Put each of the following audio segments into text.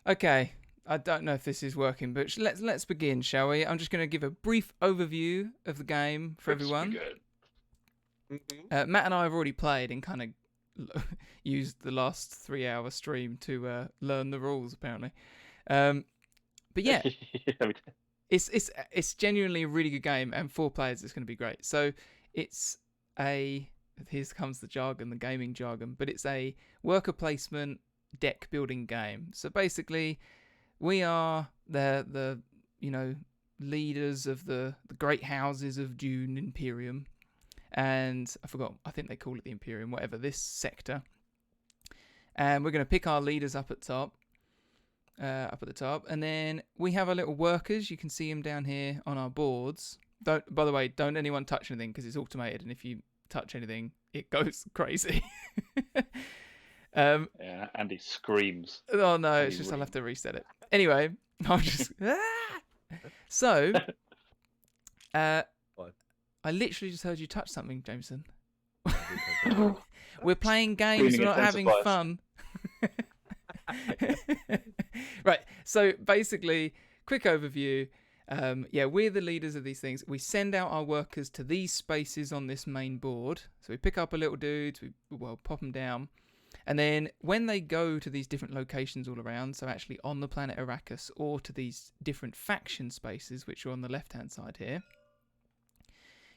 Okay, I don't know if this is working, but let's begin, shall we? I'm just going to give a brief overview of the game for everyone. Matt and I have already played and kind of used the last 3-hour stream to learn the rules, apparently. But yeah, it's genuinely a really good game, and 4 players it's going to be great. So it's here comes the jargon, the gaming jargon, but it's a worker placement deck building game. So basically, we are the leaders of the great houses of Dune Imperium, and I think they call it the Imperium, whatever, this sector. And we're going to pick our leaders up at the top, and then we have our little workers. You can see them down here on our boards. By the way, don't anyone touch anything because it's automated, and if you touch anything, it goes crazy. Yeah, Andy screams. Oh no, it's just I'll have to reset it. Anyway, I'll just So I literally just heard you touch something, Jameson. We're playing games, we're not having fun. Right, so basically, quick overview. We're the leaders of these things. We send out our workers to these spaces on this main board. So we pick up a little dudes, we pop them down. And then when they go to these different locations all around, so actually on the planet Arrakis or to these different faction spaces, which are on the left-hand side here,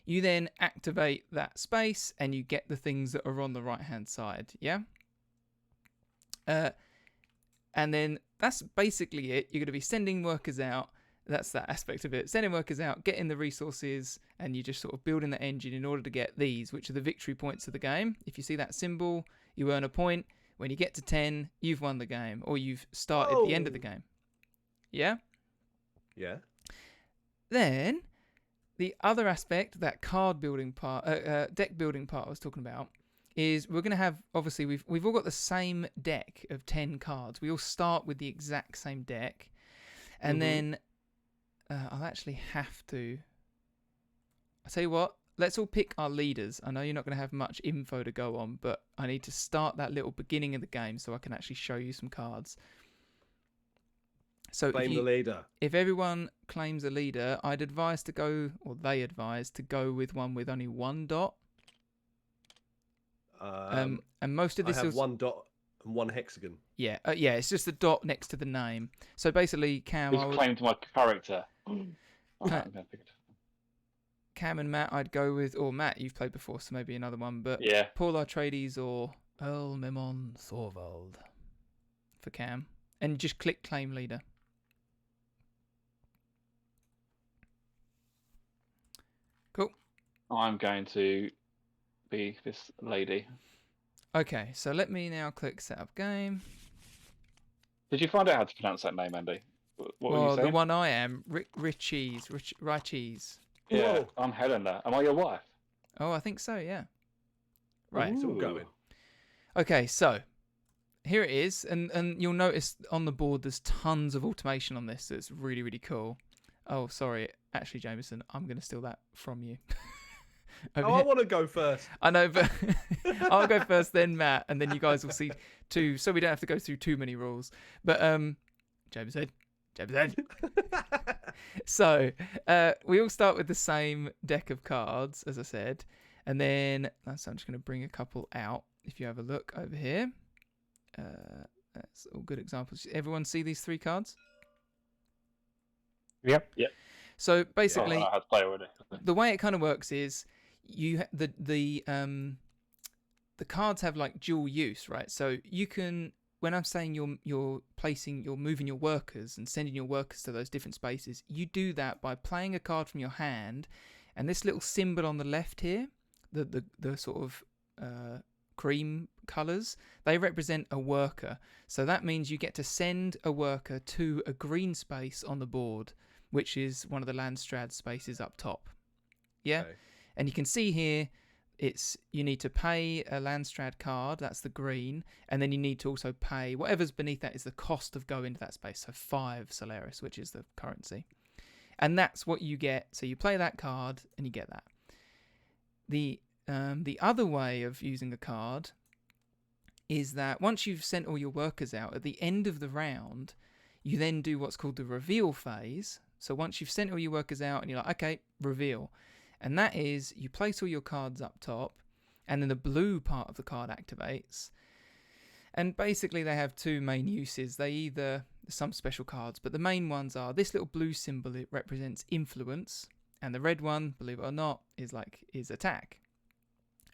you then activate that space and you get the things that are on the right-hand side, yeah? And then that's basically it. You're going to be sending workers out. That's that aspect of it. Sending workers out, getting the resources, and you're just sort of building the engine in order to get these, which are the victory points of the game. If you see that symbol, you earn a point. When you get to 10, you've won the game, or you've started the end of the game. Yeah? Yeah. Then, the other aspect, that card building part, deck building part I was talking about, is we're going to have, obviously, we've all got the same deck of 10 cards. We all start with the exact same deck. And then I'll actually have to... I'll tell you what, let's all pick our leaders. I know you're not going to have much info to go on, but I need to start that little beginning of the game so I can actually show you some cards. So Claim the leader. If everyone claims a leader, I'd advise to go, or they advise to go with one with only 1 dot. And most of this I have 1 dot and 1 hexagon. Yeah, it's just the dot next to the name. So basically, Cam... Who's claimed my character? Cam and Matt, I'd go with... Or Matt, you've played before, so maybe another one. But yeah. Paul Atreides or Earl Memon Thorvald for Cam. And just click claim leader. Cool. I'm going to be this lady. Okay, so let me now click set up game. Did you find out how to pronounce that name, Andy? What were you saying? The one I am, Richies. Yeah, Whoa. I'm Helena. Am I your wife? Oh, I think so, yeah. Right. It's all going. Okay, so here it is, and you'll notice on the board there's tons of automation on this that's really, really cool. Oh, sorry. Actually, Jamieson, I'm going to steal that from you. I want to go first. I know, but I'll go first, then Matt, and then you guys will see two, so we don't have to go through too many rules. But Jamieson. So we all start with the same deck of cards, as I said, and then I'm just going to bring a couple out. If you have a look over here, that's all good examples. Everyone see these 3 cards? Yep. So basically, I know how to play already. The way it kind of works is the cards have like dual use, right? So you can, when I'm saying you're moving your workers and sending your workers to those different spaces, you do that by playing a card from your hand, and this little symbol on the left here, the sort of cream colours, they represent a worker. So that means you get to send a worker to a green space on the board, which is one of the Landstrad spaces up top. Yeah? Okay. And you can see here, you need to pay a Landstrad card, that's the green, and then you need to also pay, whatever's beneath that is the cost of going to that space, so 5 Solaris, which is the currency. And that's what you get, so you play that card, and you get that. The other way of using a card is that once you've sent all your workers out, at the end of the round, You then do what's called the reveal phase. So once you've sent all your workers out and you're like, okay, reveal. And that is, you place all your cards up top, and then the blue part of the card activates. And basically they have two main uses. They either, some special cards, but the main ones are this little blue symbol, it represents influence. And the red one, believe it or not, is attack.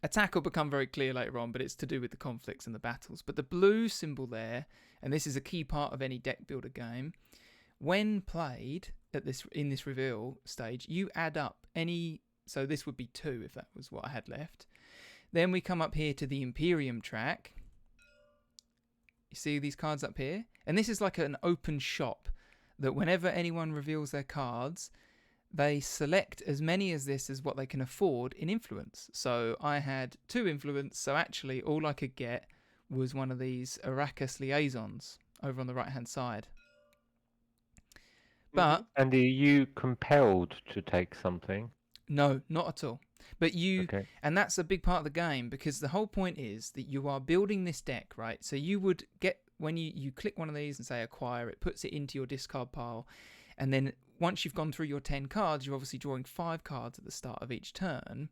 Attack will become very clear later on, but it's to do with the conflicts and the battles. But the blue symbol there, and this is a key part of any deck builder game, when played in this reveal stage, you add up any, so this would be 2 if that was what I had left. Then we come up here to the Imperium track. You see these cards up here? And this is like an open shop that whenever anyone reveals their cards, they select as many as this as what they can afford in influence. So I had 2 influence, so actually all I could get was one of these Arrakis liaisons over on the right hand side. But and are you compelled to take something? No, not at all. But and that's a big part of the game, because the whole point is that you are building this deck, right? So you would get, when you click one of these and say acquire, it puts it into your discard pile. And then once you've gone through your 10 cards, you're obviously drawing 5 cards at the start of each turn.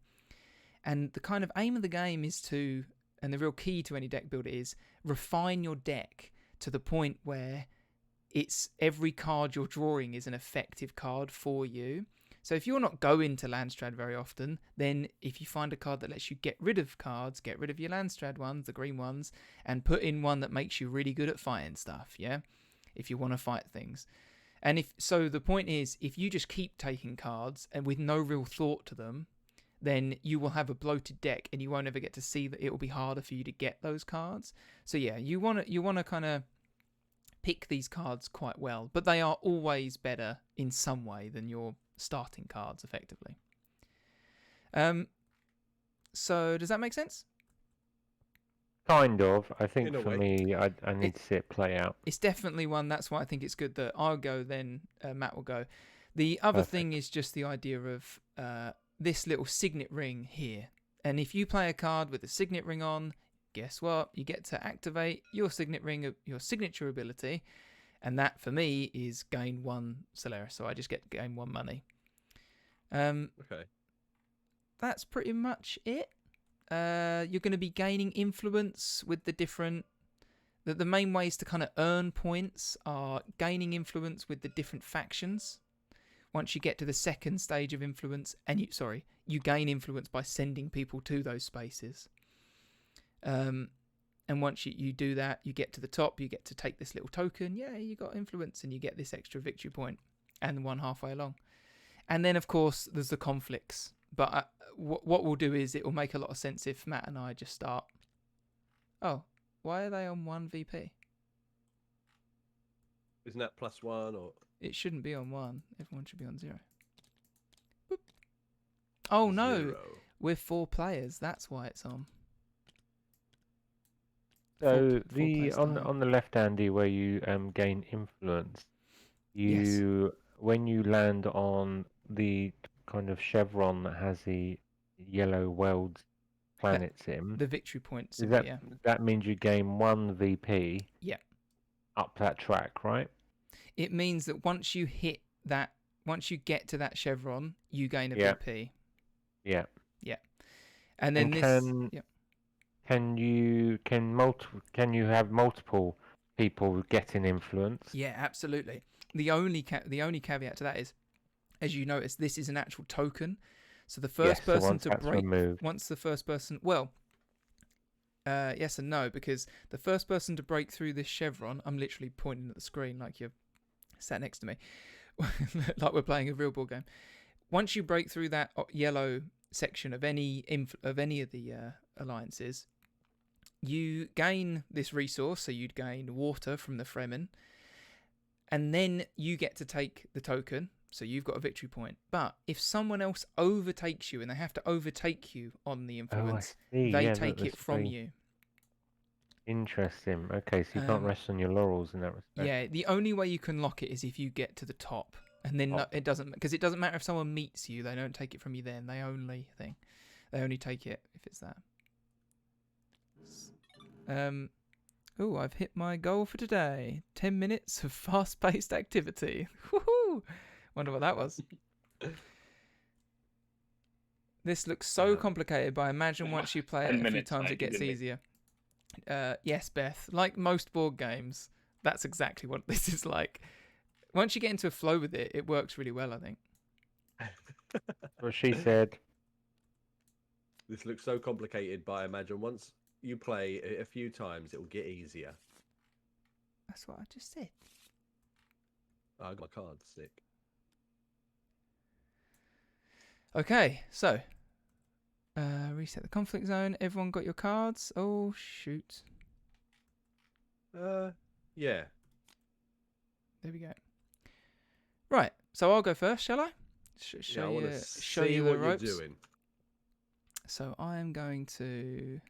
And the kind of aim of the game is to, and the real key to any deck builder is, refine your deck to the point where it's every card you're drawing is an effective card for you. So if you're not going to Landstrad very often, then if you find a card that lets you get rid of cards, get rid of your Landstrad ones, the green ones, and put in one that makes you really good at fighting stuff, yeah? If you want to fight things. And so the point is, if you just keep taking cards and with no real thought to them, then you will have a bloated deck and you won't ever get to see that it will be harder for you to get those cards. So yeah, you want to kind of pick these cards quite well, but they are always better in some way than your starting cards, effectively. So does that make sense? Kind of. I think In a for way. me, I need to see it play out. It's definitely one. That's why I think it's good that I'll go, then Matt will go. The other thing is just the idea of this little signet ring here. And if you play a card with a signet ring on, guess what? You get to activate your signet ring, your signature ability. And that, for me, is gain 1 Solaris. So I just get to gain 1 money. Okay. That's pretty much it. You're going to be gaining influence with the different... The main ways to kind of earn points are gaining influence with the different factions. Once you get to the second stage of influence, and you gain influence by sending people to those spaces. And once you do that, you get to the top, you get to take this little token. Yeah, you got influence, and you get this extra victory point, and 1 halfway along. And then, of course, there's the conflicts. But what we'll do is it will make a lot of sense if Matt and I just start. Oh, why are they on 1 VP? Isn't that +1 or? It shouldn't be on 1. Everyone should be on 0. Boop. Oh no, 0. we're 4 players. That's why it's on. So Four players time. on the left, Andy, where you gain influence, when you land on the kind of chevron that has the yellow world planets in, The victory points. that means you gain 1 VP. Yeah. Up that track, right? It means that once you get to that chevron, you gain a VP. Yeah. Yeah. And then Can you have multiple people getting influence? Yeah, absolutely. The only caveat to that is, as you notice, this is an actual token. So the first person to break removed. once the first person, yes and no, because the first person to break through this chevron, I'm literally pointing at the screen like you're sat next to me, like we're playing a real board game. Once you break through that yellow section of any of the alliances, you gain this resource. So you'd gain water from the Fremen, and then you get to take the token. So you've got a victory point. But if someone else overtakes you, and they have to overtake you on the influence, they take it from you. Interesting. Okay, so you can't rest on your laurels in that respect. Yeah, the only way you can lock it is if you get to the top, and then it doesn't, because it doesn't matter if someone meets you; they don't take it from you. Then they only take it if it's that. Oh, I've hit my goal for today. 10 minutes of fast-paced activity. Woohoo! Wonder what that was. This looks so complicated, but I imagine once you play it 10 a few minutes, times, mate, it gets you didn't easier. Yes, Beth. Like most board games, that's exactly what this is like. Once you get into a flow with it, it works really well, I think. What she said. This looks so complicated, but I imagine once you play it a few times, it will get easier. That's what I just said. Oh, I got my card stick. Okay, so reset the conflict zone. Everyone got your cards? Oh, shoot. Yeah. There we go. Right, so I'll go first, shall I? Yeah, I want to show see you the what ropes. you're doing. So I am going to...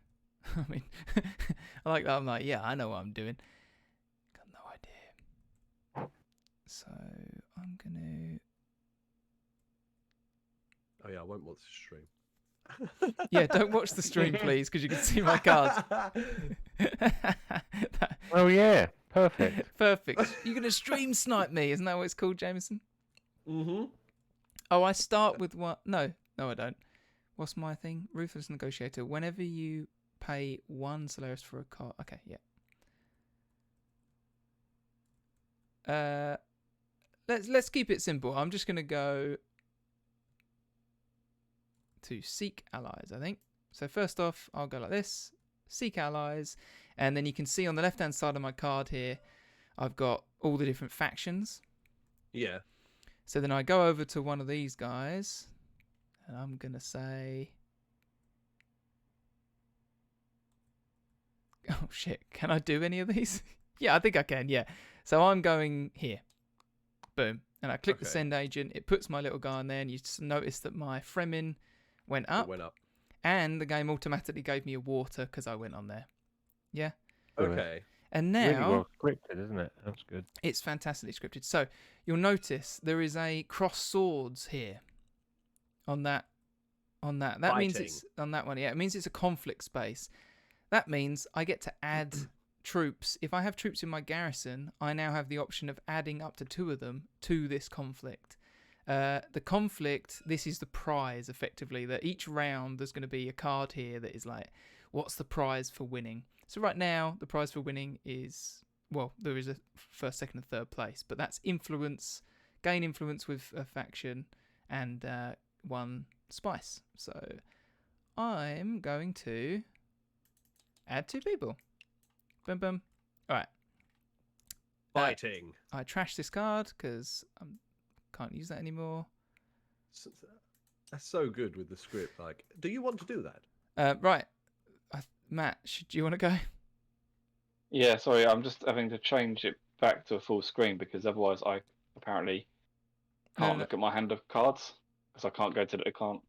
I mean, I like that. I'm like, yeah, I know what I'm doing. Got no idea. So I'm going Oh yeah, I won't watch the stream. to... Yeah, don't watch the stream, please, because you can see my cards. Oh yeah, perfect. Perfect. You're going to stream snipe me. Isn't that what it's called, Jamieson? Mm-hmm. Oh, I start with one... No, I don't. What's my thing? Ruthless Negotiator. Whenever you pay 1 Solaris for a card... Okay, yeah. Let's keep it simple. I'm just going to go to Seek Allies, I think. So first off, I'll go like this. Seek Allies. And then you can see on the left-hand side of my card here, I've got all the different factions. Yeah. So then I go over to one of these guys... And I'm going to say... Oh, shit. Can I do any of these? Yeah, I think I can, yeah. So I'm going here. Boom. And I click the send agent. It puts my little guy in there. And you just notice that my Fremen went up. It went up. And the game automatically gave me a water because I went on there. Yeah? Okay. And now... Really well scripted, isn't it? That's good. It's fantastically scripted. So you'll notice there is a cross swords here. On that means it's on that one. Yeah, it means it's a conflict space. That means I get to add troops. If I have troops in my garrison, I now have the option of adding up to 2 of them to this conflict. The conflict, this is the prize, effectively, that each round there's going to be a card here that is like, what's the prize for winning? So right now, the prize for winning is, well, there is a first, second, and third place, but that's influence, gain influence with a faction, and 1 spice. So I'm going to add 2 people. Boom, boom. All right. Fighting. I trash this card because I can't use that anymore. That's so good with the script. Like, do you want to do that? Right. Matt, do you want to go? Yeah, sorry, I'm just having to change it back to a full screen because otherwise I apparently can't look at my hand of cards. Because I can't go to the... I can't...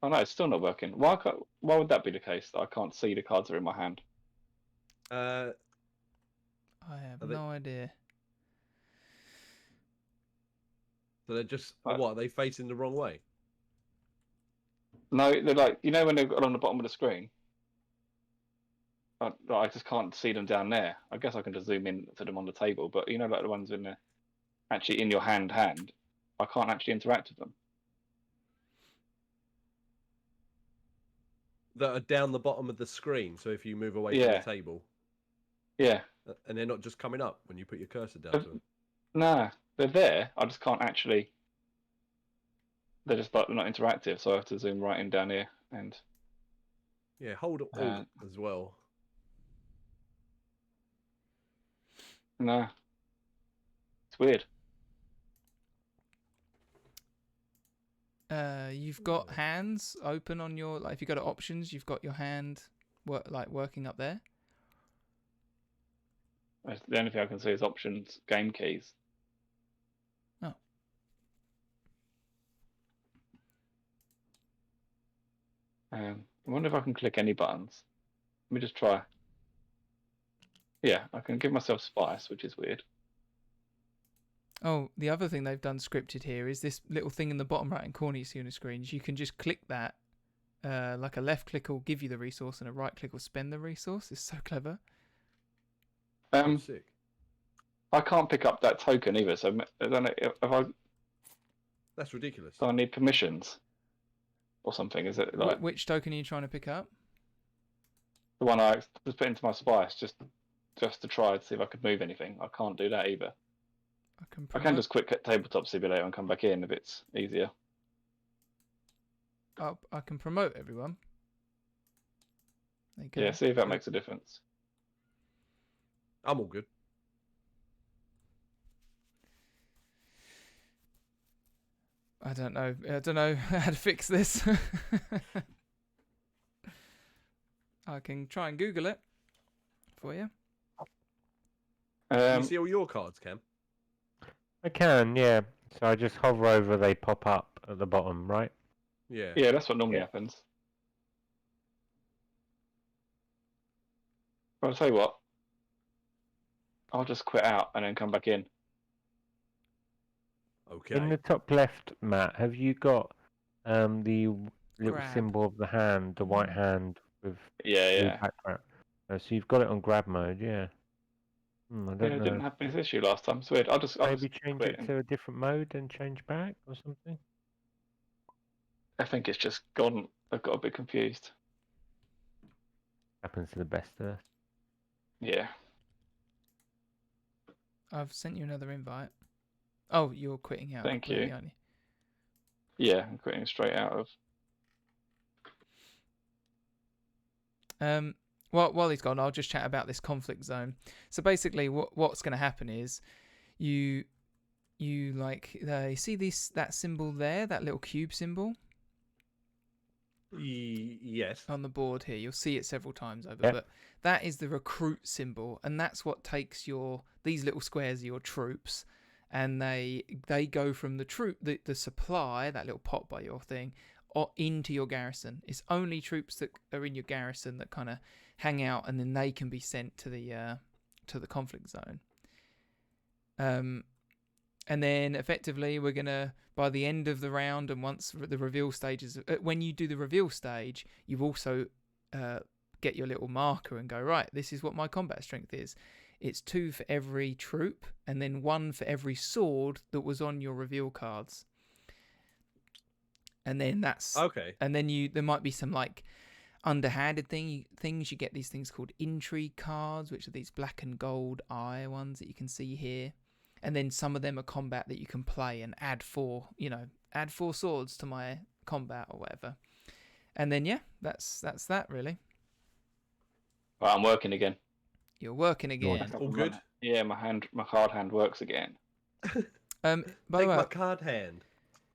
Oh no, it's still not working. Why would that be the case, that I can't see the cards that are in my hand? I have no idea. So they're just... What, are they facing the wrong way? No, they're like... You know when they're along the bottom of the screen? I just can't see them down there. I guess I can just zoom in to them on the table, but you know, like the ones in the... Actually in your hand, I can't actually interact with them. That are down the bottom of the screen, so if you move away from the table. Yeah. And they're not just coming up when you put your cursor down to them? Nah, they're there. I just can't actually... They're just like, they're not interactive, so I have to zoom right in down here and... Yeah, hold Alt as well. No. It's weird. You've got hands open on your... Like, if you go to options, you've got your hand working up there. The only thing I can see is options, game keys. Oh. I wonder if I can click any buttons. Let me just try. Yeah, I can give myself spice, which is weird. Oh, the other thing they've done scripted here is this little thing in the bottom right-hand corner you see on the screen. You can just click that. Like a left click will give you the resource and a right click will spend the resource. It's so clever. Um, Sick. I can't pick up that token either. So I don't know if That's ridiculous. I need permissions or something. Is it like Which token are you trying to pick up? the one I was put into my spice just to try to see if I could move anything? I can't do that either. I can just quit Tabletop Simulator and come back in if it's easier. I can promote everyone. There you go. Yeah, see if that makes a difference. I'm all good. I don't know how to fix this. I can try and Google it for you. Can you see all your cards, Cam? I can, yeah. So I just hover over, they pop up at the bottom, right? Yeah. Yeah, that's what normally Yeah. happens. But I'll tell you what. I'll just quit out and then come back in. Okay. In the top left, Matt, have you got the little Grab. symbol of the hand, the white hand with Yeah, blue yeah. background? So you've got it on grab mode, yeah. I Yeah, don't it know. didn't happen this issue last time. It's weird. I'll just Maybe change quit. it to a different mode and change back or something? I think it's just gone. I've got a bit confused. Happens to the best of us. Yeah. I've sent you another invite. Oh, you're quitting out. Thank completely, you. aren't you? Yeah, I'm quitting straight out of. While he's gone, I'll just chat about this conflict zone. So basically, what's going to happen is, you see that symbol there, that little cube symbol Yes. on the board here. You'll see it several times over, Yep. but that is the recruit symbol, and that's what takes these little squares are your troops, and they go from the supply, that little pot by your thing, or into your garrison. It's only troops that are in your garrison that kind of hang out, and then they can be sent to the conflict zone. And then effectively we're gonna, by the end of the round, and once the reveal stage is, when you do the reveal stage, you also get your little marker and go, right, this is what my combat strength is. It's 2 for every troop, and then 1 for every sword that was on your reveal cards. And then that's Okay. and then there might be some like underhanded things. You get these things called intrigue cards, which are these black and gold eye ones that you can see here. And then some of them are combat that you can play and add 4 swords to my combat or whatever. And then that's that really. Well, I'm working again. You're working again. All good? Yeah, my card hand works again. By Take the way, my card hand.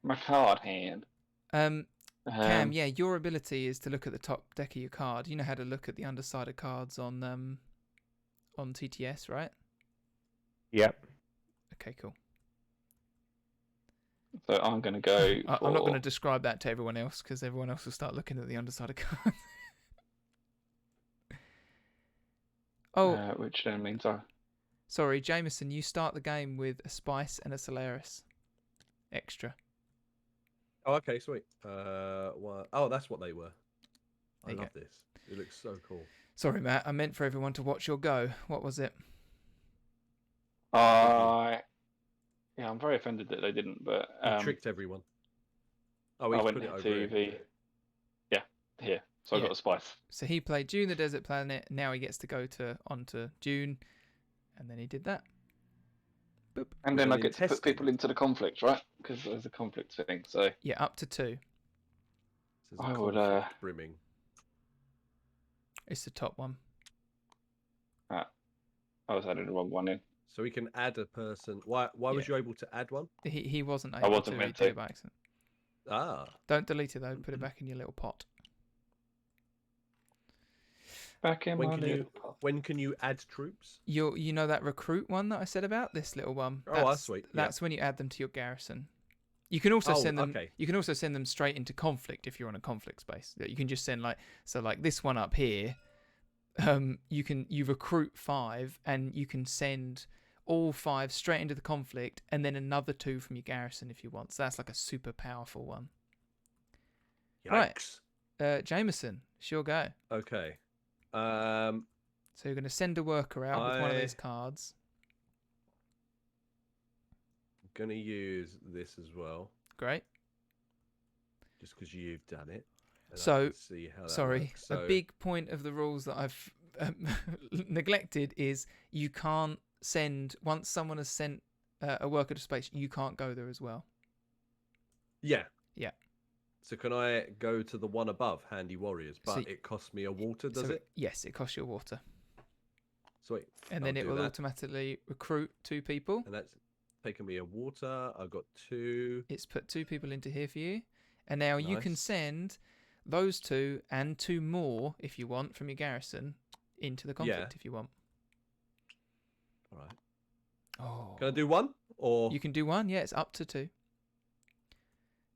My card hand. Cam, yeah, your ability is to look at the top deck of your card. You know how to look at the underside of cards on TTS, right? Yep. Okay, cool. So I'm going to go. I'm not going to describe that to everyone else because everyone else will start looking at the underside of cards. Which then means Sorry, Jamieson, you start the game with a Spice and a Solaris extra. Oh, okay, sweet. Oh, that's what they were. I There you love this. It looks so cool. Sorry, Matt. I meant for everyone to watch your go. What was it? I'm very offended that they didn't, but You tricked everyone. Oh, I he's went put it over to here. here. So I Yeah. got a spice. So he played Dune, the Desert Planet. Now he gets to go onto Dune, and then he did that. Boop. And then I An get to put intestine. people into the conflict, right? Because there's a conflict thing. So Yeah, up to 2. Says I would, conflict brimming. It's the top one. I was adding the wrong one in. So we can add a person. Why was you able to add one? He wasn't able wasn't to. He meant did to. it by accident. Ah. Don't delete it though. Put it back in your little pot. Back in When my can little you pot. when can you add troops? You know that recruit one that I said about, this little one. Oh, that's sweet. Yeah. That's when you add them to your garrison. You can also send them. Okay. You can also send them straight into conflict if you're on a conflict space. You can just send like this one up here. You recruit 5 and you can send all 5 straight into the conflict, and then another 2 from your garrison if you want. So that's like a super powerful one. Yikes. Right. Jameson, sure go. Okay. So you're going to send a worker out with one of these cards. I'm going to use this as well. Great. Just because you've done it. And I So, can see how that sorry, works. a big point of the rules that I've neglected is you can't send, once someone has sent a worker to space, you can't go there as well. Yeah. Yeah. So can I go to the one above, Handy Warriors, but So- it costs me a water, does it? Yes, it costs you a water. Sweet. And then I'll it do will that. automatically recruit 2 people. And that's taken me a water. I've got 2. It's put 2 people into here for you. And now you can Nice. send those 2 and 2 more, if you want, from your garrison into the conflict, if you want. All right. Oh. Can I do 1? Or You can do 1, yeah, it's up to 2.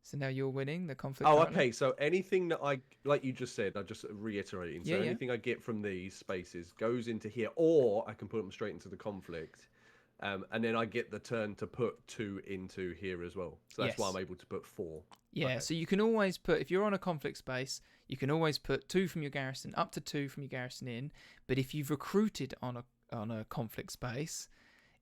So now you're winning the conflict. Oh, currently. okay. So anything that I, like you just said, I'm just reiterating. So Yeah, yeah. anything I get from these spaces goes into here, or I can put them straight into the conflict, and then I get the turn to put 2 into here as well. So that's why Yes. I'm able to put 4. Yeah, Okay. so you can always put, if you're on a conflict space, you can always put 2 from your garrison, up to 2 from your garrison in. But if you've recruited on a conflict space,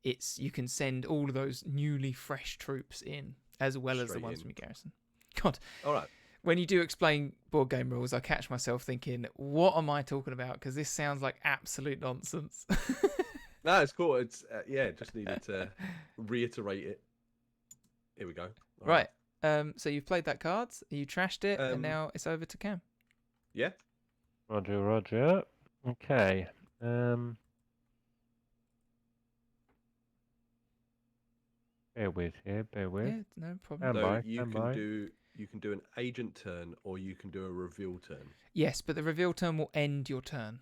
you can send all of those newly fresh troops in, as well as the Straight ones in. from your garrison. God, All right. when you do explain board game rules, I catch myself thinking, what am I talking about? Because this sounds like absolute nonsense. No, it's cool. It's yeah, just needed to reiterate it. Here we go. All Right. So you've played that card, you trashed it, and Um, now it's over to Cam. Yeah. Roger, Roger. Okay. Bear with here, bear with. Yeah, no problem. Stand So by, you stand can by. do an agent turn, or you can do a reveal turn. Yes, but the reveal turn will end your turn.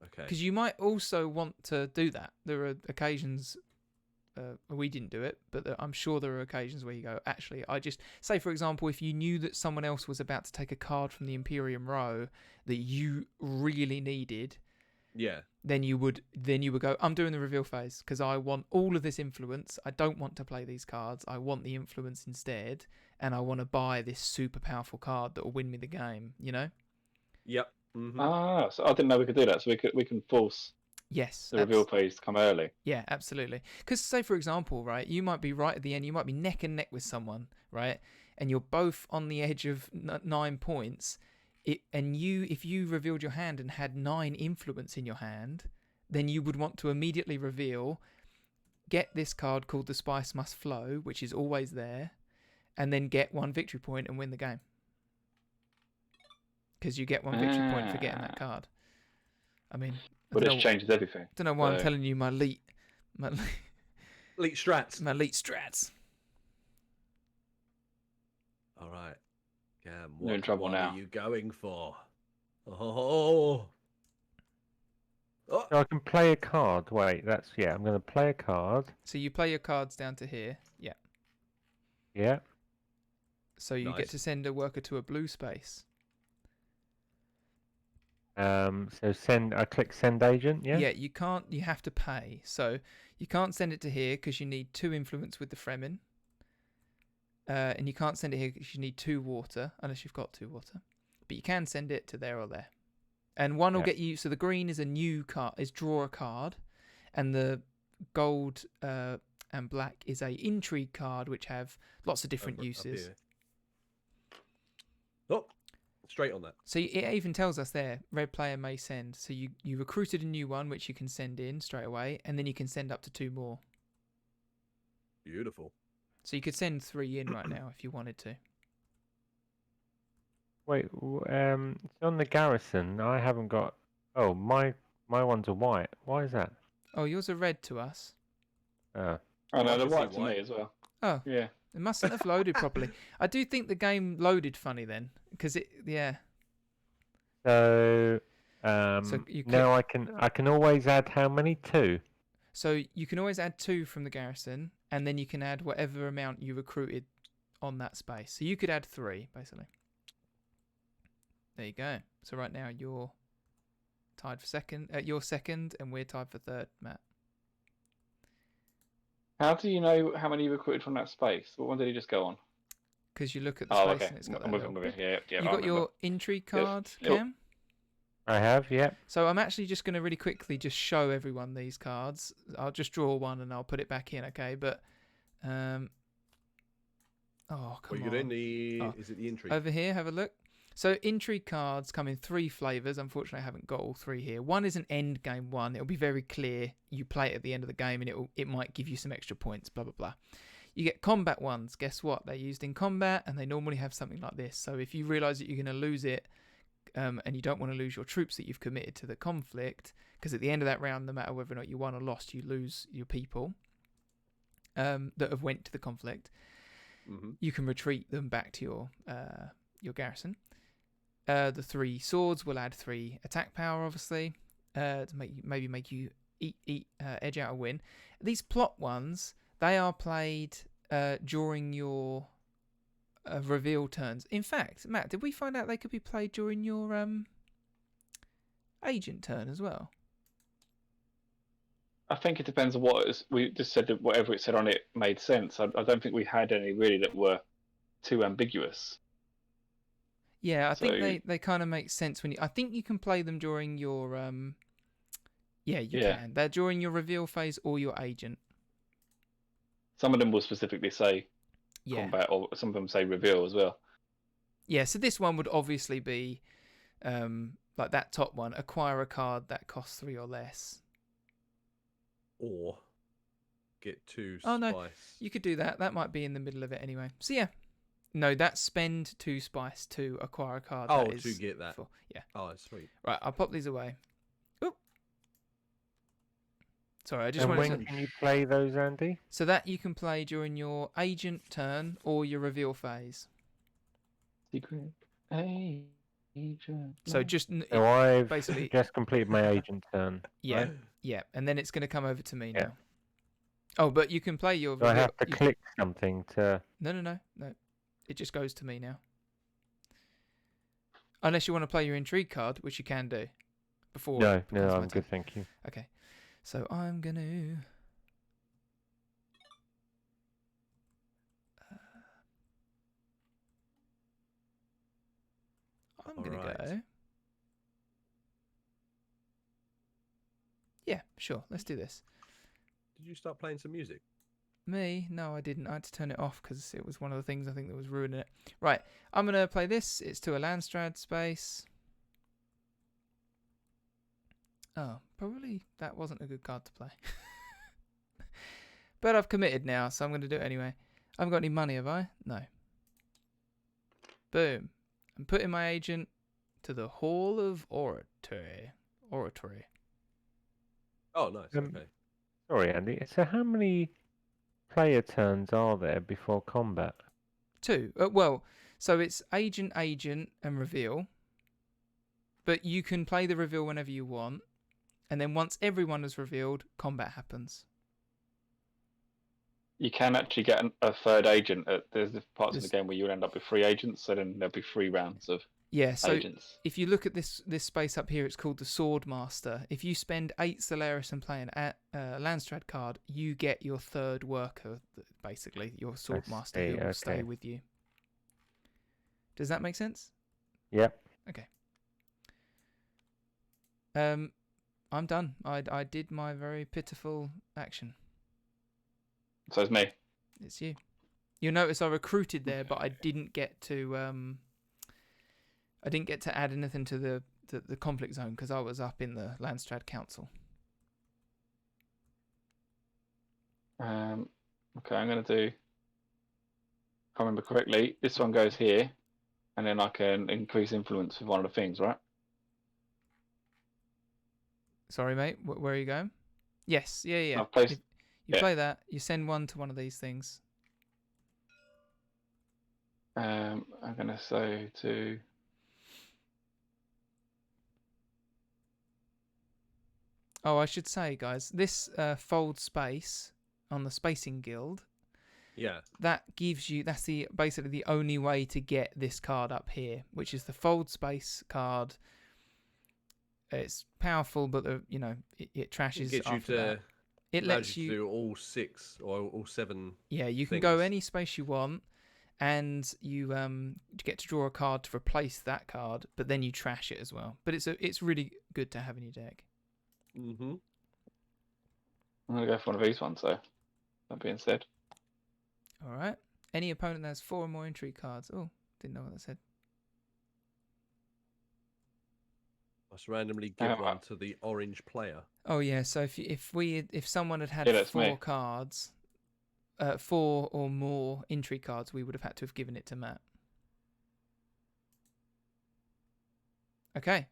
Okay. Because you might also want to do that. There are occasions, we didn't do it, but I'm sure there are occasions where you go, actually, I just, say for example, if you knew that someone else was about to take a card from the Imperium row that you really needed, Yeah. then you would go, I'm doing the reveal phase because I want all of this influence. I don't want to play these cards. I want the influence instead, and I want to buy this super powerful card that will win me the game, you know? Yep. Mm-hmm. Ah, so I didn't know we could do that. So we can force Yes. the reveal phase to come early. Yeah, absolutely. Because say, for example, right, you might be right at the end, you might be neck and neck with someone, right? And you're both on the edge of 9 points. If you revealed your hand and had 9 influence in your hand, then you would want to immediately reveal, get this card called the Spice Must Flow, which is always there, and then get 1 victory point and win the game. Because you get 1 victory point for getting that card. I mean, But it changes everything. don't know why I'm So- telling you my elite Elite strats. strats. All right. Cam, You're in trouble what now. are you going for? Oh. So I can play a card. Wait, I'm going to play a card. So you play your cards down to here. Yeah. Yeah. So you get Nice. to send a worker to a blue space. So I click send agent, yeah? Yeah, you can't, you have to pay. So you can't send it to here because you need 2 influence with the Fremen. And you can't send it here because you need 2 water, unless you've got 2 water. But you can send it to there or there. And one will Yeah. get you, so the green is a new card, is draw a card. And the gold and black is a intrigue card, which have lots of different Up uses. here. Oh, straight on that. So it even tells us there, red player may send. So you recruited a new one, which you can send in straight away, and then you can send up to 2 more. Beautiful. So you could send 3 in right now if you wanted to. Wait, so on the garrison, I haven't got. Oh, my ones are white. Why is that? Oh, yours are red to us. Oh I no, they're can see white to why. me as well. Oh, Yeah. it mustn't have loaded properly. I do think the game loaded funny then, because yeah. So, you now I can always add how many? 2. So you can always add 2 from the garrison, and then you can add whatever amount you recruited on that space. So you could add 3, basically. There you go. So right now you're tied for second. You're second, and we're tied for third, Matt. How do you know how many you recruited from that space? What one did he just go on? Because you look at the Oh, space okay. and it's got I'm that with little him. Yeah, yeah. You I got remember. your intrigue Yes. card, Yep. Cam? I have, yeah. So I'm actually just going to really quickly just show everyone these cards. I'll just draw one and I'll put it back in, okay? But, oh, come What are you on. doing? Is it the intrigue? Over here, have a look. So intrigue cards come in 3 flavours. Unfortunately, I haven't got all 3 here. One is an end game one. It'll be very clear. You play it at the end of the game and it might give you some extra points, blah, blah, blah. You get combat ones. Guess what? They're used in combat and they normally have something like this. So if you realise that you're going to lose it and you don't want to lose your troops that you've committed to the conflict, because at the end of that round, no matter whether or not you won or lost, you lose your people that have went to the conflict. Mm-hmm. You can retreat them back to your garrison. The 3 swords will add 3 attack power, obviously, to make you edge out a win. These plot ones, they are played during your reveal turns. In fact, Matt, did we find out they could be played during your agent turn as well? I think it depends on what it is. We just said that whatever it said on it made sense. I don't think we had any really that were too ambiguous. Yeah, I think they kind of make sense when you. I think you can play them during your. Yeah, you can. They're during your reveal phase or your agent. Some of them will specifically say combat, or some of them say reveal as well. Yeah, so this one would obviously be like that top one. Acquire a card that costs 3 or less. Or get 2 spice. Oh no, you could do that. That might be in the middle of it anyway. So yeah. No, that's spend 2 spice to acquire a card. Oh, to get that. Yeah. Oh, sweet. Right, I'll pop these away. Oop. Sorry, I just And wanted when to... can you play those, Andy? So that you can play during your agent turn or your reveal phase. Secret agent. So just... So I've basically... just completed my agent turn. Yeah, Right? yeah. And then it's going to come over to me now. Oh, but you can play your... Do I have to click something to... No. It just goes to me now. Unless you want to play your intrigue card, which you can do. Before. No, I'm good, thank you. Okay. So I'm going to... I'm going to go... Yeah, sure. Let's do this. Did you start playing some music? Me? No, I didn't. I had to turn it off because it was one of the things I think that was ruining it. Right, I'm going to play this. It's to a Landstrad space. Oh, probably that wasn't a good card to play. But I've committed now, so I'm going to do it anyway. I haven't got any money, have I? No. Boom. I'm putting my agent to the Hall of Oratory. Oh, nice. Okay. Sorry, Andy. So how many player turns are there before combat? 2. Well, so it's agent, and reveal. But you can play the reveal whenever you want. And then once everyone is revealed, combat happens. You can actually get a 3rd agent. There's parts of the game where you'll end up with 3 agents, so then there'll be 3 rounds of agents. If you look at this space up here, it's called the Swordmaster. If you spend 8 Solaris and play an Landstrad card, you get your 3rd worker, basically, your Swordmaster, who will stay with you. Does that make sense? Yep. Okay. I'm done. I did my very pitiful action. So it's me. It's you. You'll notice I recruited there, but I didn't get to add anything to the conflict zone because I was up in the Landstrad Council. Okay, I'm going to do... If I remember correctly, this one goes here, and then I can increase influence with one of the things, right? Sorry, mate. Where are you going? Yes. Yeah. I've placed... You play that, you send one to one of these things. I'm going to say to... Oh, I should say, guys, this fold space on the Spacing Guild, that gives you, that's basically the only way to get this card up here, which is the fold space card. It's powerful, but it trashes after that. It lets you do all 6 or all 7. Yeah, you can things. go any space you want, and you get to draw a card to replace that card, but then you trash it as well. But it's really good to have in your deck. Mm-hmm. I'm gonna go for one of these ones, though. That being said. All right. Any opponent that has 4 or more intrigue cards. Oh, didn't know what that said. Must randomly give one to the orange player. Oh yeah. So if someone had Yeah, that's 4 me. cards, 4 or more intrigue cards, we would have had to have given it to Matt. Okay.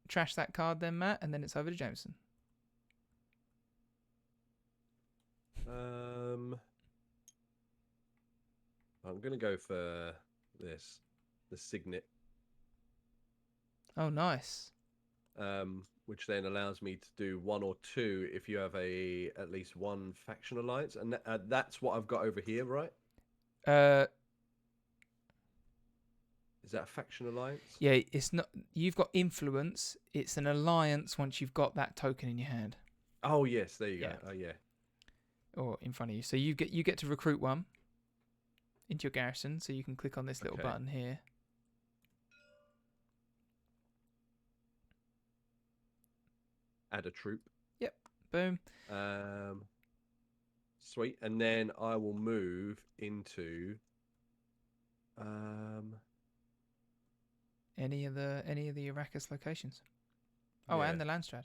Trash that card then, Matt, and then it's over to Jameson. I'm gonna go for this, the Signet. Oh, nice. Which then allows me to do 1 or 2 if you have at least 1 faction alliance, and that's what I've got over here, right? Is that a faction alliance? Yeah, it's not. You've got influence. It's an alliance once you've got that token in your hand. Oh yes, there you go. Yeah. Oh yeah. Or in front of you. So you get to recruit one into your garrison. So you can click on this little button here. Add a troop. Yep. Boom. Sweet. And then I will move into any of the Arrakis locations. Oh, yeah. and the Landstrad.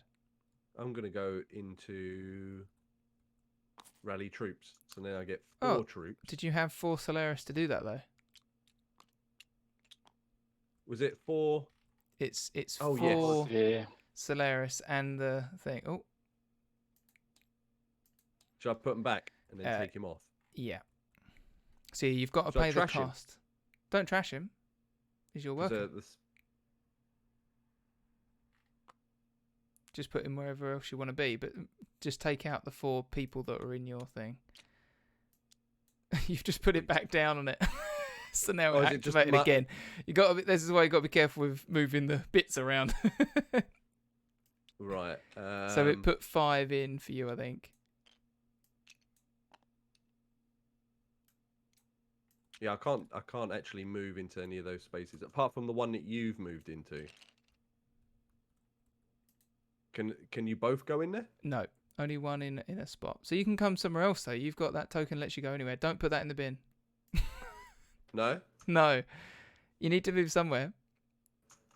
I'm gonna go into rally troops. So now I get 4 troops. Did you have 4 Solaris to do that though? Was it 4? It's 4 yes. Yeah. Solaris and the thing. Oh. Should I put him back and then take him off? Yeah. See, you've got to Should I pay the trash him? cost. Don't trash him. He's your worker. Just put him wherever else you want to be, but just take out the 4 people that are in your thing. You've just put it back down on it. So now it's activated again. This is why you got to be careful with moving the bits around. Right. So it put 5 in for you, I think. Yeah, I can't actually move into any of those spaces apart from the one that you've moved into. Can you both go in there? No, only one in a spot. So you can come somewhere else though. You've got that token, lets you go anywhere. Don't put that in the bin. No? No. You need to move somewhere.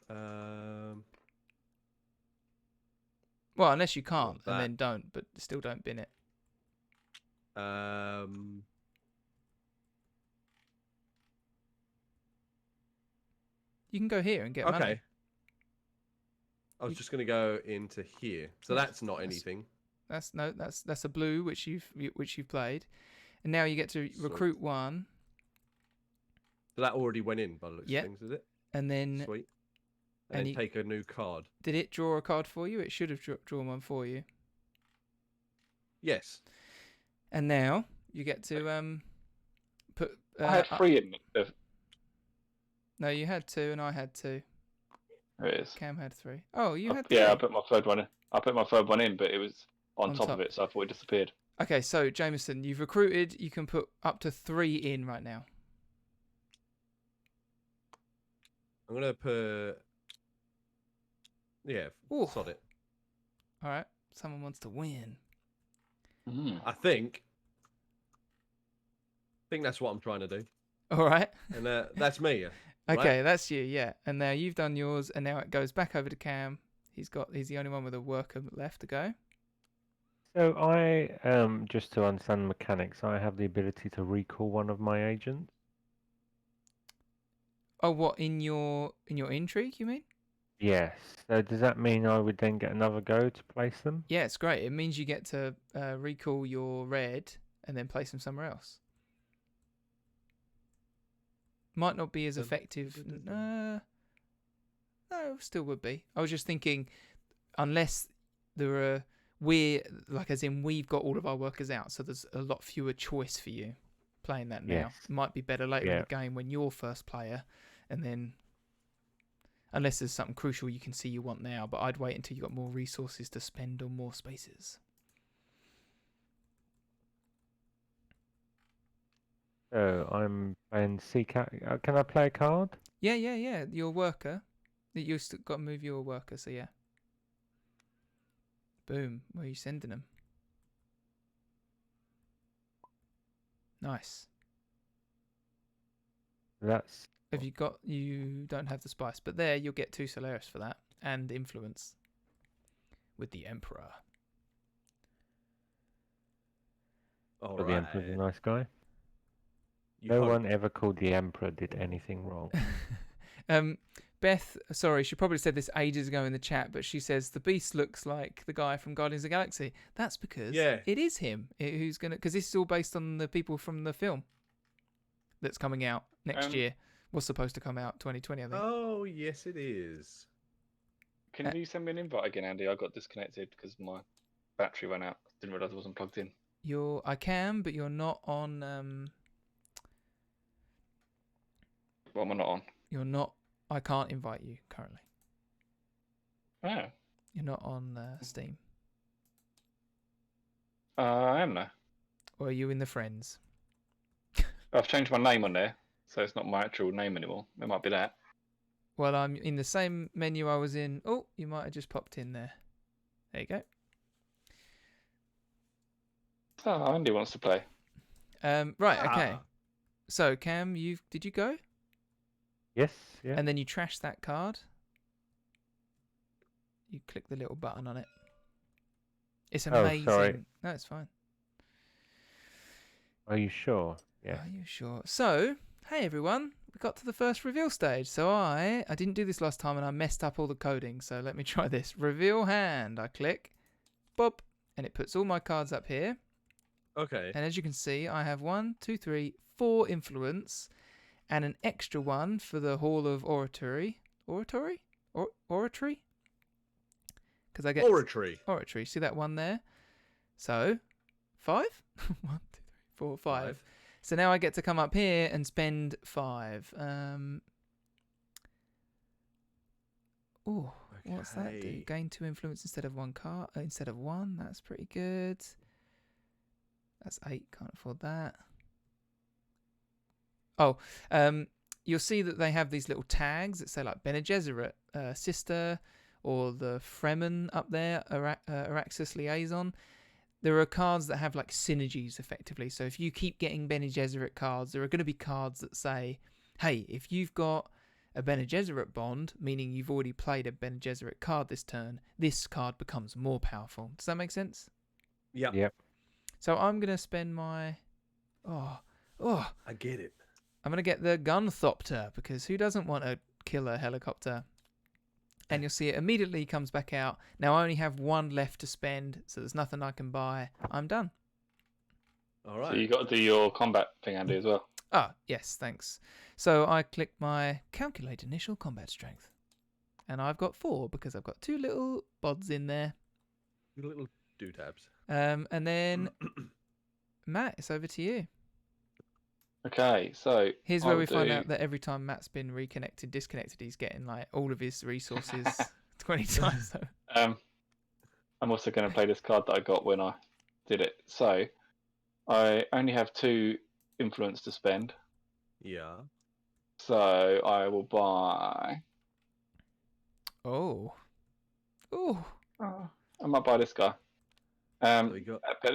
Well, unless you can't, and then don't, but still don't bin it. You can go here and get money. Okay. I was just going to go into here. So that's not anything. That's a blue which you've played. And now you get to recruit one. So that already went in by the looks of things, is it? And then sweet. And then take a new card. Did it draw a card for you? It should have drawn one for you. Yes. And now you get to put. I had 3 in it. No, you had 2, and I had 2. There it is. Cam had 3. Oh, you had 3. Yeah, I put my third one in. I put my third one in, but it was on top of it, so I thought it disappeared. Okay, so Jamieson, you've recruited. You can put up to 3 in right now. I'm gonna put. Yeah, sod it. All right. Someone wants to win. I think that's what I'm trying to do. All right. And that's me. Okay, right? that's you. Yeah. And now you've done yours, and now it goes back over to Cam. He's the only one with a worker left to go. So I just to understand the mechanics, I have the ability to recall one of my agents. Oh, what in your intrigue? You mean? Yes. So does that mean I would then get another go to place them? Yeah, it's great. It means you get to recall your red and then place them somewhere else. Might not be as effective. No, still would be. I was just thinking, unless we've got all of our workers out, so there's a lot fewer choice for you playing that now. Yes. Might be better later in the game when you're first player, and then unless there's something crucial you can see you want now, but I'd wait until you got more resources to spend on more spaces. So I'm playing can I play a card? Yeah. Your worker. You still got to move your worker. So yeah. Boom. Where are you sending them? Nice. That's Have you got? You don't have the spice, but there you'll get 2 Solaris for that and influence with the Emperor. All the Emperor's a right. nice guy. You No hope. one ever called the Emperor did anything wrong. Beth, sorry, she probably said this ages ago in the chat, but she says the beast looks like the guy from Guardians of the Galaxy. That's because it is him who's gonna. Because this is all based on the people from the film that's coming out next year. Was supposed to come out 2020, I think. Oh yes, it is. Can you send me an invite again, Andy? I got disconnected because my battery went out. Didn't realise I wasn't plugged in. I can, but you're not on. What am I not on? You're not. I can't invite you currently. Oh. You're not on Steam. I am now. Or are you in the friends? I've changed my name on there, so it's not my actual name anymore. It might be that. Well, I'm in the same menu I was in. Oh, you might have just popped in there. There you go. Oh, Andy wants to play. Right, okay. So, Cam, did you go? Yes, yeah. And then you trash that card. You click the little button on it. It's amazing. Oh, sorry. No, it's fine. Are you sure? Yeah. Are you sure? So, hey everyone, we got to the first reveal stage. So I didn't do this last time and I messed up all the coding. So let me try this. Reveal hand. I click, boop, and it puts all my cards up here. Okay. And as you can see, I have 1, 2, 3, 4 influence, and an extra one for the Hall of Oratory. Oratory? Oratory? Because I get Oratory. See that one there? So, 5? 1, 2, 3, 4, 5. So now I get to come up here and spend 5. What's that do? Gain 2 influence instead of 1 card. Instead of 1. That's pretty good. That's 8. Can't afford that. Oh, you'll see that they have these little tags that say like Bene Gesserit, sister, or the Fremen up there, Araxis liaison. There are cards that have like synergies effectively. So if you keep getting Bene Gesserit cards, there are going to be cards that say, hey, if you've got a Bene Gesserit bond, meaning you've already played a Bene Gesserit card this turn, this card becomes more powerful. Does that make sense? Yeah. Yep. So I'm going to spend my... I get it. I'm going to get the Gunthopter, because who doesn't want a killer helicopter? And you'll see it immediately comes back out. Now I only have 1 left to spend, so there's nothing I can buy. I'm done. All right. So you got to do your combat thing, Andy, as well. Ah, yes, thanks. So I click my calculate initial combat strength. And I've got 4, because I've got 2 little bods in there. Little do-tabs. And then, Matt, it's over to you. Okay, so Here's where we find out that every time Matt's been disconnected, he's getting like all of his resources 20 times. I'm also going to play this card that I got when I did it. So I only have 2 influence to spend. Yeah. So I will buy. Oh. I might buy this guy. But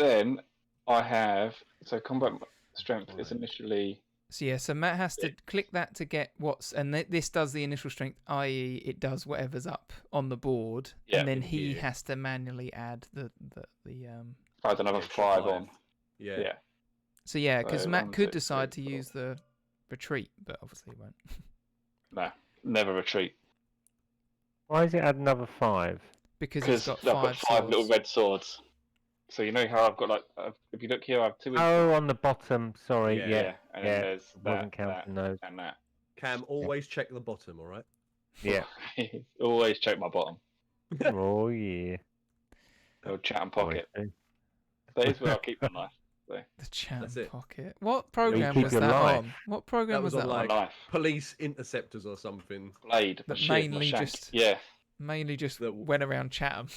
then I have combat strength is initially. So Matt has to click that to get and this does the initial strength, i.e. it does whatever's up on the board, and then he has to manually add the Add another 5 on. Yeah. So because So Matt 1, could 6, decide 3, to 4. use the retreat, but obviously he won't. No, never retreat. Why does it add another 5? Because he's I've got 5 got 5 little swords. red swords. So you know how I've got if you look here, I have 2. Oh, on the bottom. Sorry. Yeah. And then there's wasn't that, counting those. and that. Cam, always check the bottom, all right? Yeah. Always check my bottom. Oh yeah. Little Chatham pocket. Always do. That is where I keep my knife. So. The Chatham That's it. pocket. What program keep was your that life. on? What program That was on, that like, My knife. Police interceptors or something. Blade. My That shield, my mainly shank. just- Yeah. Mainly just That- went around Chatham.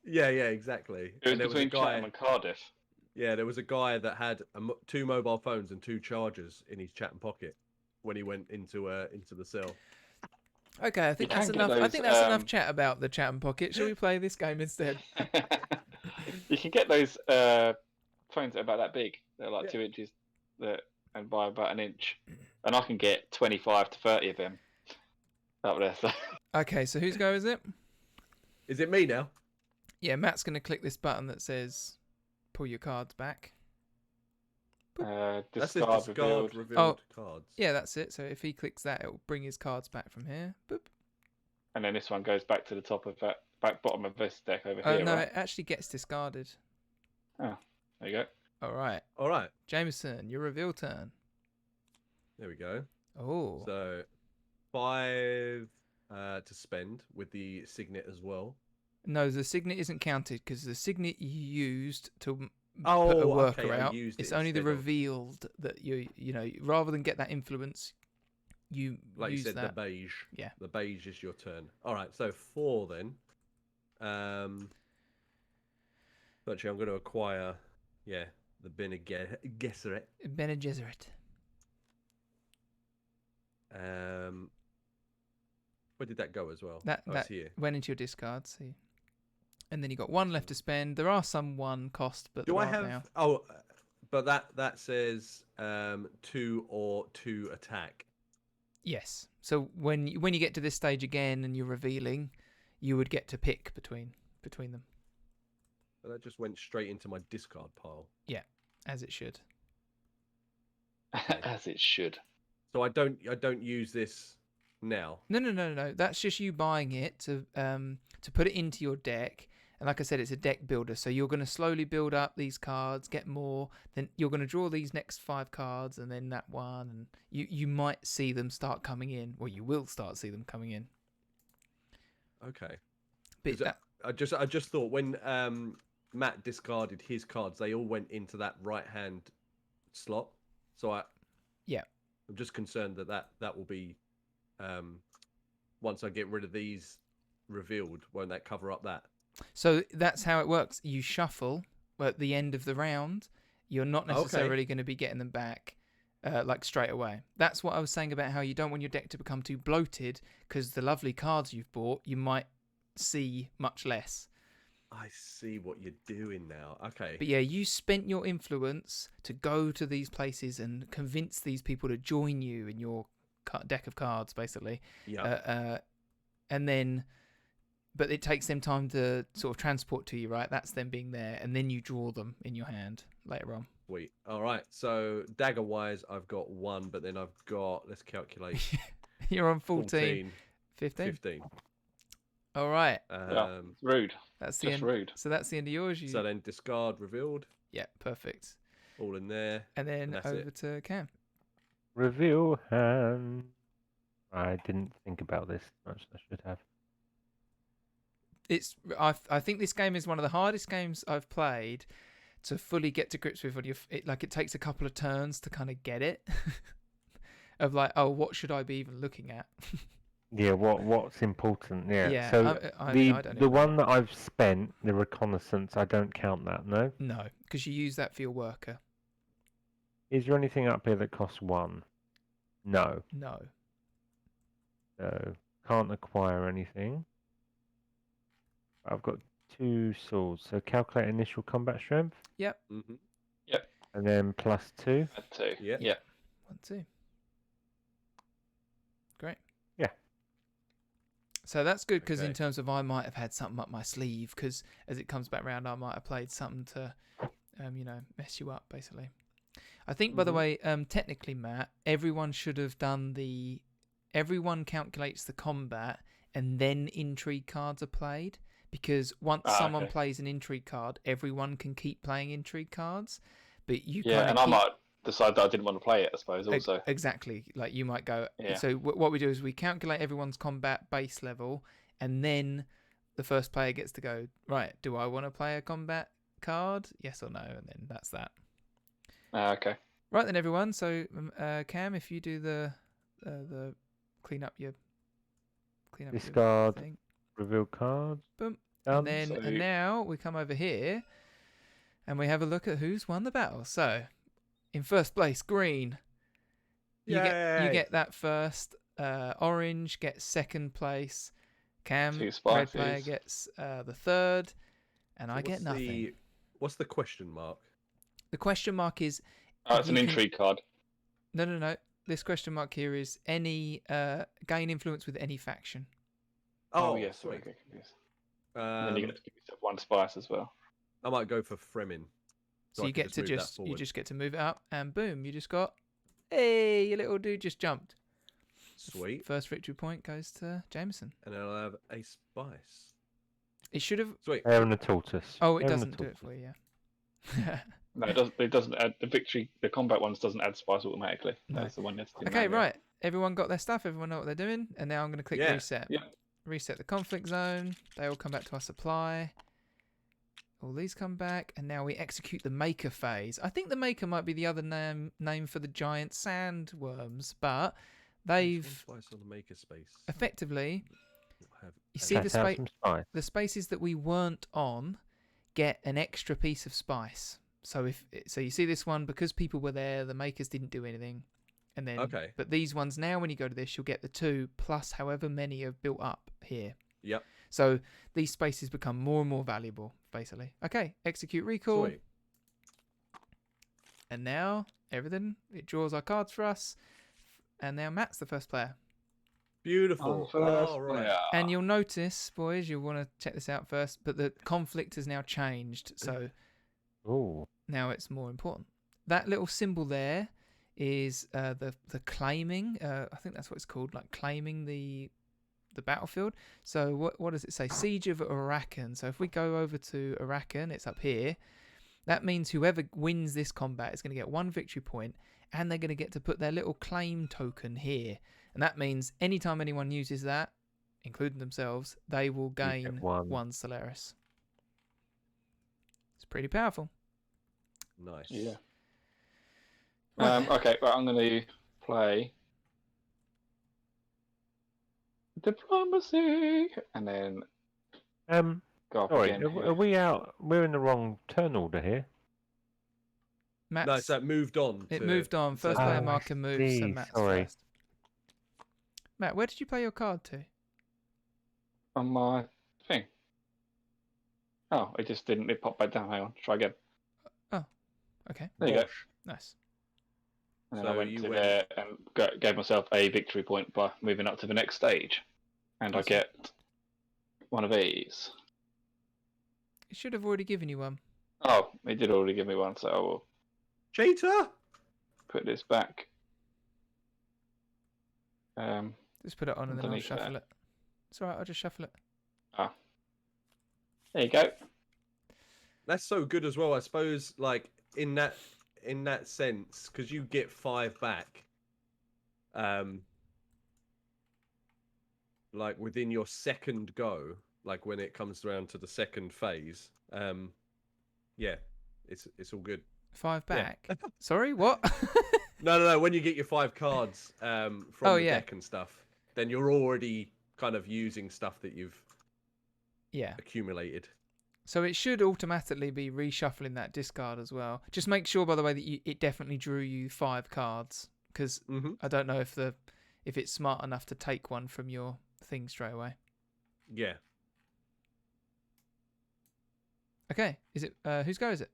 Yeah, exactly. It was And there between was a guy. Chatham and Cardiff. Yeah, there was a guy that had 2 mobile phones and 2 chargers in his chat and pocket when he went into the cell. Okay, I think that's enough. I think that's enough chat about the chat and pocket. Shall we play this game instead? You can get those phones that are about that big. They're like 2 inches, and by about an inch, and I can get 25 to 30 of them up there. So. Okay, so whose go is it? Is it me now? Yeah, Matt's going to click this button that says pull your cards back. Discard revealed cards. Yeah, that's it. So if he clicks that, it will bring his cards back from here. Boop. And then this one goes back to the top of that bottom of this deck over Oh, here. no, right? it actually gets discarded. Oh, there you go. All right. All right. Jameson, your reveal turn. There we go. Oh. So 5 to spend with the signet as well. No, the signet isn't counted because the signet you used to put Oh, a worker okay, out. I used It's it only the instead of- revealed that you know, rather than get that influence, you Like use you said, that. the beige. Yeah. The beige is your turn. All right, so 4 then. Actually, I'm going to acquire, the Bene Gesserit. Bene Gesserit. Where did that go as well? That it's here. went into your discard. See, and then you got 1 left to spend. There are some 1 cost, but Do there I aren't have? now. Oh, but that says 2 or 2 attack. Yes. So when you get to this stage again and you're revealing, you would get to pick between them, But that just went straight into my discard pile. as it should. As it should. So I don't use this now. No. That's just you buying it to put it into your deck. And like I said, it's a deck builder. So you're going to slowly build up these cards, get more. Then you're going to draw these next 5 cards, and then that one, and you might see them start coming in, or you will start see them coming in. Okay. But 'Cause I just thought when Matt discarded his cards, they all went into that right hand slot. So I'm just concerned that will be once I get rid of these revealed, won't that cover up that? So that's how it works. You shuffle at the end of the round. You're not necessarily going to be getting them back like straight away. That's what I was saying about how you don't want your deck to become too bloated, because the lovely cards you've bought, you might see much less. I see what you're doing now. Okay. But yeah, you spent your influence to go to these places and convince these people to join you in your deck of cards, basically. Yeah. And then... But it takes them time to sort of transport to you, right? That's them being there, and then you draw them in your hand later on. Sweet. All right. So dagger-wise, I've got 1, but then I've got, let's calculate. You're on 14. 15? 15. All right. Rude. That's the Just end. rude. So that's the end of yours. So then discard revealed. Yeah, perfect. All in there. And then that's over it. to Cam. Reveal hand. I didn't think about this much. I should have. I think this game is one of the hardest games I've played to fully get to grips with. It takes a couple of turns to kind of get it. Of like, oh, what should I be even looking at? Yeah, what's important? Yeah. Yeah, So I don't the even one that I've spent, the reconnaissance, I don't count that. No. No, because you use that for your worker. Is there anything up here that costs 1? No. No. So can't acquire anything. I've got 2 swords. So calculate initial combat strength. Yep. Mm-hmm. And then +2. Had 2. Yeah. 1, 2. Great. Yeah. So that's good because Okay. in terms of I might have had something up my sleeve, because as it comes back round, I might have played something to, mess you up basically. I think, by the way, technically, Matt, everyone should have done everyone calculates the combat and then intrigue cards are played, because once someone plays an intrigue card, everyone can keep playing intrigue cards, but you I might decide that I didn't want to play it, I suppose, also. Exactly. Like you might go... Yeah. So what we do is we calculate everyone's combat base level, and then the first player gets to go, right, do I want to play a combat card? Yes or no? And then that's that. Okay. Right then, everyone. So, Cam, if you do the clean up your Discard. thing. Reveal cards. Boom. Done. And then and now we come over here. And we have a look at who's won the battle. So, in first place, green. You get that first. Orange gets second place. Cam, 2 red player, spices. gets the third. And I get nothing. What's the question mark? The question mark is... Oh, it's an intrigue card. No. This question mark here is any gain influence with any faction. Oh yes, sweet. Okay, yes. Then you get to give yourself 1 spice as well. I might go for Fremen. So you get to you just get to move it up, and boom, you just got, hey, your little dude just jumped. Sweet. First victory point goes to Jamieson. And then I'll have a spice. It should have. Sweet. Hare and the tortoise. Oh, it Hare and doesn't the do it tortoise. for you. Yeah. No, it doesn't add the victory. The combat ones doesn't add spice automatically. No. That's the one that's Okay, right. Everyone got their stuff. Everyone know what they're doing. And now I'm going to click reset. Yeah. Reset the conflict zone. They all come back to our supply. All these come back, and now we execute the maker phase. I think the maker might be the other name for the giant sandworms, but they've Spice on the maker space. effectively. Have You see the Some spice. the spaces that we weren't on get an extra piece of spice. So you see this one, because people were there, the makers didn't do anything, and then But these ones now, when you go to this, you'll get the 2 plus however many have built up here. Yep. So these spaces become more and more valuable, basically. Okay, execute recall. Sweet. And now everything, it draws our cards for us. And now Matt's the first player. Beautiful. Right. Yeah. And you'll notice, boys, you'll want to check this out first, but the conflict has now changed. So now it's more important. That little symbol there is the claiming. I think that's what it's called, like claiming the battlefield. So what does it say? Siege of Arakan. So if we go over to Arakan, it's up here. That means whoever wins this combat is going to get 1 victory point, and they're going to get to put their little claim token here. And that means anytime anyone uses that, including themselves, they will gain 1 Solaris. It's pretty powerful. Nice. Yeah. Right. Okay, well, I'm going to play diplomacy, and then go up Sorry, again. are we out? We're in the wrong turn order here. Matt's, No, so it moved on. it moved on. First player marker moves, so see, Matt's sorry. first. Matt, where did you play your card to? On my thing. Oh, it just didn't. It popped back down. Hang on, try again. Okay, There you go. nice. And then So I went you to went- there and gave myself a victory point by moving up to the next stage, and I Awesome. get one of these. It should have already given you one. Oh, it did already give me one, so I will Cheater! put this back. Just put it on and then I'll Underneath shuffle that. it. It's alright, I'll just shuffle it. There you go. That's so good as well. I suppose, like in that sense, because you get 5 back, like within your second go, like when it comes around to the second phase. Yeah, it's all good. 5 Yeah. back. Sorry, what? No. When you get your 5 cards from the yeah. deck and stuff, then you're already kind of using stuff that you've Yeah. accumulated. So it should automatically be reshuffling that discard as well. Just make sure, by the way, that it definitely drew you 5 cards, because Mm-hmm. I don't know if it's smart enough to take one from your thing straight away. Yeah. Okay, is it whose go is it?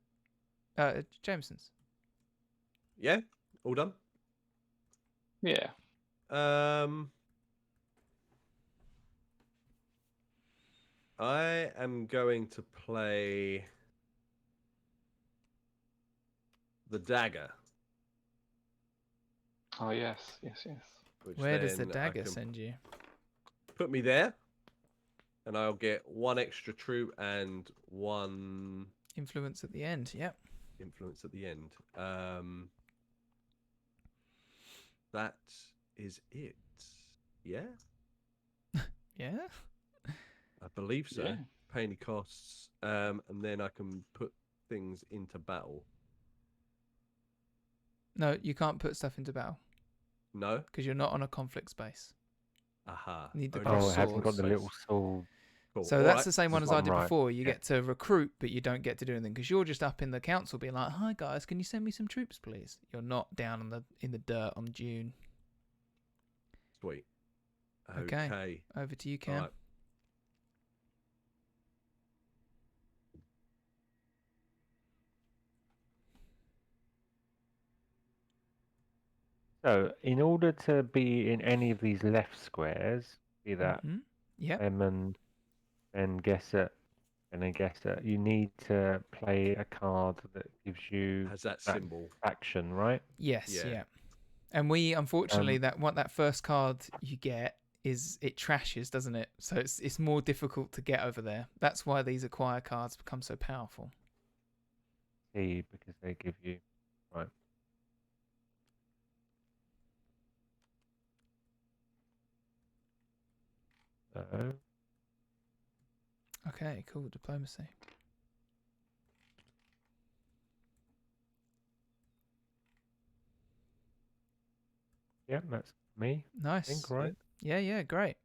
Jameson's. Yeah. All done. Yeah. I am going to play the dagger. Oh yes. Which Where does the then I dagger can send you? Put me there, and I'll get 1 extra troop and 1 Influence at the end. Yep. influence at the end. That is it. Yeah, Yeah. I believe so. Yeah. Pay any costs, and then I can put things into battle. No, you can't put stuff into battle No. because you're not on a conflict space. Aha. Need the Only cross Oh, it hasn't got swords. the little sword. Cool. So All that's right. the same one as That's I did right, before. You yeah. get to recruit, but you don't get to do anything because you're just up in the council being like, "Hi guys, can you send me some troops, please?" You're not down in the dirt on Dune. Sweet. Okay. Okay. Over to you, All Cam. right. So, in order to be in any of these left squares, be that Yep. Lemon and Gesset and then Gesset, you need to play a card that gives you Has that that symbol? action, right? Yes. Yeah. Yeah. And we unfortunately that first card you get is it trashes, doesn't it? So it's more difficult to get over there. That's why these acquire cards become so powerful. See, because they give you right. So, Okay. Cool. Diplomacy. yeah, that's me. I Nice. think, right? Yeah. Yeah. Great.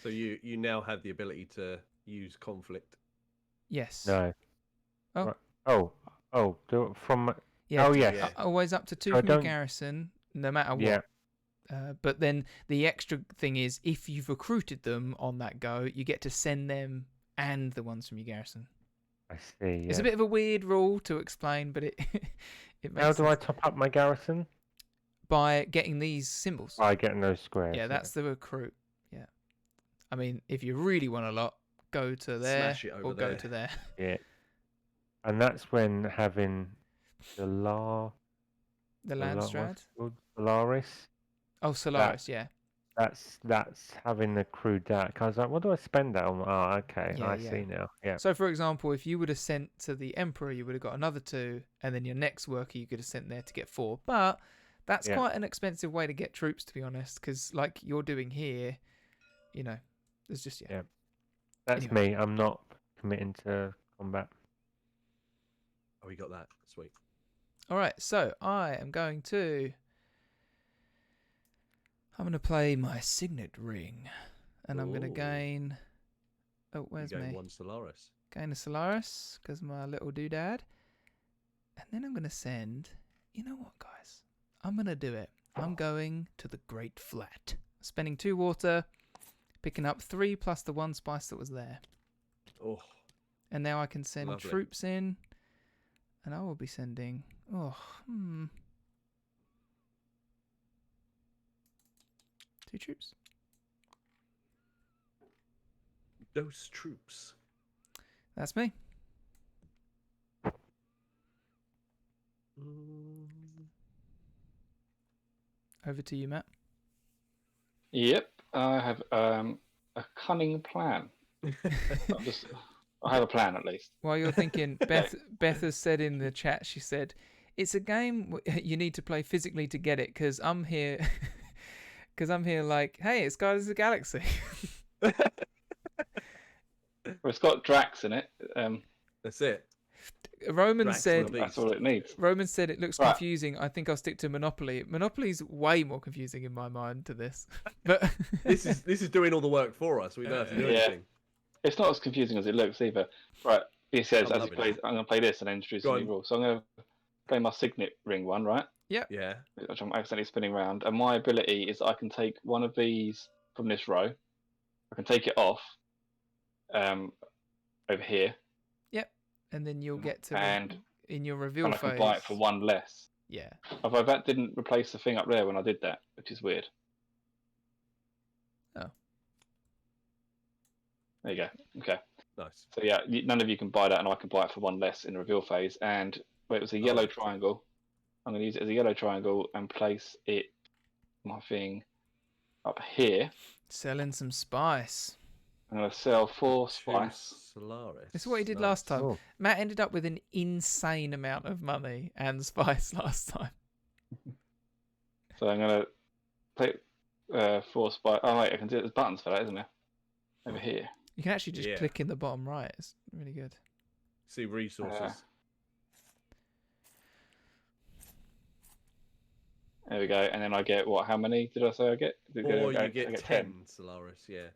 So you now have the ability to use conflict. Yes. No. Oh. Right. From. Yeah. Oh, yes. Yeah. Always up to 2 So I from your don't- garrison, no matter what. Yeah. But then the extra thing is, if you've recruited them on that go, you get to send them and the ones from your garrison. I see. It's Yeah. a bit of a weird rule to explain, but it it makes How do I sense. top up my garrison? By getting these symbols. By getting those squares. Yeah, that's the recruit. Yeah. I mean, if you really want a lot, go to there Smash it over or go there. to there. Yeah. And that's when having the The Landstrad. Solaris. Oh, Solaris, yeah. That's having accrued that. Cause like, what do I spend that on? Oh, okay, Yeah, I yeah. see now. Yeah. So, for example, if you would have sent to the Emperor, you would have got another 2, and then your next worker you could have sent there to get 4. But that's Yeah. quite an expensive way to get troops, to be honest, because like you're doing here, you know, there's just, Yeah. That's Anyway. me. I'm not committing to combat. Oh, we got that. Sweet. All right, so I'm going to play my signet ring, and I'm going to Ooh. gain. Oh, where's you gain me? 1 Solaris. Gain a Solaris because my little doodad, and then I'm going to send. You know what, guys? I'm going to do it. I'm going to the Great Flat, spending 2 water, picking up 3 plus the 1 spice that was there, Oh, and now I can send Lovely. troops in, and I will be sending. 2 troops. those troops. That's me. Over to you, Matt. Yep, I have a cunning plan. I have a plan at least. While you're thinking, Beth has said in the chat, she said, it's a game you need to play physically to get it, because I'm here like, hey, it's Guardians of the Galaxy. Well, it's got Drax in it. That's it. Roman Drax said the That's all it needs. Roman said it looks Right. confusing. I think I'll stick to Monopoly. Monopoly's way more confusing in my mind to this. But This is doing all the work for us. We don't have to do Yeah. anything. It's not as confusing as it looks either. Right, he says I'm as he loving plays, I'm going to play this and then introduce Go a new on. rule. So I'm going to play my signet ring one, right? Yeah. Which I'm accidentally spinning around. And my ability is I can take one of these from this row. I can take it off over here. and then you'll get to And in your reveal and I phase. can buy it for 1 less. Yeah. Although that didn't replace the thing up there when I did that, which is weird. Oh. There you go. Okay. Nice. So yeah, none of you can buy that, and I can buy it for 1 less in the reveal phase. And where it was a yellow triangle, I'm going to use it as a yellow triangle and place it, my thing, up here. Selling some spice. I'm going to sell 4 Two spice. Solaris. This is what he did Nice. last time. Oh, Matt ended up with an insane amount of money and spice last time. So I'm going to take 4 spice. Oh wait, I can do it. There's buttons for that, isn't there? Over here. You can actually just Yeah. click in the bottom right. It's really good. See resources. There we go. And then I get what? How many did I say I get? Or I you get get 10 Solaris, yeah.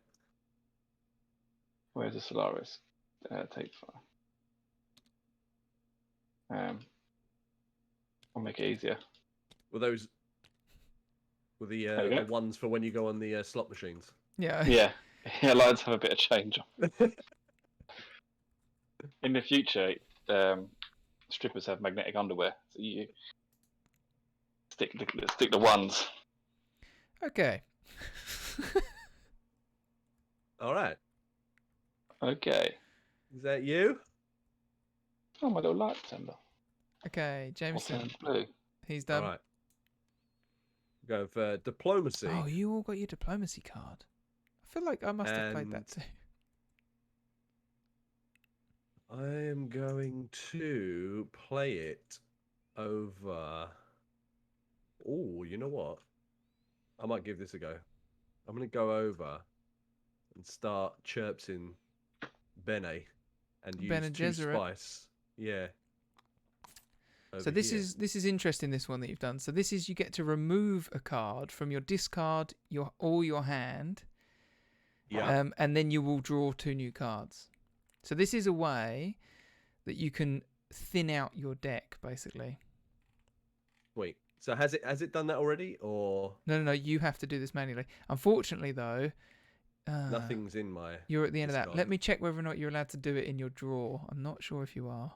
Where's the Solaris? Take 5. I'll make it easier. Were those were you the go. ones for when you go on the slot machines? Yeah. Yeah. Yeah, lines have a bit of change. In the future, strippers have magnetic underwear, so you stick the ones. Okay. All right. Okay. Is that you? Oh, my little light tender. Okay, Jameson. What's blue? He's done. All right. Go for diplomacy. Oh, you all got your diplomacy card. I feel like I must have played that too. I am going to play it over. Oh, you know what? I might give this a go. I'm going to go over and start chirpsing Bene and use Bene 2 Gesserit. spice. Yeah. So this is interesting. This one that you've done. So this is you get to remove a card from your discard, your hand. Yeah. And then you will draw 2 new cards. So this is a way that you can thin out your deck, basically. Wait. So has it done that already, or No. You have to do this manually. Unfortunately, though, nothing's in my? you're at the end of that. discard? Let me check whether or not you're allowed to do it in your draw. I'm not sure if you are.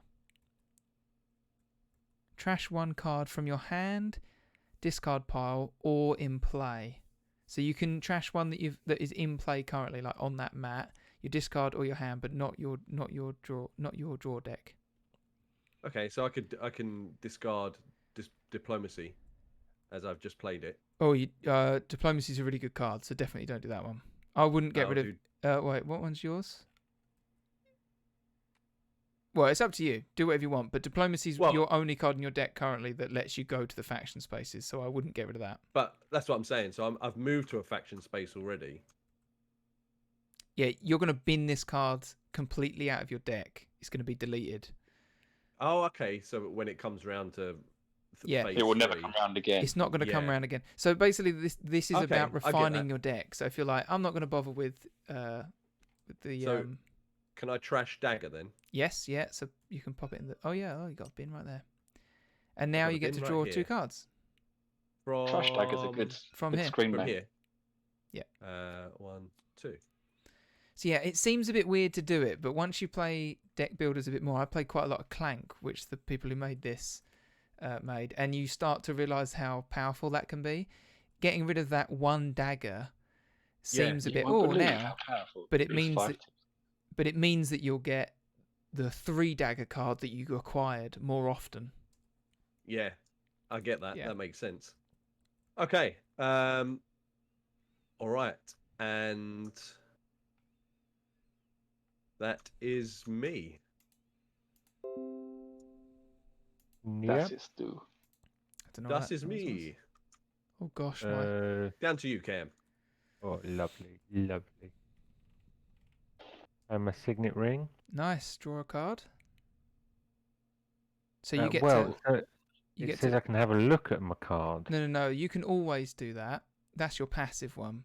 Trash 1 card from your hand, discard pile, or in play. So you can trash one that is in play currently, like on that mat. Your discard or your hand, but not your draw deck. Okay, so I can discard diplomacy as I've just played it. Oh, diplomacy is a really good card, so definitely don't do that one. I wouldn't get rid of. Wait, what one's yours? Well, it's up to you. Do whatever you want, but diplomacy's your only card in your deck currently that lets you go to the faction spaces, so I wouldn't get rid of that. But that's what I'm saying. So I've moved to a faction space already. Yeah, you're going to bin this card completely out of your deck. It's going to be deleted. Oh, okay. So when it comes around to Yeah, phase It will never 3, come around again. it's not going to come Yeah. around again. So basically, this is Okay, about I get refining that. your deck. So if you're like, I'm not going to bother with the So- Can I trash dagger then? yes, yeah. So you can pop it in the. Oh yeah, you got a bin right there. And now got a you get bin to right draw here. 2 cards From Trash dagger's a good from good here. screen from name. here. Yeah. 1, 2. So yeah, it seems a bit weird to do it, but once you play deck builders a bit more, I played quite a lot of Clank, which the people who made this made, and you start to realise how powerful that can be. Getting rid of that 1 dagger seems a You bit won't believe now, how powerful but it these means 5 that- but it means that you'll get the 3 dagger card that you acquired more often. Yeah, I get that. Yeah. That makes sense. Okay. All right, and that is me. Yeah. That's it, Stu. I don't know. That what is that noise was. me. Oh gosh, my. Down to you, Cam. Oh, lovely, lovely. And my signet ring. Nice. Draw a card. So you get well, to. so You it get says to. I can have a look at my card. No. You can always do that. That's your passive one.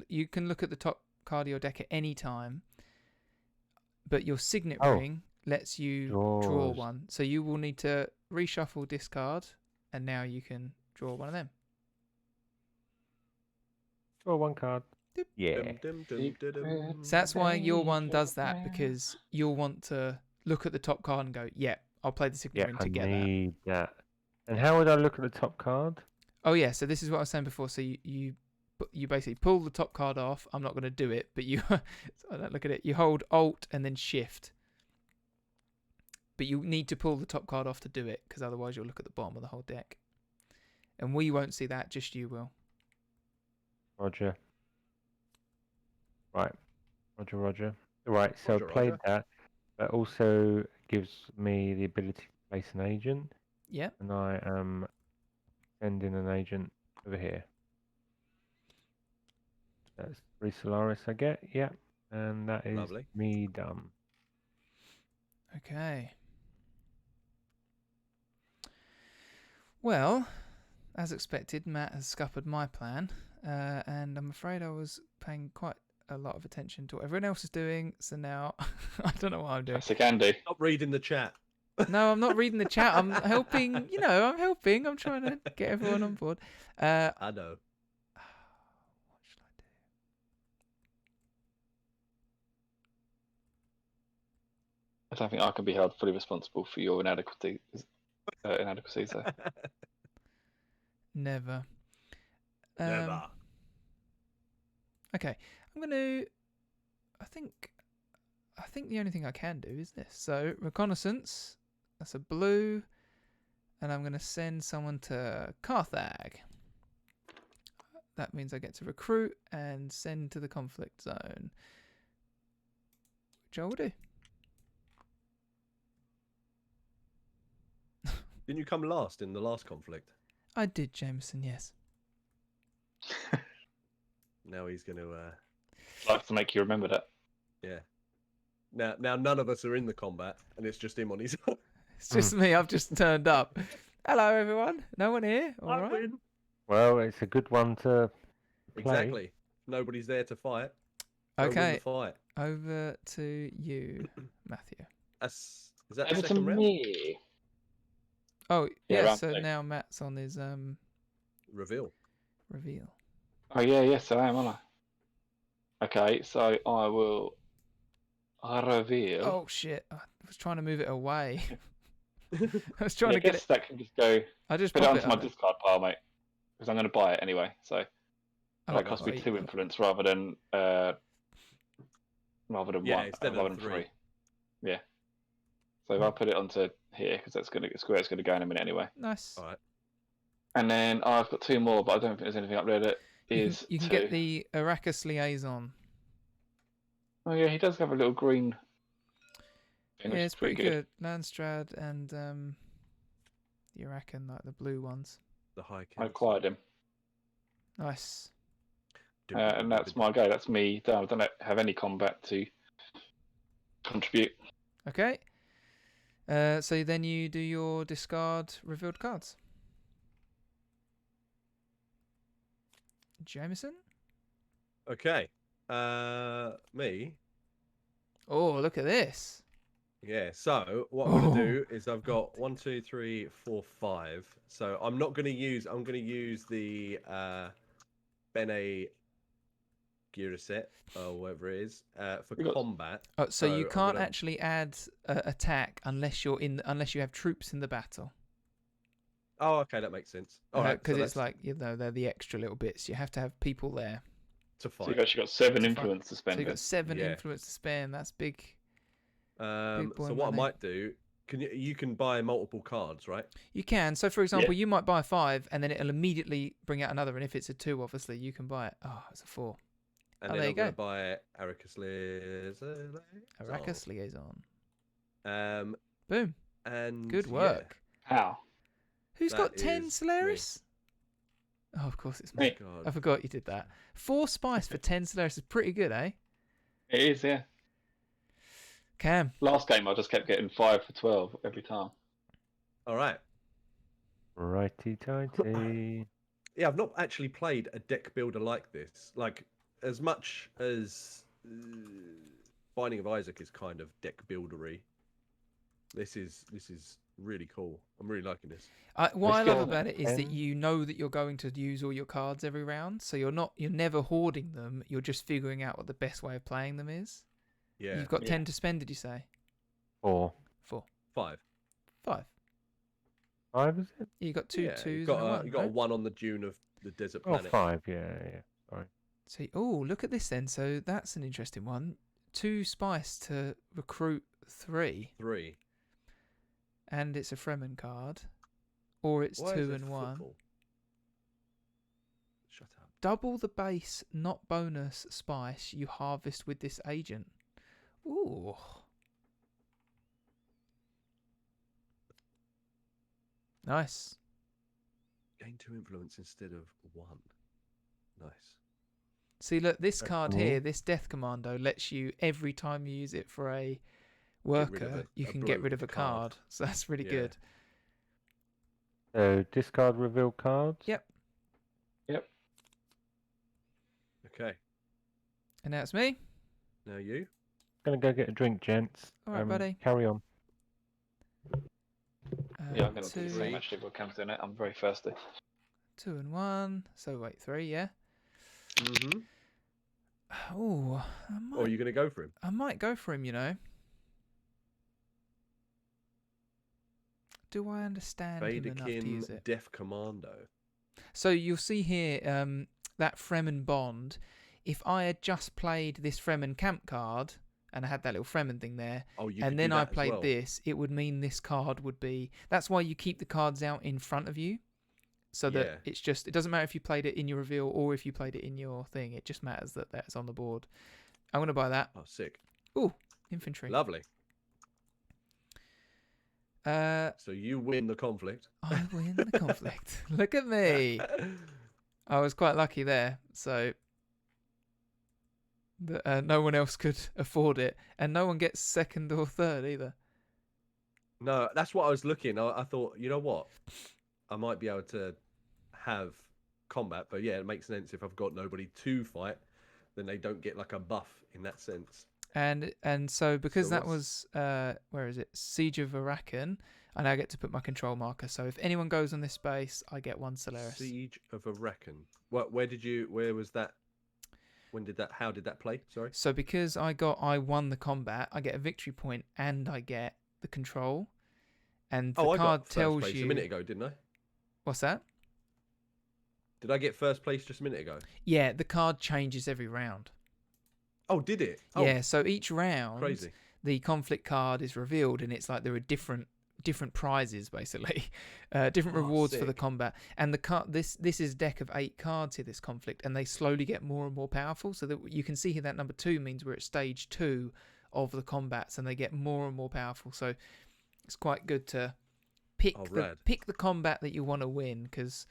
You can look at the top card of your deck at any time, but your signet ring lets you draw Draws. one. So you will need to reshuffle discard, and now you can draw one of them. Draw 1 card. Doop. Yeah. Dum, dum, dum, dum. So that's why your one does that, because you'll want to look at the top card and go, "Yeah, I'll play the signet Yeah, ring I to get that." need that. And how would I look at the top card? Oh yeah, so this is what I was saying before. So you basically pull the top card off. I'm not going to do it, but you so I don't look at it. You hold Alt and then Shift. But you need to pull the top card off to do it, because otherwise you'll look at the bottom of the whole deck. And we won't see that, just you will. Roger. Right. Roger. Right, so Roger, I played Roger. that. That also gives me the ability to place an agent. Yeah. And I am sending an agent over here. That's 3 Solaris I get, yeah. And that is Lovely. me done. Okay. Well, as expected, Matt has scuppered my plan, and I'm afraid I was paying quite a lot of attention to what everyone else is doing. So now I don't know what I'm doing. Classic Andy. Stop reading the chat. No, I'm not reading the chat. I'm helping. I'm helping. I'm trying to get everyone on board. I know. What should I do? I don't think I can be held fully responsible for your inadequacies. So. Never. Never. Okay, I'm gonna. I think the only thing I can do is this. So reconnaissance. That's a blue, and I'm gonna send someone to Carthag. That means I get to recruit and send to the conflict zone, which I will do. Didn't you come last in the last conflict? I did, Jameson. Yes. Now he's going to. Like to make you remember that. Yeah. Now none of us are in the combat, and it's just him on his own. It's just me. I've just turned up. Hello, everyone. No one here. All right. win. Well, it's a good one to play. Exactly. Nobody's there to fight. Go win Okay. the fight. Over to you, Matthew. Is that the Over to second round? me. Oh, Yeah, yeah. round So two. now Matt's on his Reveal. reveal. Oh yeah, yes I am, aren't I? Okay, so I reveal. Oh shit! I was trying to move it away. I was Yeah, trying I to get guess it. that can just go. I just Put it pop onto my on it. discard pile, mate, because I'm going to buy it anyway. So Oh, that costs me wait. 2 influence rather than one. instead rather of than 3. Yeah. So if I put it onto here, because that's going to it's going to go in a minute anyway. Nice. All right. And then I've got 2 more, but I don't think there's anything up there that is. You can 2. get the Arrakis liaison. Oh yeah, he does have a little green. Thing, Yeah, which it's is pretty good. Landstrad and the Arakan, like the blue ones. The high I council. acquired him, Nice. and that's my go. That's me done. I don't have any combat to contribute. Okay. So then you do your discard revealed cards. Jamieson? Okay. Me. Oh, look at this. Yeah. So what I'm going to do is I've got 1, 2, 3, 4, 5. So I'm not going to use. I'm going to use the Bene Gesserit or whatever it is for combat. Oh, so you I'm can't gonna- actually add attack unless unless you have troops in the battle. Oh, okay, that makes sense. All right, Because so it's that's like they're the extra little bits. You have to have people there. to So fight. you've actually got 7 To influence to So spend. you've got 7 Yeah. influence to spend. That's big. Big boy So what I money. might do, you can buy multiple cards, right? You can. So for example, you might buy 5, and then it'll immediately bring out another. And if it's a 2, obviously you can buy it. Oh, it's a 4. And Oh, then there I'm you going go. to buy Arrakis Liaison. Arrakis liaison. Boom. Boom. And Good yeah, work. How? Who's That got 10 is Solaris? Oh, of course it's Me. me. God. I forgot you did that. 4 spice for 10 Solaris is pretty good, eh? It is, yeah. Cam. Last game I just kept getting 5 for 12 every time. All right. Righty tighty. Yeah, I've not actually played a deck builder like this. Like, as much as Binding of Isaac is kind of deck buildery, this is really cool. I'm really liking this. What I Let's love go. about it is that 10. you know that you're going to use all your cards every round, so you're never hoarding them. You're just figuring out what the best way of playing them is. Yeah. You've got Yeah. 10 to spend, did you say? 4. 4. 5. 5. 5 is it? You got 2 yeah, twos you got and a 1. you got a right? 1 on the Dune of the desert Oh, planet. 5. Yeah. Sorry. So, look at this then. So that's an interesting one. 2 spice to recruit 3, 3. and it's a Fremen card, or it's Why 2 is it and 1. football? Shut up. Double the base, not bonus spice you harvest with this agent. Ooh. Nice. Gain 2 influence instead of 1. Nice. See, look, this That's card cool. here, this Death Commando, lets you, every time you use it for a worker, you a can get blue rid of a card. card. So that's really Yeah. good. So discard reveal cards. Yep. Okay. And now it's me. Now you. Gonna go get a drink, gents. All right, buddy. Carry on. Yeah, I'm going to do the 2, same actually while Cam's doing it. I'm very thirsty. 2 and 1. So wait, 3, yeah. Mm-hmm. Oh, Or are you going to go for him? I might go for him, you know. Do I understand him enough to use Vaderkin it? Deaf Commando. So you'll see here that Fremen Bond. If I had just played this Fremen Camp card and I had that little Fremen thing there, Oh, you and could then do I that as played well. this, it would mean this card would be... That's why you keep the cards out in front of you. So that Yeah. it's just... It doesn't matter if you played it in your reveal or if you played it in your thing. It just matters that that's on the board. I'm going to buy that. Oh, sick. Ooh, infantry. Lovely. Uh, So you win the conflict. I win the conflict. Look at me. I was quite lucky there. So that no one else could afford it, and no one gets second or third either. No, that's what I was looking. I thought, you know what? I might be able to have combat, but yeah, it makes sense if I've got nobody to fight, then they don't get like a buff in that sense. And so because So that was where is it? Siege of Arakan, I now get to put my control marker. So if anyone goes on this space, I get 1 Solaris. Siege of Arakan. Where was that? How did that play? Sorry. So because I won the combat, I get a victory point and I get the control. And the I card got first tells place you a minute ago, didn't I? What's that? Did I get first place just a minute ago? Yeah, the card changes every round. Oh, did it? Oh, Yeah, so each round crazy. the conflict card is revealed, and it's like there are different prizes basically, different Oh, rewards for the sick. combat. And the card this is a deck of 8 cards here, this conflict, and they slowly get more and more powerful. So that you can see here that number 2 means we're at stage 2 of the combats, and they get more and more powerful. So it's quite good to pick rad. pick the combat that you want to win, because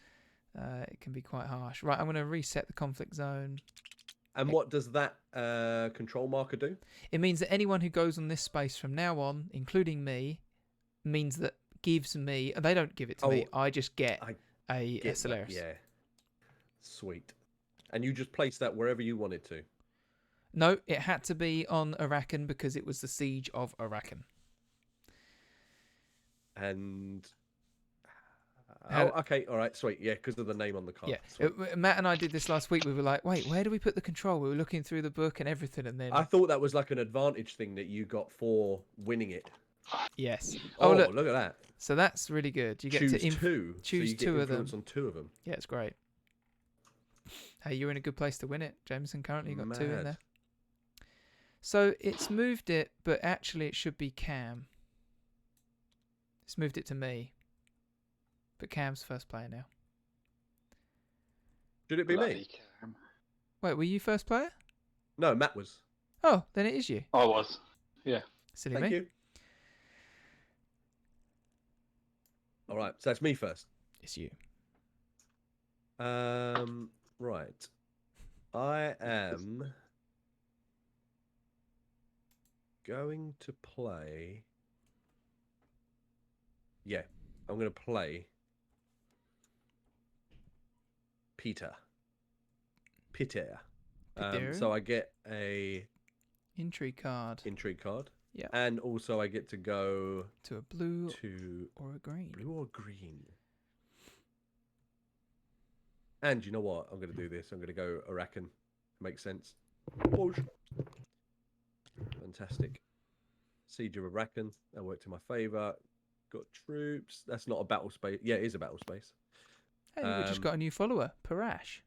it can be quite harsh. Right, I'm going to reset the conflict zone. And what does that control marker do? It means that anyone who goes on this space from now on, including me, means that gives me... They don't give it to me. I just get a Solaris. Yeah. Sweet. And you just place that wherever you wanted to? No, it had to be on Arakan because it was the Siege of Arakan. And... How- okay. All right. Sweet. Yeah, because of the name on the card. Yeah. Sweet. Matt and I did this last week. We were like, wait, where do we put the control? We were looking through the book and everything, and then... I thought that was like an advantage thing that you got for winning it. Yes. Oh, look. look at that. So that's really good. You get Choose to two. choose so you get 2 of them. influence on 2 of them. Yeah, it's great. Hey, you're in a good place to win it. Jameson currently got 2 in Mad. there. So it's moved it, but actually it should be Cam. It's moved it to me. But Cam's first player now. Should it be me? Bloody Cam. Wait, were you first player? No, Matt was. Oh, then it is you. I was. Yeah. Silly Thank me. you. All right, so that's me first. It's you. Right. I am going to play. Yeah, I'm going to play Peter. Peter. So I get a Intrigue card. intrigue card. Yeah. And also I get to go To a blue to or a green. blue or green. And you know what? I'm going to do this. I'm going to go Arakan. Makes sense. Whoosh. Fantastic. Siege of Arakan. That worked in my favour. Got troops. That's not a battle space. Yeah, it is a battle space. Hey, we just got a new follower, Parash.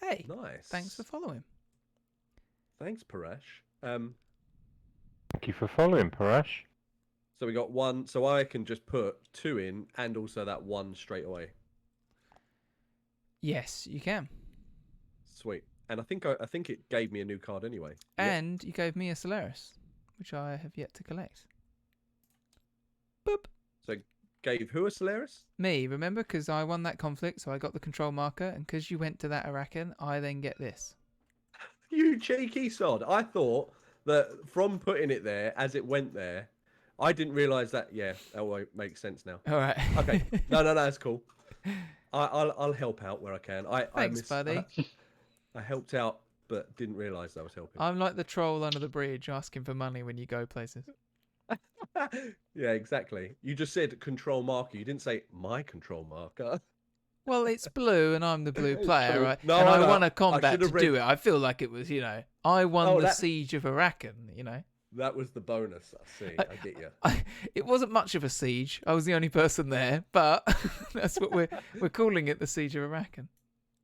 Hey, Nice. thanks for following. Thanks, Parash. Thank you for following, Parash. So we got 1. So I can just put 2 in and also that 1 straight away. Yes, you can. Sweet. And I think it gave me a new card anyway. Yep. And you gave me a Solaris, which I have yet to collect. Boop. So gave who a Solaris? Me, remember? Because I won that conflict, so I got the control marker, and because you went to that Arakan, I then get this. You cheeky sod. I thought that from putting it there, as it went there, I didn't realise that. Yeah, that makes sense now. All right. Okay. No, that's cool. I'll help out where I can. Thanks, buddy. I helped out but didn't realise I was helping. I'm like the troll under the bridge asking for money when you go places. Yeah, exactly. You just said control marker. You didn't say my control marker. Well, it's blue and I'm the blue player, True. right? No, and I I know. won a I combat should to have do read- it. I feel like it was, I won Oh, the that- siege of Arakan, That was the bonus. I see. I get you. It wasn't much of a siege. I was the only person there, but that's what we're calling it, the siege of Arakan.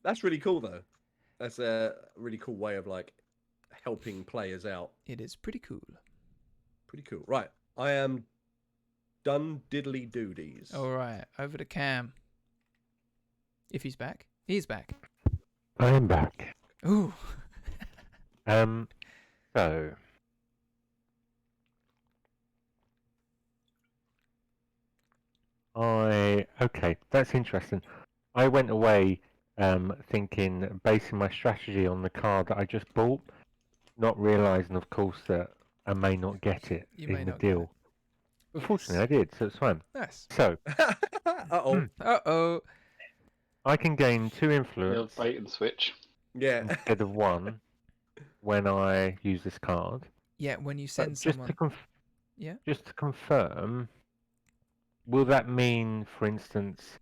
That's really cool, though. That's a really cool way of like helping players out. It is pretty cool. Pretty cool. Right. I am done diddly doodies. All right, over to Cam. If he's back. He's back. I am back. Ooh. So okay, that's interesting. I went away thinking, basing my strategy on the card that I just bought, not realising, of course, that I may not get it You may in the not get it. deal. But fortunately, I did, so it's fine. Nice. So Uh-oh. Uh-oh. I can gain 2 Little influence bait and switch. Yeah. instead of 1 when I use this card. Yeah, when you But send someone. Yeah. Just to confirm, will that mean, for instance,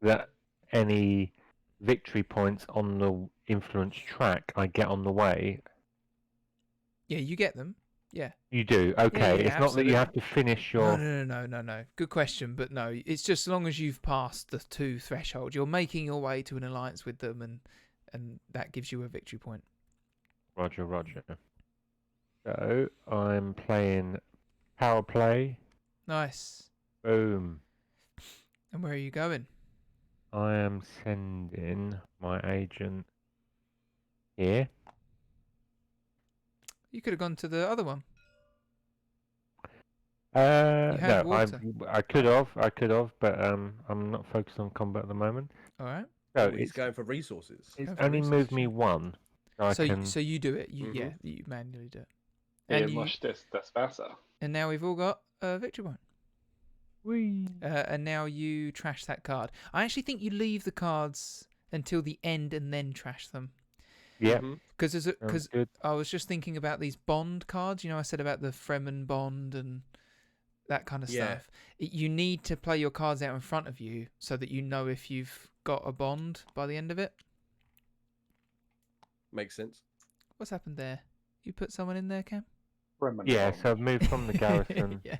that any victory points on the influence track I get on the way? Yeah, you get them. Yeah. You do? Okay. yeah, It's not that absolutely. you have to finish your... No. Good question, but no. It's just as long as you've passed the 2 thresholds, you're making your way to an alliance with them, and that gives you a victory point. Roger. So, I'm playing power play. Nice. Boom. And where are you going? I am sending my agent here. You could have gone to the other one. No, had water. I could have, but I'm not focused on combat at the moment. All right. So Oh, he's it's going for resources. Go for only moved resources, me yeah. 1. So you do it. Mhm. Yeah, you manually do it. Here, And much das Wasser. and now we've all got a victory point. Whee. And now you trash that card. I actually think you leave the cards until the end and then trash them. Yeah, Mhm. Because good. I was just thinking about these bond cards. I said about the Fremen bond and that kind of Yeah. stuff. You need to play your cards out in front of you so that you know if you've got a bond by the end of it. Makes sense. What's happened there? You put someone in there, Cam? Yeah, so I've moved from the garrison. Yeah.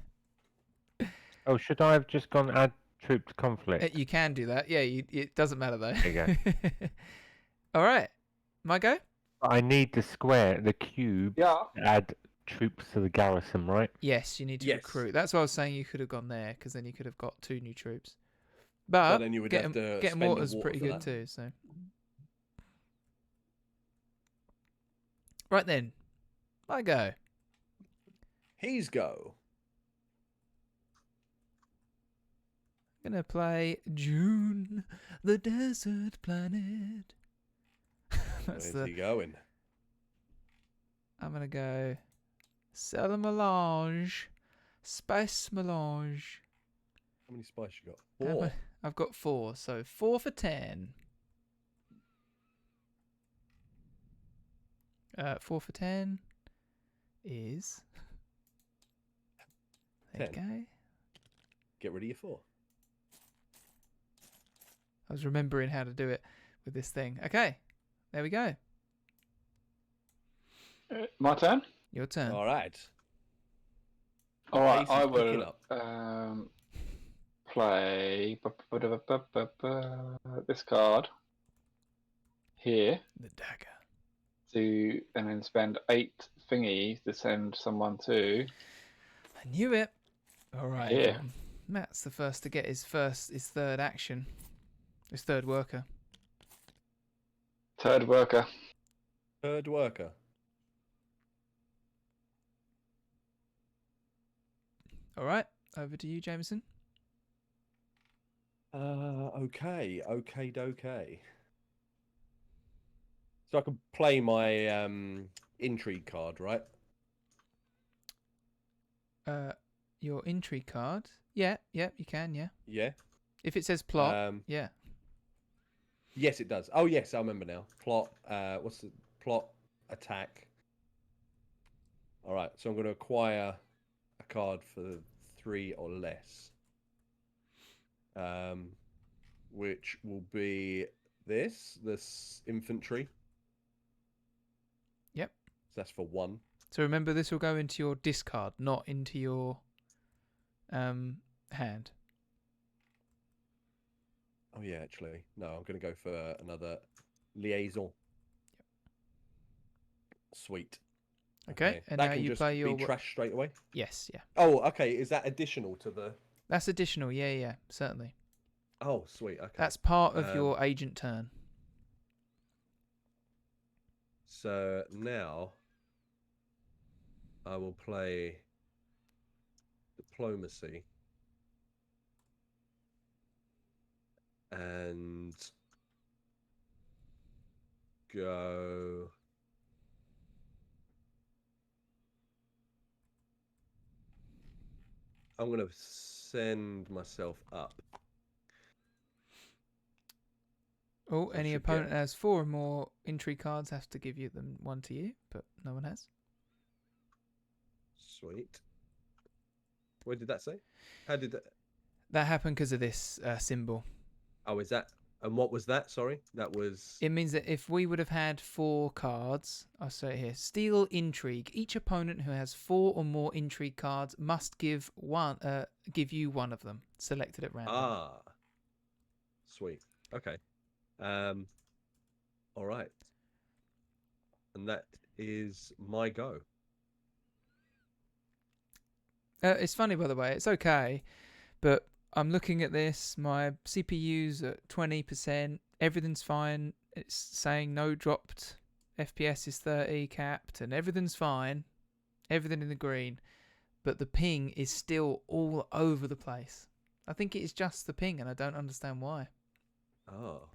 Oh, should I have just gone add troop to conflict? You can do that. Yeah, it doesn't matter though. There you All right. My go? I need the cube, Yeah. to add troops to the garrison, right? Yes, you need to Yes. recruit. That's why I was saying you could have gone there, because then you could have got 2 new troops. But But then you would getting, have to getting spend the water's water pretty for good that. too, so. Right then. My go. He's go. I'm going to play Dune, the desert planet. That's Where's he going? I'm going to go Cellar Melange, Space Melange. How many spice you got? How 4. ma- I've got 4, so 4 for 10. 4 for 10 is... There you 10. go. Get rid of your 4. I was remembering how to do it with this thing. Okay, there we go. My turn? Your turn. All right. All right, Pace is I picking will up. play this card here The dagger. and then spend 8 thingies to send someone to. I knew it. All right. Yeah. everyone. Matt's the first to get his 3rd action. His 3rd worker. Third worker. Third worker. All right. Over to you, Jamieson. Okay. So I can play my intrigue card, right? Your intrigue card. Yeah, you can, yeah. Yeah. If it says plot, yeah. Yes, it does. Oh, yes, I remember now. Plot. What's the plot? attack. All right, so I'm going to acquire a card for 3 or less, which will be this infantry. Yep. So that's for 1. So remember, this will go into your discard, not into your hand. Oh yeah, actually, no, I'm going to go for another liaison. Yep. Sweet. Okay, and that now can you just play your be trash straight away. Yes, yeah. Oh, okay. Is that additional to the? That's additional. Yeah, certainly. Oh, sweet. Okay. That's part of your agent turn. So now I will play diplomacy and go. I'm going to send myself up. Oh, any opponent that has 4 or more intrigue cards has to give you them 1 to you, but no one has. Sweet. What did that say? How did that? That happened because of this symbol. Oh, is that? And what was that? Sorry, that was. It means that if we would have had 4 cards, I'll say it here: Steal Intrigue. Each opponent who has 4 or more intrigue cards must give you one of them, selected at random. Ah, sweet. Okay. All right. And that is my go. It's funny, by the way. It's okay, but I'm looking at this. My CPU's at 20%. Everything's fine. It's saying no dropped. FPS is 30 capped, and everything's fine. Everything in the green, but the ping is still all over the place. I think it is just the ping, and I don't understand why. Oh.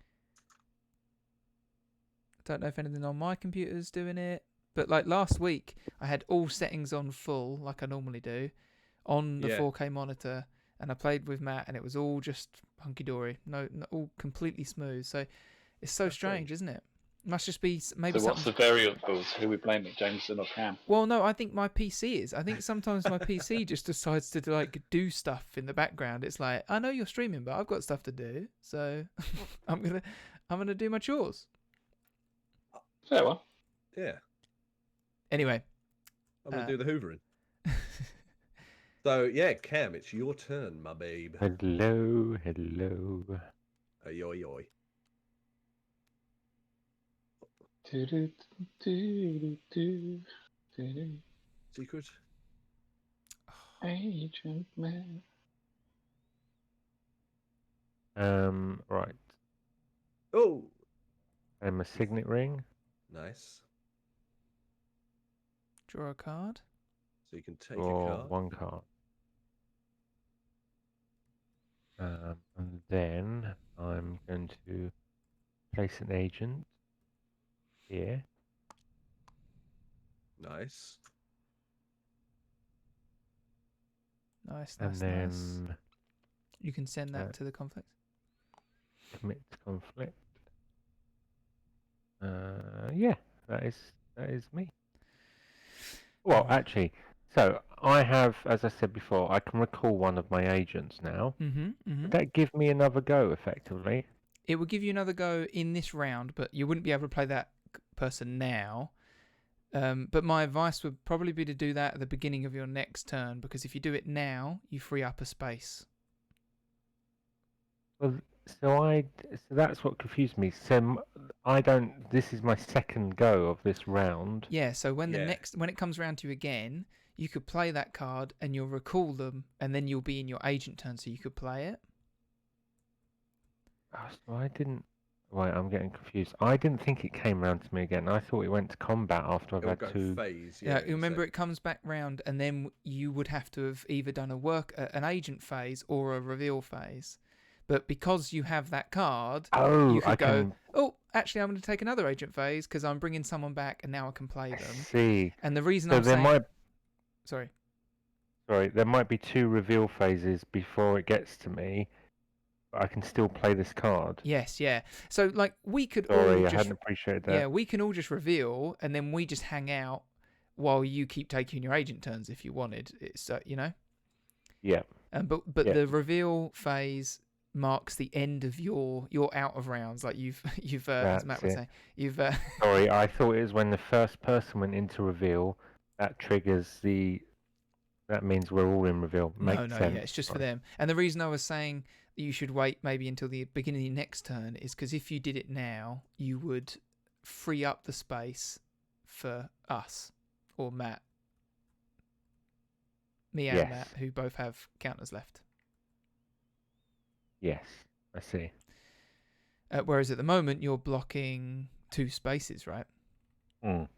I don't know if anything on my computer's doing it, but like last week, I had all settings on full, like I normally do, on the 4K monitor, and I played with Matt, and it was all just hunky-dory, no, all completely smooth. So it's so strange, isn't it? Must just be maybe. So what's the variables? Who are we playing, Jamieson or Cam? Well, no, I think my PC is. I think sometimes my PC just decides to like do stuff in the background. It's like, I know you're streaming, but I've got stuff to do, so I'm gonna do my chores. Fair one. Yeah. Anyway, I'm gonna do the hoovering. So yeah, Cam, it's your turn, my babe. Hello. Yoy yoy. Secret. Agent man. Right. Oh, A signet ring. nice. draw a card. So you can take a Or card. 1 card. And then I'm going to place an agent here. Nice. Nice. And then You can send that to the conflict. commit to conflict. Yeah, that is me. Well, actually, so I have, as I said before, I can recall one of my agents now. Would that give me another go, effectively? It will give you another go in this round, but you wouldn't be able to play that person now. But my advice would probably be to do that at the beginning of your next turn, because if you do it now, you free up a space. Well, so that's what confused me. So I don't. This is my second go of this round. Yeah. So when when it comes around to you again, you could play that card and you'll recall them, and then you'll be in your agent turn, so you could play it. Oh, so I didn't. Right, I'm getting confused. I didn't think it came round to me again. I thought it went to combat after I've It'll had go 2. phase. Yeah. Remember, it comes back round, and then you would have to have either done an agent phase or a reveal phase. But because you have that card, you could go, oh, actually, I'm going to take another agent phase because I'm bringing someone back and now I can play them. See. And the reason so I'm saying... Sorry, there might be 2 reveal phases before it gets to me. but I can still play this card. Yes, yeah. So like we could all Sorry, I just hadn't appreciated that. yeah, we can all just reveal, and then we just hang out while you keep taking your agent turns if you wanted. It's you know. Yeah. But Yeah. the reveal phase marks the end of your out of rounds. Like you've as Matt would That's say, you've Sorry, I thought it was when the first person went into reveal that triggers the. That means we're all in reveal. Makes no, sense. yeah, it's just for Right. them. And the reason I was saying that you should wait maybe until the beginning of the next turn is because if you did it now, you would free up the space for us or Matt, me and Yes. Matt, who both have counters left. Yes, I see. Whereas at the moment you're blocking 2 spaces, right? Mm.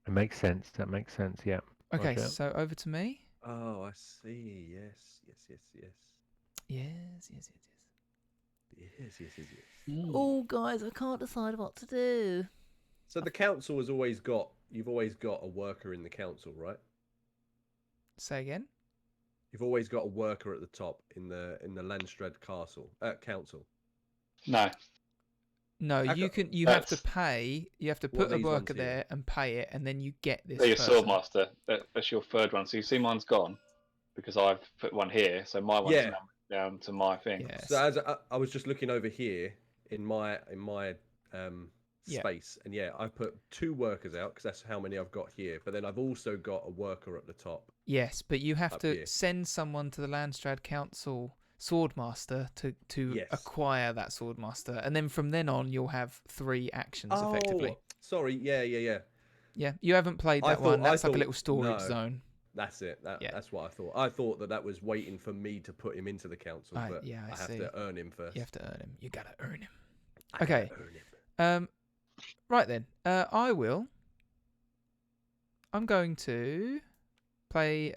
It makes sense. That makes sense. Yeah. Okay, Roger. so over to me. Oh, I see. Yes, yes, yes, yes. Yes, yes, yes, yes. Yes, yes, yes, yes. Oh, guys, I can't decide what to do. So the council has always got, you've always got a worker in the council, right? Say again. You've always got a worker at the top in the Landstrad Castle council. No. No, How you co- can. You have to That's- pay. You have to What are put a these worker ones here? there and pay it, and then you get this. They're your person. Swordmaster. That's your third one. So you see mine's gone because I've put one here. So my one's Yeah. now down to my thing. Yes. So as I was just looking over here in my Yeah. space, and yeah, I put 2 workers out because that's how many I've got here. But then I've also got a worker at the top. Yes, but you have Up to here. send someone to the Landstrad Council Swordmaster to Yes. acquire that Swordmaster, and then from then on you'll have 3 actions effectively. Sorry, yeah. Yeah, you haven't played I that one. thought- I That's like a thought- little storage no. zone. That's it. Yeah. That's what I thought. I thought that was waiting for me to put him into the council, but yeah, I I have see. to earn him first. You have to earn him. You gotta earn him. I Okay. gotta earn him. Right then. I'm going to play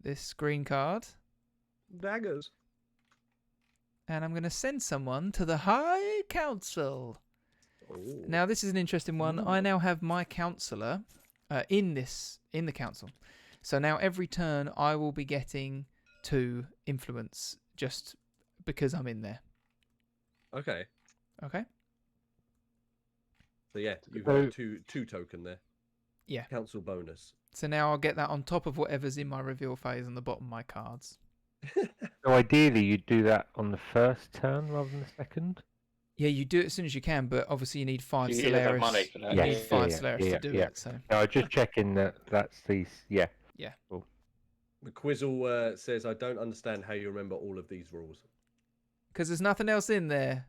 this green card, Daggers. and I'm going to send someone to the High Council. Oh. Now, this is an interesting one. I now have my councillor in the council. So now every turn I will be getting 2 influence just because I'm in there. Okay. Okay? So yeah, you've So- got two token there. Yeah. Council bonus. So now I'll get that on top of whatever's in my reveal phase on the bottom of my cards. So ideally, you'd do that on the first turn rather than the second. Yeah, you do it as soon as you can, but obviously you need 5 You need to have Solaris. money for that. You Yeah, need yeah, 5 yeah, Solaris yeah, to do yeah. it. So No, I was just checking that's these. Yeah. McQuizzle says, I don't understand how you remember all of these rules. because there's nothing else in there,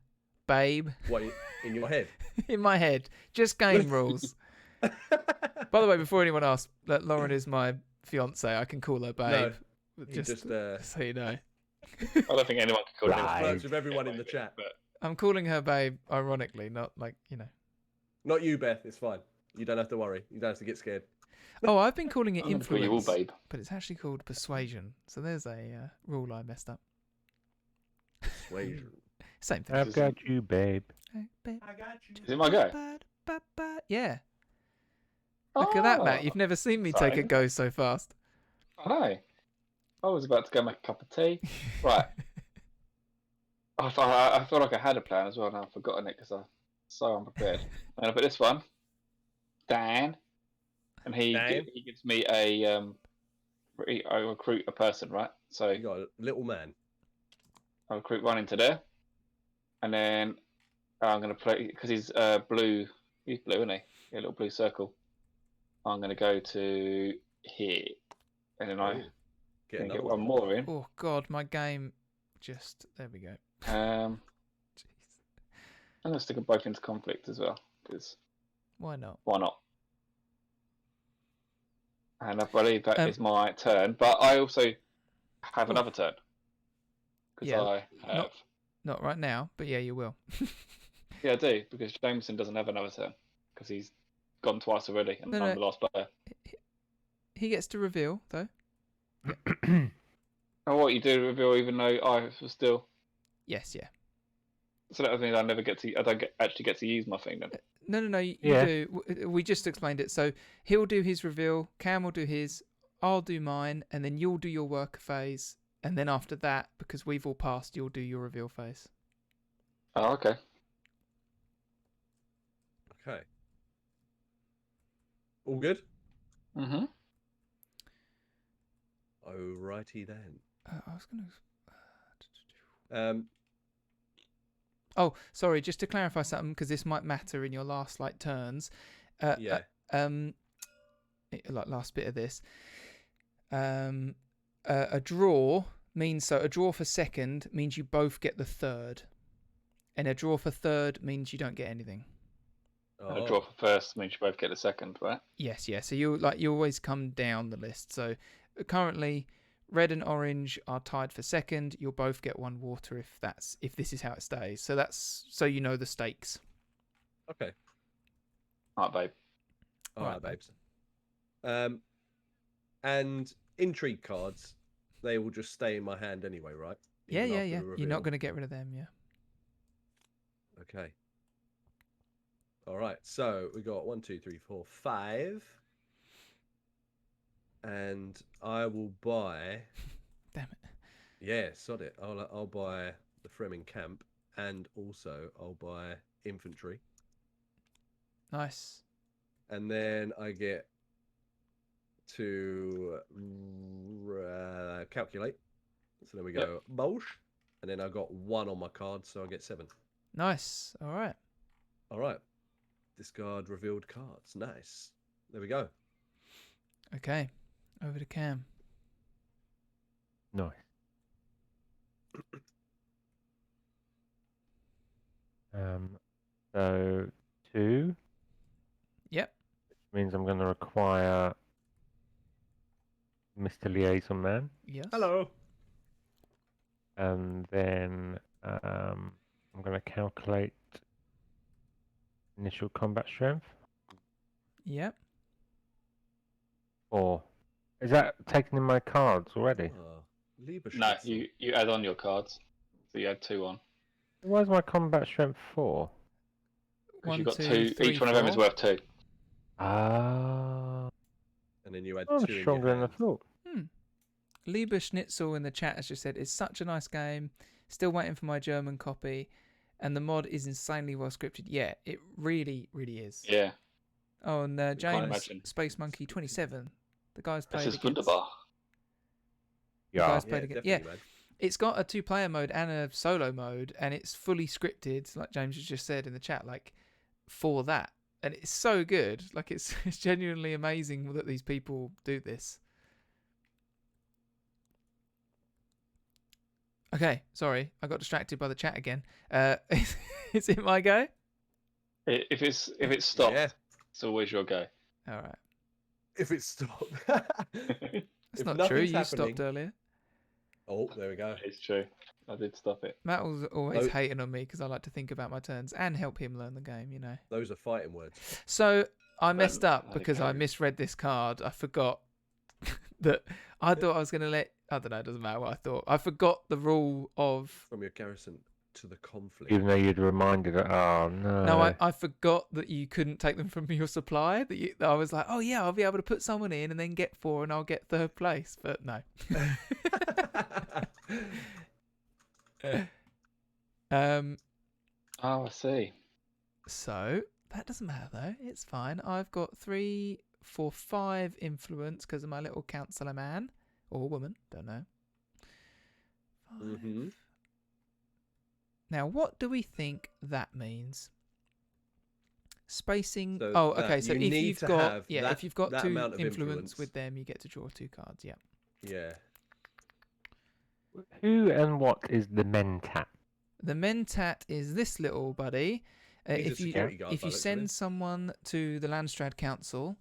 babe. What, in your head? In my head, just game rules. By the way, before anyone asks, that Lauren is my fiance. I can call her babe. You just so you know, I don't think anyone could call it. Right. flirts with everyone in the chat. But I'm calling her babe ironically, not like Not you, Beth. It's fine. You don't have to worry. You don't have to get scared. Oh, I've been calling it I'm gonna call you all influence, babe. but it's actually called persuasion. So there's a rule I messed up. Persuasion. Same thing. I've got you, babe. Hey, babe. I got you. Is it my go? Yeah. Look at that, Matt. Oh, You've never seen me take a sorry. go so fast. Hi. I was about to go make a cup of tea. Right. I feel like I had a plan as well, and I've forgotten it because I'm so unprepared. And I put this one, Dan, and he Dan? he gives me a I recruit a person, right? So You got a little man. I recruit one into there, and then I'm gonna play because he's blue. He's blue, isn't he? Yeah, a little blue circle. I'm gonna go to here, and then I Ooh, Get can another get one more in. Oh God, my game just there we go. Um, Jeez. I'm gonna stick them both into conflict as well, because Why not? why not? And I believe that is Um, my turn, but I also have Oh. another turn because Yeah, I have. Not right now, but yeah, you will. Yeah, I do because Jameson doesn't have another turn because he's gone twice already, and No, I'm no. the last player. He gets to reveal though. And what you do reveal, even though I was still. Yes, yeah. So that means I never get to. I don't actually get to use my thing then. No. You Yeah. do. We just explained it. So he'll do his reveal. Cam will do his. I'll do mine, and then you'll do your worker phase, and then after that, because we've all passed, you'll do your reveal phase. Oh, okay. Okay. All good? Mm-hmm. Alrighty then. I was going to... Um, Oh, sorry, just to clarify something, because this might matter in your last turns. yeah. Like last bit of this. A draw means a draw for second means you both get the third, and a draw for third means you don't get anything. And a draw for first means you both get a second, right? Yes, yeah. So you always come down the list. So currently, red and orange are tied for second. You'll both get 1 water if this is how it stays. So that's so you know the stakes. Okay. All right, babe. All right, babes. And intrigue cards, they will just stay in my hand anyway, right? Yeah. Even after the You're reveal? not going to get rid of them, yeah. Okay. All right. So we got 1, 2, 3, 4, 5. And I will buy. Damn it. Yeah, sod it. I'll buy the Fremen camp, and also I'll buy infantry, Nice. and then I get to calculate. So then we go Bolsh, and then I got 1 on my card, so I get 7. Nice. All right. All right. Discard revealed cards. Nice. There we go. Okay. Over to Cam. Nice. So 2. Yep. Which means I'm going to require Mr. Liaison Man. Yes. Hello. And then I'm going to calculate initial combat strength. Yep. 4. Is that taken in my cards already? No, you add on your cards. So you add 2 on. Why is my combat strength 4? Because 1, you've got 2, 2. 3, Each one of them is 4. worth 2. Ah. And then you add I'm 2 in stronger your than I hand. thought. Lieber Schnitzel in the chat has just said, it's such a nice game. Still waiting for my German copy. And the mod is insanely well scripted. Yeah, it really, really is. Yeah. Oh, and can't James, imagine. Space Monkey 27. The guy's This played is against... wunderbar. The Yeah. guy's Yeah, played against... definitely, Yeah, man. it's got a 2-player mode and a solo mode, and it's fully scripted, like James has just said in the chat, for that. And it's so good. It's genuinely amazing that these people do this. Okay, sorry, I got distracted by the chat again. Is it my go? If it's stopped, Yeah. it's always your go. All right. If it's stopped. That's If not true. nothing's You happening- stopped earlier. Oh, there we go. It's true. I did stop it. Matt was always No. hating on me because I like to think about my turns and help him learn the game, you know. Those are fighting words. So I messed up there you because I go. misread this card. I forgot that I thought I was going to let... I don't know, it doesn't matter what I thought. I forgot the rule of... From your garrison to the conflict. Even though you'd reminded it. Oh, no. No, I forgot that you couldn't take them from your supply. That I was like, oh yeah, I'll be able to put someone in and then get 4 and I'll get 3rd place. But no. Oh, I see. So that doesn't matter though. It's fine. I've got 3, 4, 5 influence because of my little councillor man or woman. Don't know. 5. Mhm. Now, what do we think that means? Spacing. So oh, that okay. So you if need you've to got have if you've got that 2 amount of influence influence. with them, you get to draw 2 cards. Yeah. Yeah. Who and what is the Mentat? The Mentat is this little buddy. He's a If you security guard, if by you the looks of send it. someone to the Landstrad Council,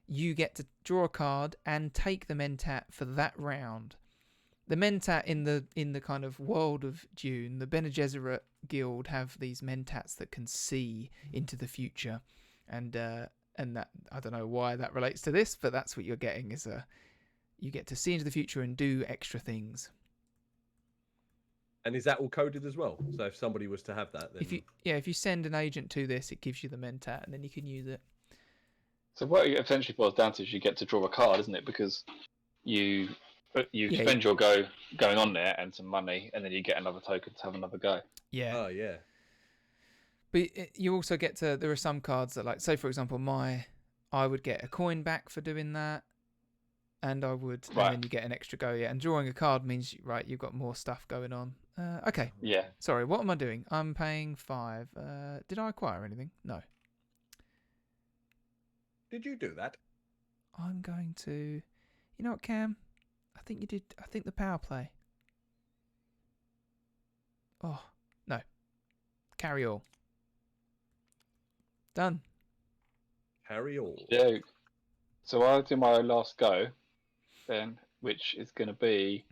you get to draw a card and take the Mentat for that round. The Mentat in the kind of world of Dune, the Bene Gesserit Guild have these Mentats that can see into the future, and that I don't know why that relates to this, but that's what you're getting is you get to see into the future and do extra things. And is that all coded as well? So if somebody was to have that, then If you send an agent to this, it gives you the Mentat, and then you can use it. So what it essentially boils down to is you get to draw a card, isn't it? Because you But you Yeah, spend your go going on there and some money, and then you get another token to have another go. Yeah. Oh yeah. But you also get to. There are some cards that, like, say for example, I would get a coin back for doing that, and I would, and then Right. you get an extra go. Yeah, and drawing a card means you've got more stuff going on. Okay. Yeah. Sorry, what am I doing? I'm paying 5. Did I acquire anything? No. Did you do that? I'm going to. You know what, Cam? I think you did. I think the power play. Oh no. Carry all. Done. Carry all. Yeah. So I'll do my last go, then, which is going to be.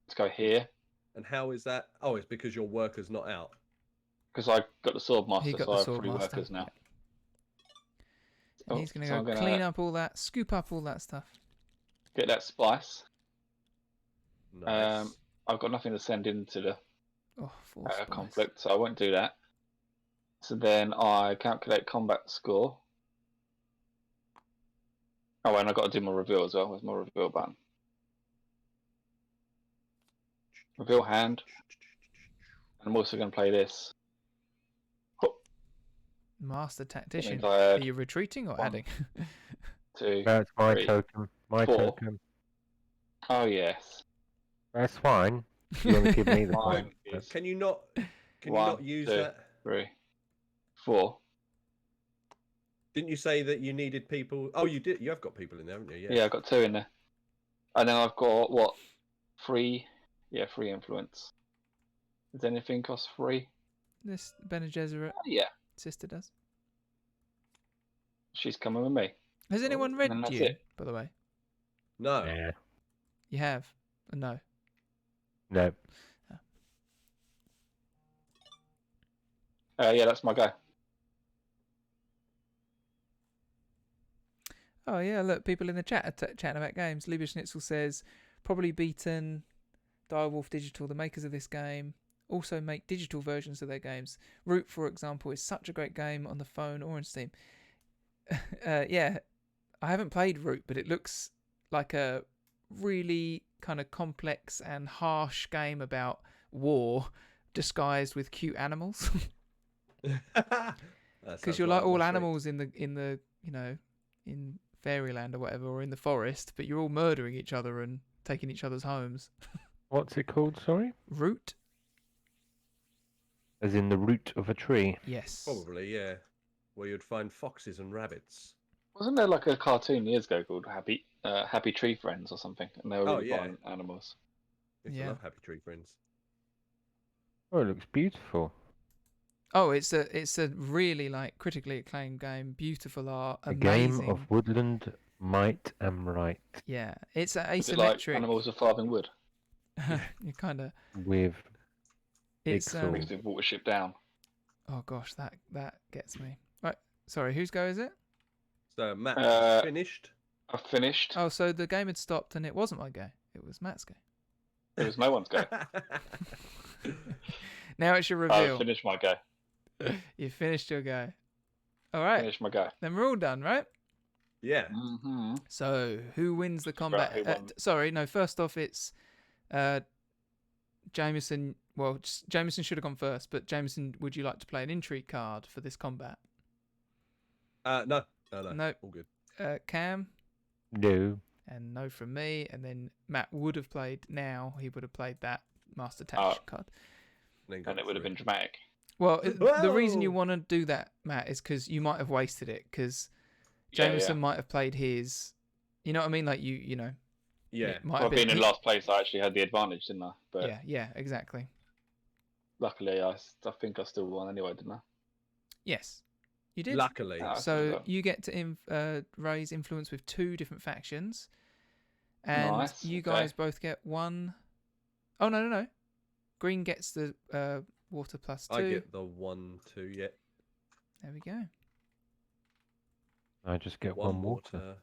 Let's go here. And how is that? Oh, it's because your worker's not out. Because I got the Swordmaster, He got so the I have 3 Swordmaster, workers now. And he's going to so go I'm clean up all that, scoop up all that stuff. Get that spice. Nice. I've got nothing to send into the Oh, 4 spice. conflict, so I won't do that. So then I calculate combat score. Oh, and I've got to do my reveal as well. Where's my reveal button? Reveal hand. And I'm also going to play this. Master That Tactician. means I Are add you retreating or 1, adding? 2. That's my 3, token. My 4. token. Oh, yes. That's fine. You want to give me the Mine point. is Can you not? Can you 1, not use 2, that? 3, 4. Didn't you say that you needed people? Oh, you did. You have got people in there, haven't you? Yeah, I've got 2 in there. And then I've got, what? 3? Yeah, 3 influence. Does anything cost 3? This Bene Gesserit Oh, yeah. sister does. She's coming with me. Has anyone read and that's Dune, it. by the way? No. Yeah. You have? No. No. Yeah, that's my go. Oh yeah, look, people in the chat are chatting about games. Lieber Schnitzel says, probably beaten DireWolf Digital, the makers of this game, also make digital versions of their games. Root, for example, is such a great game on the phone or on Steam. Yeah, I haven't played Root, but it looks like a really kind of complex and harsh game about war disguised with cute animals. Because you're like all animals in the in fairyland or whatever, or in the forest, but you're all murdering each other and taking each other's homes. What's it called, sorry? Root? As in the root of a tree. Yes. Probably, yeah. Where you'd find foxes and rabbits. Wasn't there like a cartoon years ago called Happy Tree Friends or something? And they were really fun animals. I used to love Happy Tree Friends. Oh, it looks beautiful. Oh, it's a really like critically acclaimed game, beautiful art, A amazing. game of woodland might and right. Yeah, it's Is it like asymmetric. Animals of Farthing Wood? You kind of. With It's Jigsaw. Makes the Watership Down. oh gosh, that gets me. Right, sorry, whose go is it? So Matt finished. I've finished. Oh, so the game had stopped and it wasn't my go. It was Matt's go. It was no one's go. Now it's your I've reveal. finished my go. You finished your go. All right, Finished my go. then we're all done, right? Yeah. Mm-hmm. So who wins the combat? who won? Sorry, no. First off, it's Jamieson. Well, Jamieson should have gone first, but Jamieson, would you like to play an intrigue card for this combat? No. No. All good. Cam, No. and no from me, and then Matt would have played. Now he would have played that Master Tactician card. Then And it would have been dramatic. Well, the reason you Whoa! want to do that, Matt, is because you might have wasted it. Because Yeah, Jameson yeah. might have played his. You know what I mean? Like you know. Yeah. it might Well, have being in he- last place, I actually had the advantage, didn't I? But Yeah, exactly. luckily, I think I still won anyway, didn't I? Yes, you did. Luckily. Ah. So well. you get to raise influence with 2 different factions, and Nice, you okay. guys both get 1. Oh no! Green gets the water +2. I get the 1, 2, yeah. There we go. I just get one water.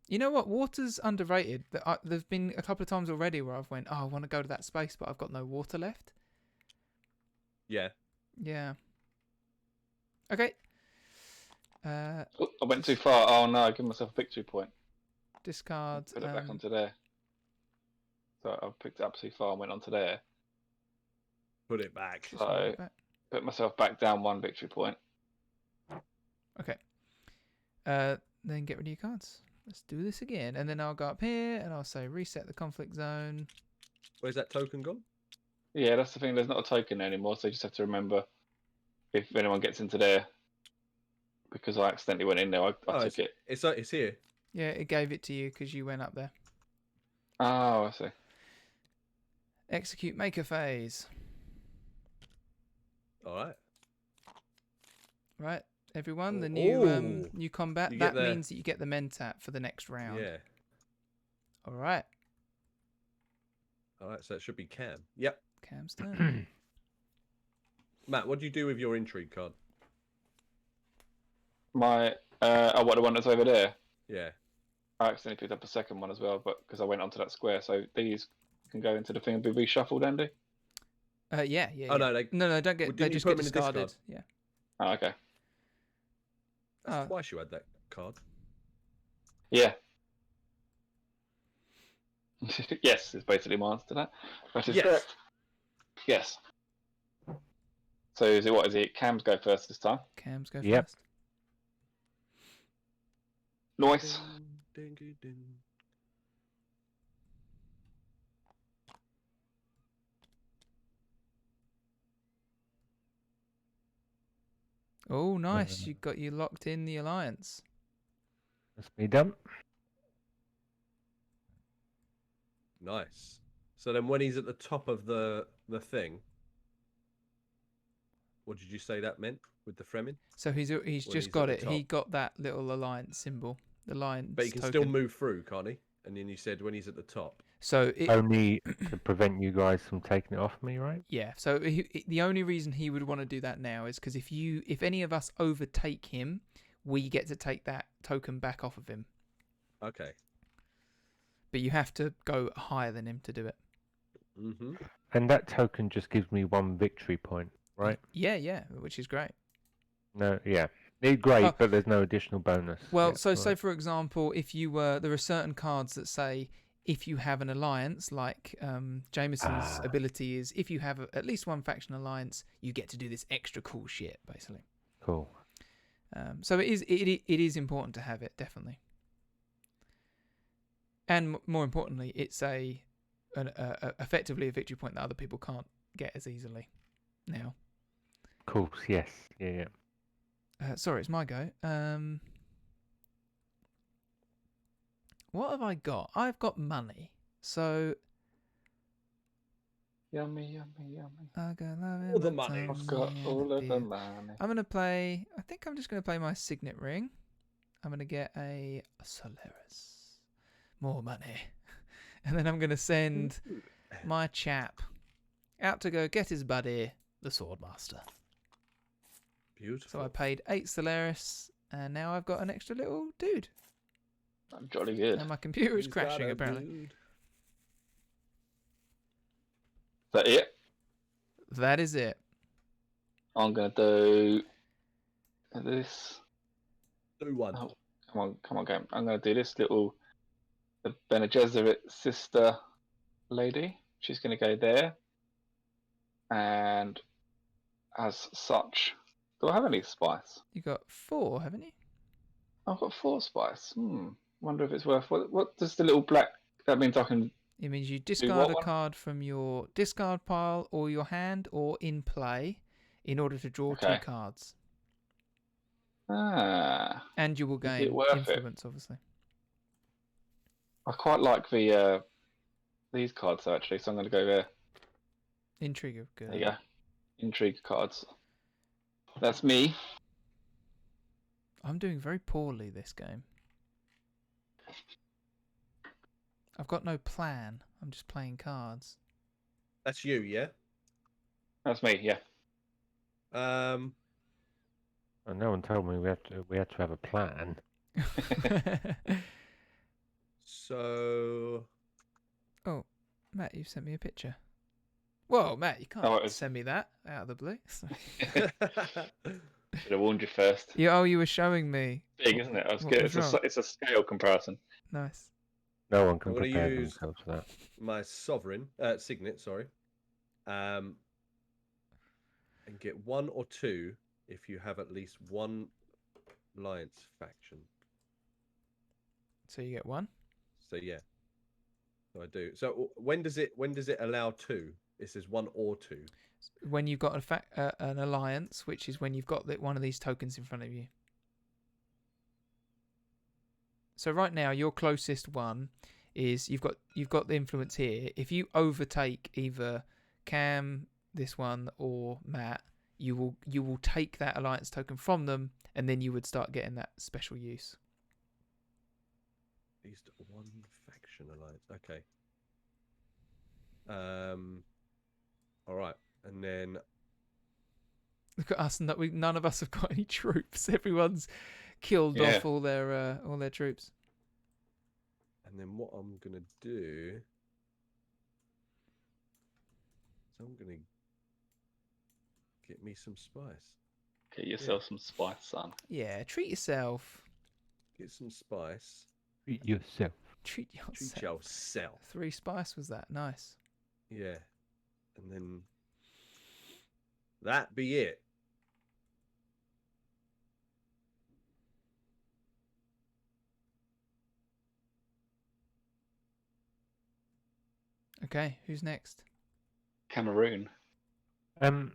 You know what? Water's underrated. There've been a couple of times already where I've went, oh, I want to go to that space, but I've got no water left. Yeah. Yeah. Okay. Oh, I went too far. Oh no, I give myself a victory point. discard. Put it back onto there. So I picked it up too far and went onto there. Put it back. Just move So it back. put myself back down 1 victory point. Okay. Then get rid of your cards. Let's do this again, and then I'll go up here and I'll say reset the conflict zone. Where's that token gone? Yeah, that's the thing. There's not a token there anymore, so you just have to remember if anyone gets into there. Because I accidentally went in there, I took it. It's here. Yeah, it gave it to you because you went up there. Oh, I see. Execute maker phase. All right. Right, everyone. The Ooh. new combat. You That get the- means that you get the mentat for the next round. Yeah. All right. All right. So it should be Cam. Yep. Cam's turn. Matt, what do you do with your intrigue card? My what, the one that's over there? Yeah. I accidentally picked up a second one as well, but because I went onto that square, so these can go into the thing and be reshuffled, Andy. Yeah. Oh no, No, don't get. Well, They didn't you just put get 'em in the discarded. discard? Yeah. Oh, okay. That's Oh. twice you had that card. Yeah. Yes, is basically my answer to that. That is Yes. correct. Yes. So is it what? Is it Cam's go first this time? Cam's go Yep. first. Nice. Ding, ding, ding. Oh, nice. You locked in the alliance. That's me done. Nice. So then when he's at the top of the thing, what did you say that meant with the Fremen? So he's When just he's got at it. the He top. got that little alliance symbol. The alliance But he can token. still move through, can't he? And then you said when he's at the top. So Only to prevent you guys from taking it off me, right? yeah. So the only reason he would want to do that now is because if any of us overtake him, we get to take that token back off of him. Okay. But you have to go higher than him to do it. Mm-hmm. And that token just gives me 1 victory point, right? Yeah, which is great. No, yeah. It's great, Oh. but there's no additional bonus. Well, Yeah, so right. say for example, if you were, there are certain cards that say if you have an alliance, like Jamieson's ability is if you have at least one faction alliance, you get to do this extra cool shit, basically. Cool. So it is important to have it, definitely. And more importantly, it's effectively a victory point that other people can't get as easily now. Of course, yes. Yeah. Sorry, it's my go. What have I got? I've got money. So Yummy, yummy, yummy. I got All the money. I've got all of the money. I'm gonna play. I think I'm just gonna play my signet ring. I'm gonna get a Solaris. More money, and then I'm gonna send my chap out to go get his buddy, the Swordmaster. Beautiful. So I paid 8 Solaris, and now I've got an extra little dude. I'm jolly good. And my computer is He's got crashing a apparently. dude. Is that it? That is it. I'm gonna do this. Do one. Oh, come on, game. I'm gonna do this little the Bene Gesserit sister lady. She's gonna go there, and as such, do I have any spice? You got 4, haven't you? I've got 4 spice. Wonder if it's worth. What does the little black? That means I can. It means you what discard a one? card from your discard pile or your hand or in play in order to draw 2 Okay. cards. Ah, And you will Is it gain worth it? influence, obviously. I quite like the these cards actually, so I'm gonna go there. Intrigue of good. There you go. Intrigue cards. That's me. I'm doing very poorly this game. I've got no plan. I'm just playing cards. That's you, yeah? That's me. Yeah. Um, And no one told me we had to have a plan. so Oh, Matt, you sent me a picture. Whoa, Matt, you can't Oh, it was- send me that out of the blue. Should have warned you first. You were showing me. Big, isn't it? I was What good. was It's a scale comparison. Nice. No one can I'm gonna prepare use- themselves for that. My sovereign signet, sorry, and get 1 or 2 if you have at least one alliance faction. So you get 1. So yeah, so I do. So when does it allow 2? It says 1 or 2. When you've got an alliance, which is when you've got one of these tokens in front of you. So right now, your closest one is you've got the influence here. If you overtake either Cam, this one, or Matt, you will take that alliance token from them, and then you would start getting that special use. At least one faction alliance. Okay. All right, and then Look at us. None of us have got any troops. Everyone's killed off all their troops. And then what I'm gonna do is I'm gonna get me some spice. Get yourself some spice, son. Yeah, treat yourself. Get some spice. Treat yourself. Treat yourself. Treat yourself. 3 spice was that? Nice. Yeah. And then that be it. Okay, who's next? Cameroon. On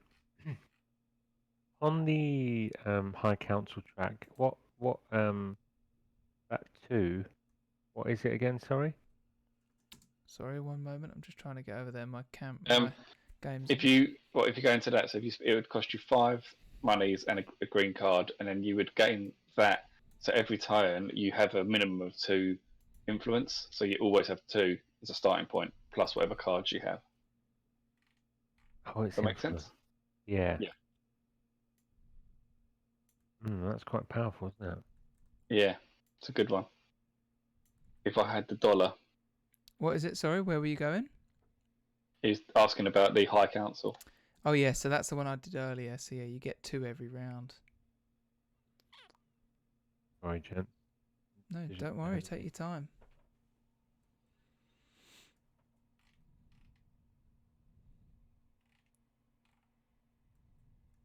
the High Council track, what that 2? What is it again? Sorry. Sorry, one moment. I'm just trying to get over there. My games. If you go into that, so it would cost you 5 monies and a green card, and then you would gain that. So every turn you have a minimum of 2 influence. So you always have 2 as a starting point, plus whatever cards you have. Oh, Does that make sense? Yeah. Yeah. That's quite powerful, isn't it? Yeah, it's a good one. If I had the dollar. What is it? Sorry, where were you going? He's asking about the High Council. Oh yeah, so that's the one I did earlier. So yeah, you get 2 every round. Sorry, gent. No, Did you- don't worry. Take your time.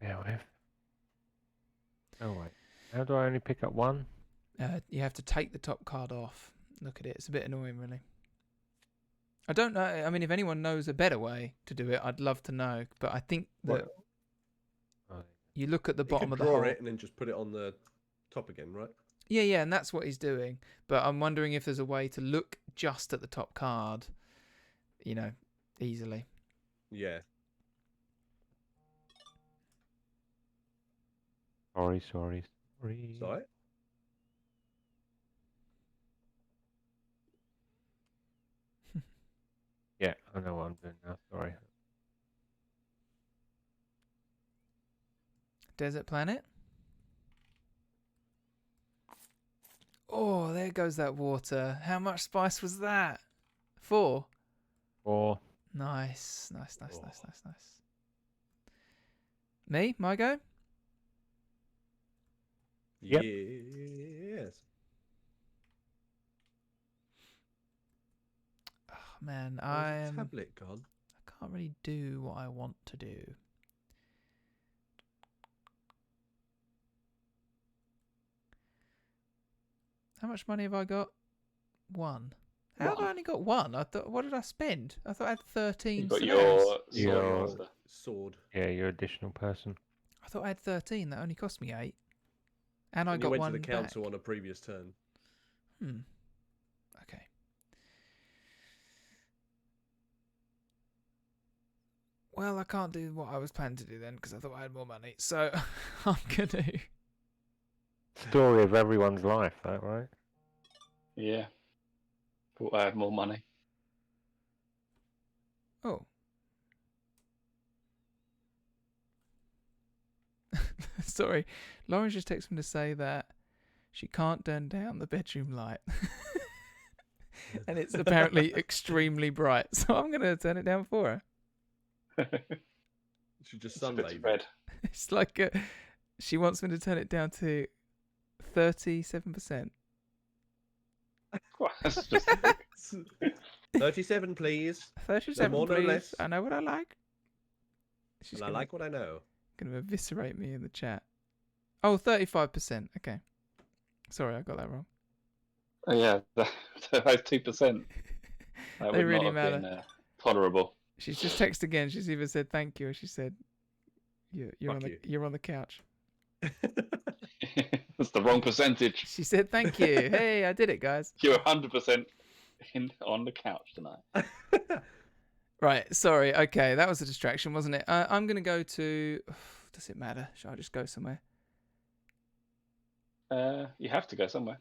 Bear with. Oh wait. How do I only pick up 1? You have to take the top card off. Look at it. It's a bit annoying, really. I don't know. I mean, if anyone knows a better way to do it, I'd love to know. But I think that you look at the bottom of the draw hole. it and then just put it on the top again, right? Yeah, and that's what he's doing. But I'm wondering if there's a way to look just at the top card, easily. Yeah. Sorry. Sorry? Yeah, I know what I'm doing now. Sorry. Desert planet. Oh, there goes that water. How much spice was that? 4. 4. Nice. Me? My go? Yep. Yes. Oh, man, Where's the tablet gone? I can't really do what I want to do. How much money have I got? 1. How have I only got 1? I thought. What did I spend? I thought I had 13. You've got cents. your Sword. Yeah, you're additional person. I thought I had 13. That only cost me 8. And I And got you went 1 to the council back. on a previous turn. Okay. Well, I can't do what I was planning to do then because I thought I had more money. So I'm gonna. Story of everyone's life, that right? Yeah. Thought I had more money. Oh. Sorry, Lauren just texted me to say that she can't turn down the bedroom light. And it's apparently extremely bright. So I'm going to turn it down for her. She just It's a bit sunbathed. red. It's like she wants me to turn it down to 37%. That's just 37, please. 37, more, no please. less. I know what I like. She's And I gonna, like what I know. gonna eviscerate me in the chat. Oh, 35%. Okay. Sorry, I got that wrong. oh, yeah. That's 2%. That They would really not have been matter. tolerable. She's just texted again. She's either said thank you or she said you're Fuck you. you're on the couch. That's the wrong percentage. She said thank you. Hey, I did it, guys. You're 100% on the couch tonight. Right, sorry. Okay, that was a distraction, wasn't it? I'm going to go to... Does it matter? Should I just go somewhere? You have to go somewhere.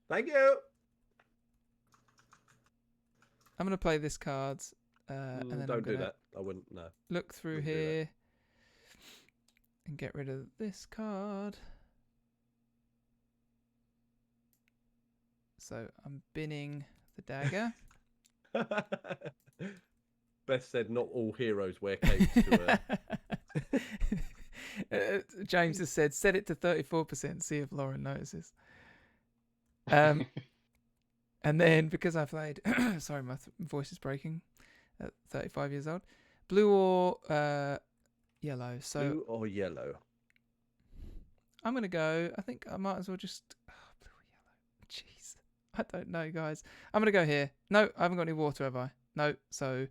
Thank you. I'm going to play this cards. And then I'm Don't do gonna that. I wouldn't. No. look through Wouldn't do that. here and get rid of this card. So I'm binning the dagger. Beth said not all heroes wear capes to James has said, set it to 34%, see if Lauren notices. And then, because I played, sorry, my voice is breaking at 35 years old, blue or yellow. So blue or yellow. I'm going to go, I think I might as well just, blue or yellow. Jeez. I don't know, guys. I'm going to go here. No, I haven't got any water, have I? No, so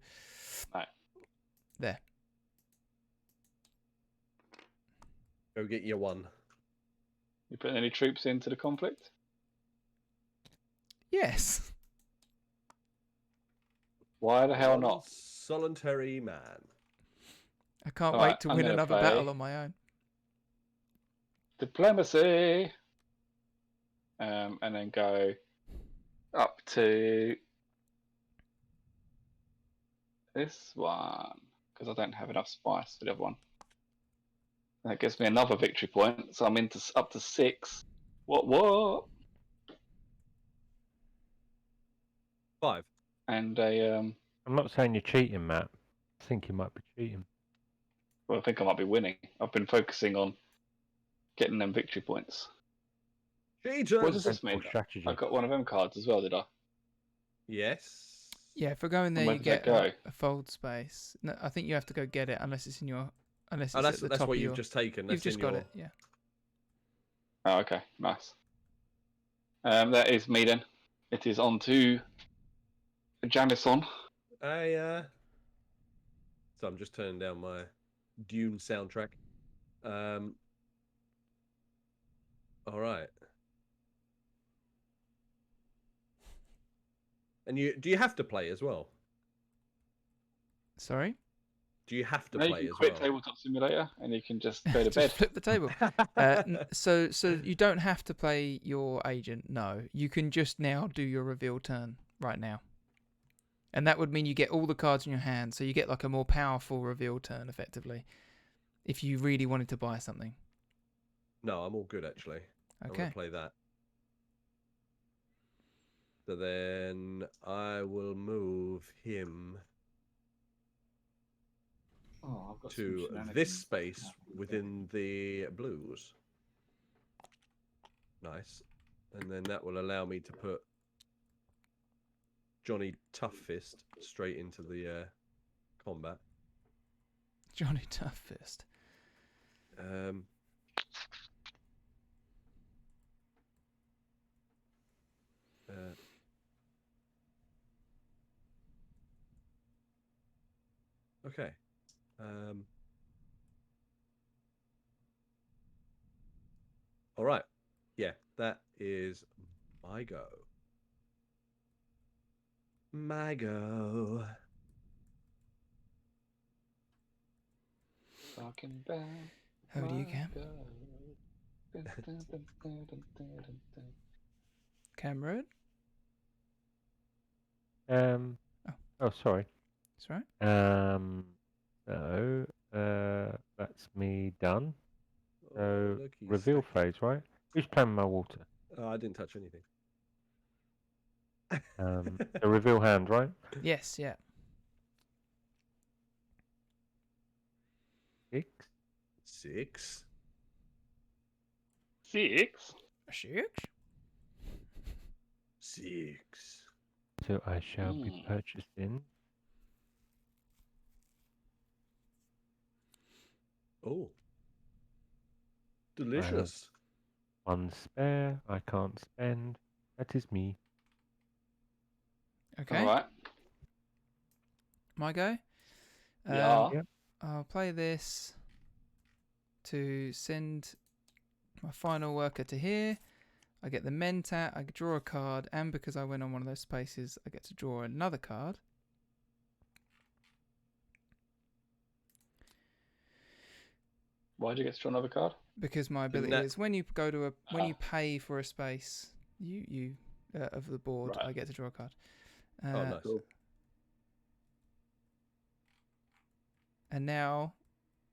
No. There. Go get your one. You putting any troops into the conflict? Yes. Why the hell not? Solitary man. I can't All wait right, to I'm win gonna another play- battle on my own. Diplomacy. And then go up to this one because I don't have enough spice for the other one. That gives me another victory point, so I'm into up to 6. What? 5. And a I'm not saying you're cheating, Matt. I think you might be cheating. well, I think I might be winning. I've been focusing on getting them victory points. Cheaters. What does this Sensible mean? strategy. I got one of them cards as well, did I? Yes. Yeah, if we're going there, where you does that get go? a fold space. No, I think you have to go get it unless it's in your, unless it's Oh, that's at the top what of you've your. just taken. That's You've just in got your... it. Yeah. Oh, okay, nice. That is me then. It is on to Jamieson. So I'm just turning down my Dune soundtrack. All right. And do you have to play as well? Sorry. Do you have to No, you play can as quit well? Tabletop Simulator and you can just go to bed. Just flip the table. So you don't have to play your agent. No, you can just now do your reveal turn right now, and that would mean you get all the cards in your hand. So you get like a more powerful reveal turn, effectively, if you really wanted to buy something. No, I'm all good actually. I'm Okay. gonna play that. So then I will move him Oh, I've got to this space within the blues. Nice. And then that will allow me to put Johnny Toughfist straight into the combat. Johnny Toughfist. Okay. All right. Yeah, that is my go. My go. Talking about How do you, Cam? Cameron? Oh, sorry. That's right. So, that's me done. So, Oh, look, he's reveal sick. phase, right? Who's playing my water? Oh, I didn't touch anything. The reveal hand, right? Yes. Yeah. 6. 6. 6. Six. 6. So I shall be purchasing. Oh. Delicious. One spare. I can't spend. That is me. Okay. All right. My go. Yeah. Yep. I'll play this to send my final worker to here. I get the Mentat, I draw a card, and because I went on one of those spaces, I get to draw another card. Why did you get to draw another card? Because my ability is when you go to when you pay for a space, you of the board, Right. I get to draw a card. Oh, nice. Cool. And now,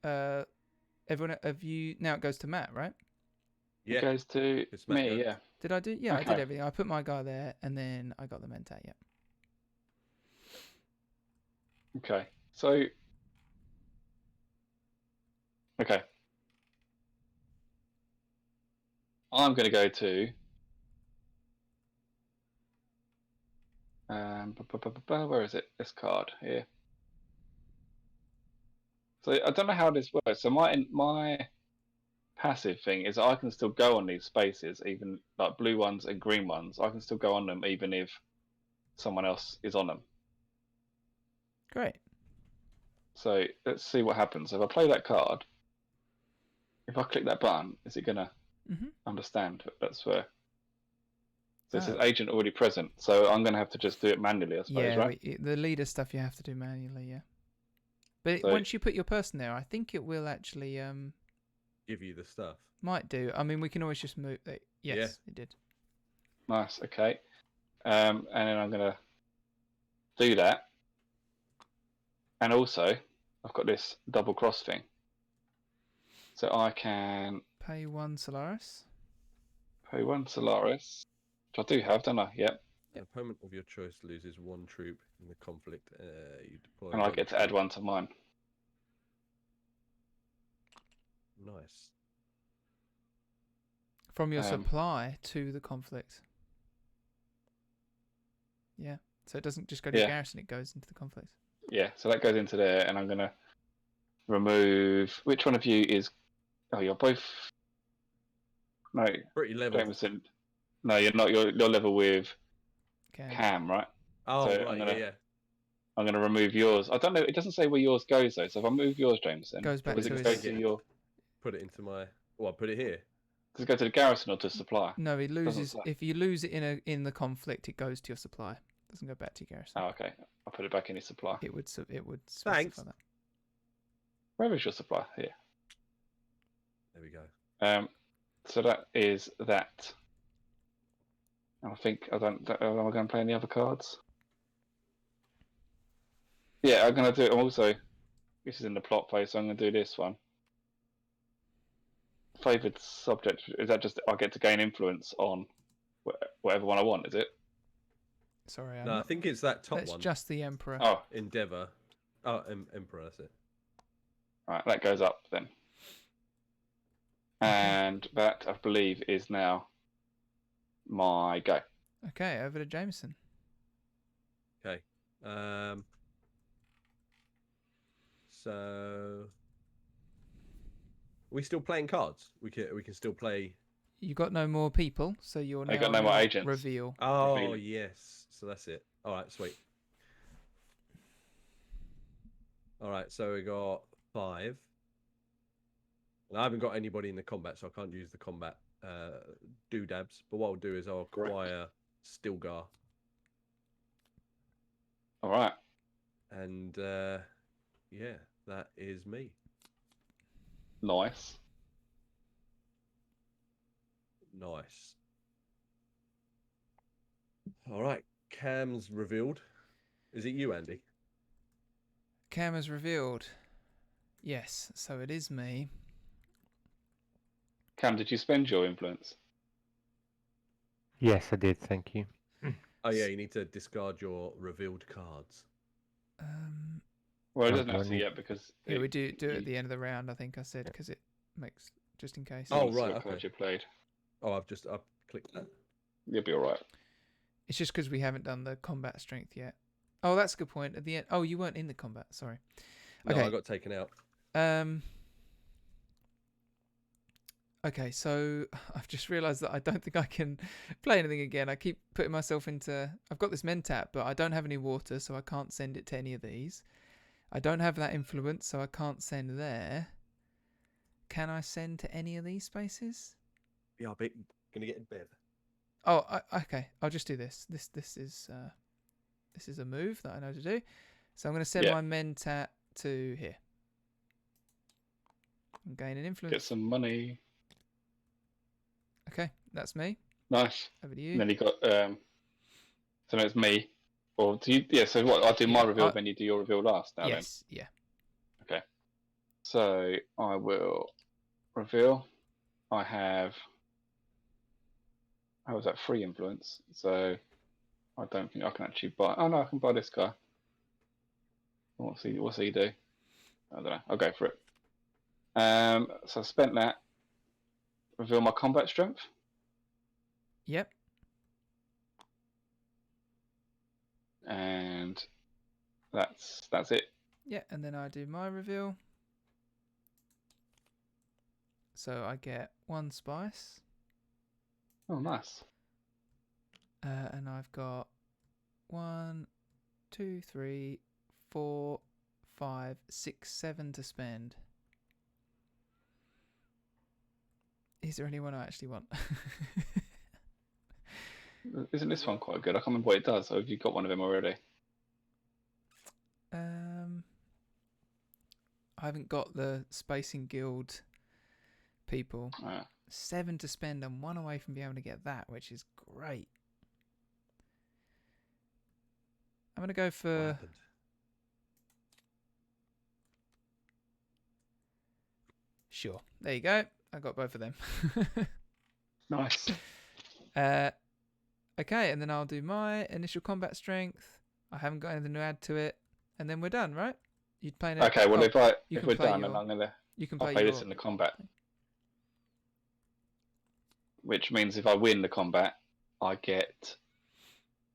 everyone, have you? Now it goes to Matt, right? Yeah. It goes to It's Matt me, go. yeah. Did I do? Yeah, I did Okay. everything. I put my guy there, and then I got the Mentat. Yeah. Okay. So. Okay. I'm going to go to. Where is it? This card here. So I don't know how this works. So my passive thing is I can still go on these spaces, even like blue ones and green ones. I can still go on them even if someone else is on them. Great. So let's see what happens. If I play that card, if I click that button, is it gonna Mhm. understand that's where? So it says Oh. agent already present. So I'm gonna have to just do it manually, I suppose, Yeah, right? the leader stuff you have to do manually. Yeah. But So- once you put your person there, I think it will actually Give you the stuff. might do. I mean, we can always just move. Yes, it did. Nice. Okay. And then I'm gonna do that. And also, I've got this double cross thing. So I can Pay 1 Solaris. pay 1 Solaris, which I do have, don't I? Yep. An opponent of your choice loses 1 troop in the conflict. You deploy. And I 1 get to add troop. 1 to mine. Nice. From your Um, supply to the conflict. Yeah. So it doesn't just go to Yeah. garrison, it goes into the conflict. Yeah, so that goes into there, and I'm going to remove... Which one of you is... Oh, you're both... No, Pretty level. Jamieson. No, you're not. You're level with Okay. Cam, right? Oh, So right. I'm gonna- Yeah. I'm going to remove yours. I don't know. It doesn't say where yours goes, though. So if I move yours, Jameson... Goes back does to it go his- to your... Put it into my. Oh, I put it here. Does it go to the garrison or to supply? No, it loses say. if you lose it in the conflict, it goes to your supply. It doesn't go back to your garrison. Oh, okay. I'll put it back in your supply. It would specify Thanks. that. Where is your supply? Here. There we go. So that is that. I think am I going to play any other cards? Yeah, I'm going to do. I'm also. This is in the plot phase, so I'm going to do this one. Favoured subject. Is that just I get to gain influence on whatever one I want? Is it? Sorry, I'm No, I not, think it's that top that's one. just the emperor. Oh, Endeavour. Oh, Emperor. That's it. all right. That goes up then. And that I believe is now my go. Okay, over to Jameson. Okay. So. Are we still playing cards? We can still play. You got no more people, so you're now I got no more on agents. reveal. Oh Revealing. yes. So that's it. All right. Sweet. All right. So we got 5. And I haven't got anybody in the combat, so I can't use the combat doodabs. But what I'll do is I'll acquire Stilgar, All right. and yeah, that is me. Nice. Nice. All right, Cam's revealed. Is it you, Andy? Cam has revealed. Yes, so it is me. Cam, did you spend your influence? Yes, I did. Thank you. Oh yeah, you need to discard your revealed cards. Well, it Oh, doesn't do I have to need- yet because Yeah, we do it at the end of the round, I think I said, because it makes just in case. Oh, it's right, what okay. card you played. Oh, I've clicked that. You'll be all right. It's just because we haven't done the combat strength yet. Oh, that's a good point. At the end. Oh, you weren't in the combat. Sorry. No, Okay. I got taken out. Okay, so I've just realised that I don't think I can play anything again. I keep putting myself into... I've got this Mentat, but I don't have any water, so I can't send it to any of these. I don't have that influence, so I can't send there. Can I send to any of these spaces? Yeah, I'm gonna get in bed. Oh, okay. I'll just do this. This is a move that I know to do. So I'm going to send my Mentat to here. I'm gaining influence. Get some money. Okay, that's me. Nice. Over to you. And then you got so now it's me. Or do you? Yeah. So what? I'll do my reveal. Then you do your reveal last. Now yes. Yeah. Okay. So I will reveal. I have. How was that? Free influence. So I don't think I can actually buy. Oh no, I can buy this guy. What's he do? I don't know. I'll go for it. So I spent that. Reveal my combat strength. Yep. And that's it. Yeah, and then I do my reveal. So I get 1 spice. Oh, nice. And I've got 1, 2, 3, 4, 5, 6, 7 to spend. Is there anyone I actually want? Isn't this one quite good? I can't remember what it does. Or have you got one of them already? I haven't got the Spacing Guild people. 7 to spend and 1 away from being able to get that, which is great. I'm going to go for... Sure. There you go. I got both of them. Nice. Okay, and then I'll do my initial combat strength. I haven't got anything to add to it. And then we're done, right? You'd play now. Okay, well, if we're done, your, then I'm gonna I'll play this in the combat. Which means if I win the combat, I get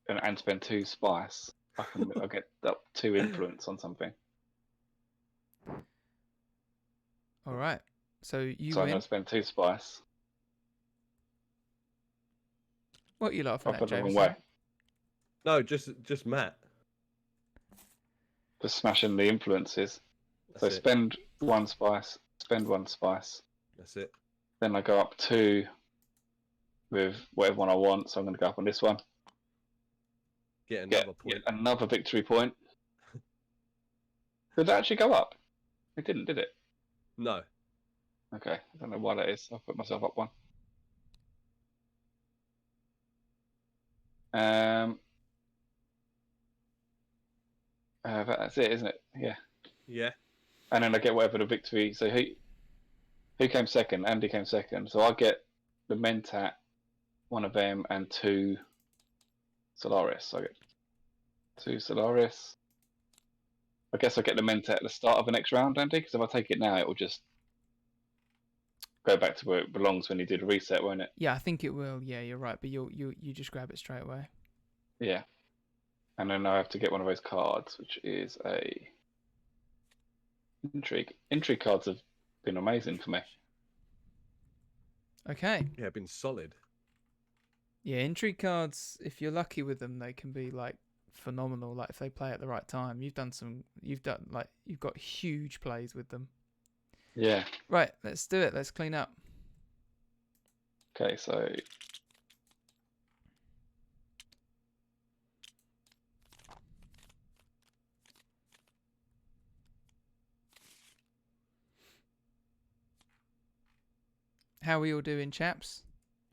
and spend 2 spice. I get up 2 influence on something. All right. So you So win. I'm gonna spend 2 spice. What are you laughing I've at, got the wrong Jamieson? way. No, just Matt. Just smashing the influences. That's So it. spend 1 spice, spend 1 spice. That's it. Then I go up 2 with whatever one I want. So I'm going to go up on this one. Get another point. Get another victory point. Did it actually go up? It didn't, did it? No. Okay, I don't know why that is. I'll put myself up 1. That's it, isn't it? Yeah. Yeah. And then I get whatever the victory. So who came second? Andy came second. So I get the Mentat, 1 of them, and 2 Solaris. So I get 2 Solaris. I guess I get the Mentat at the start of the next round, Andy, because if I take it now, it will just go back to where it belongs when you do the reset, won't it? Yeah, I think it will. Yeah, you're right. But you just grab it straight away. Yeah. And then I have to get one of those cards, which is a intrigue. Intrigue cards have been amazing for me. Okay. Yeah, been solid. Yeah, intrigue cards, if you're lucky with them, they can be like phenomenal. Like if they play at the right time. You've got huge plays with them. Yeah. Right, let's do it. Let's clean up. Okay, so How are we all doing, chaps?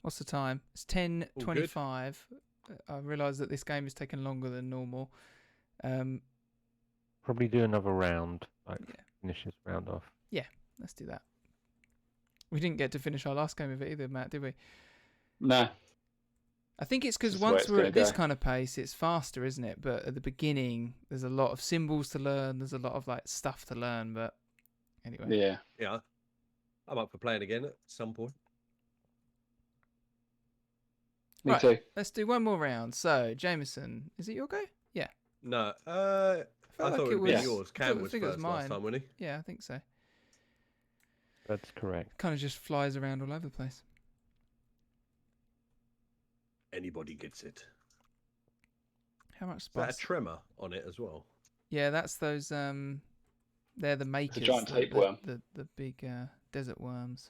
What's the time? It's 10:25. I realise that this game has taken longer than normal. Probably do another round, like Yeah. finish this round off. Let's do that. We didn't get to finish our last game of it either, Matt, did we? no. I think it's because This is where once it's we're gonna at this go. kind of pace, it's faster, isn't it? But at the beginning, there's a lot of symbols to learn. There's a lot of like stuff to learn. But anyway, Yeah. Yeah. I'm up for playing again at some point. Me Right. too. Let's do one more round. So, Jameson, is it your go? Yeah. No, I I felt thought like it it would was. be yours. I Cam was think it was first last mine. time, wasn't he? Yeah, I think so. That's correct. Kind of just flies around all over the place. Anybody gets it. How much Is that a spice? tremor on it as well? Yeah, that's those. They're the makers. giant tapeworm. The big desert worms.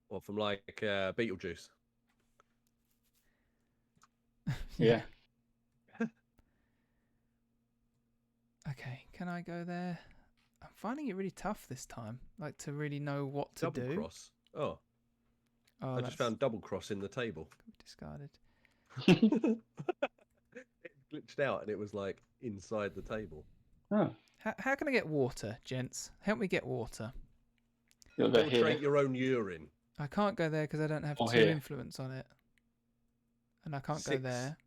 Or from like Beetlejuice? Yeah. Okay, can I go there? I'm finding it really tough this time. Like to really know what to Double do. cross. Oh, Oh, I just found double cross in the table. discarded. It glitched out and it was like inside the table. Oh, How can I get water, gents? Help me get water. you'll go Filtrate here. your own urine. I can't go there because I don't have Or 2 here. influence on it, and I can't go 6. there.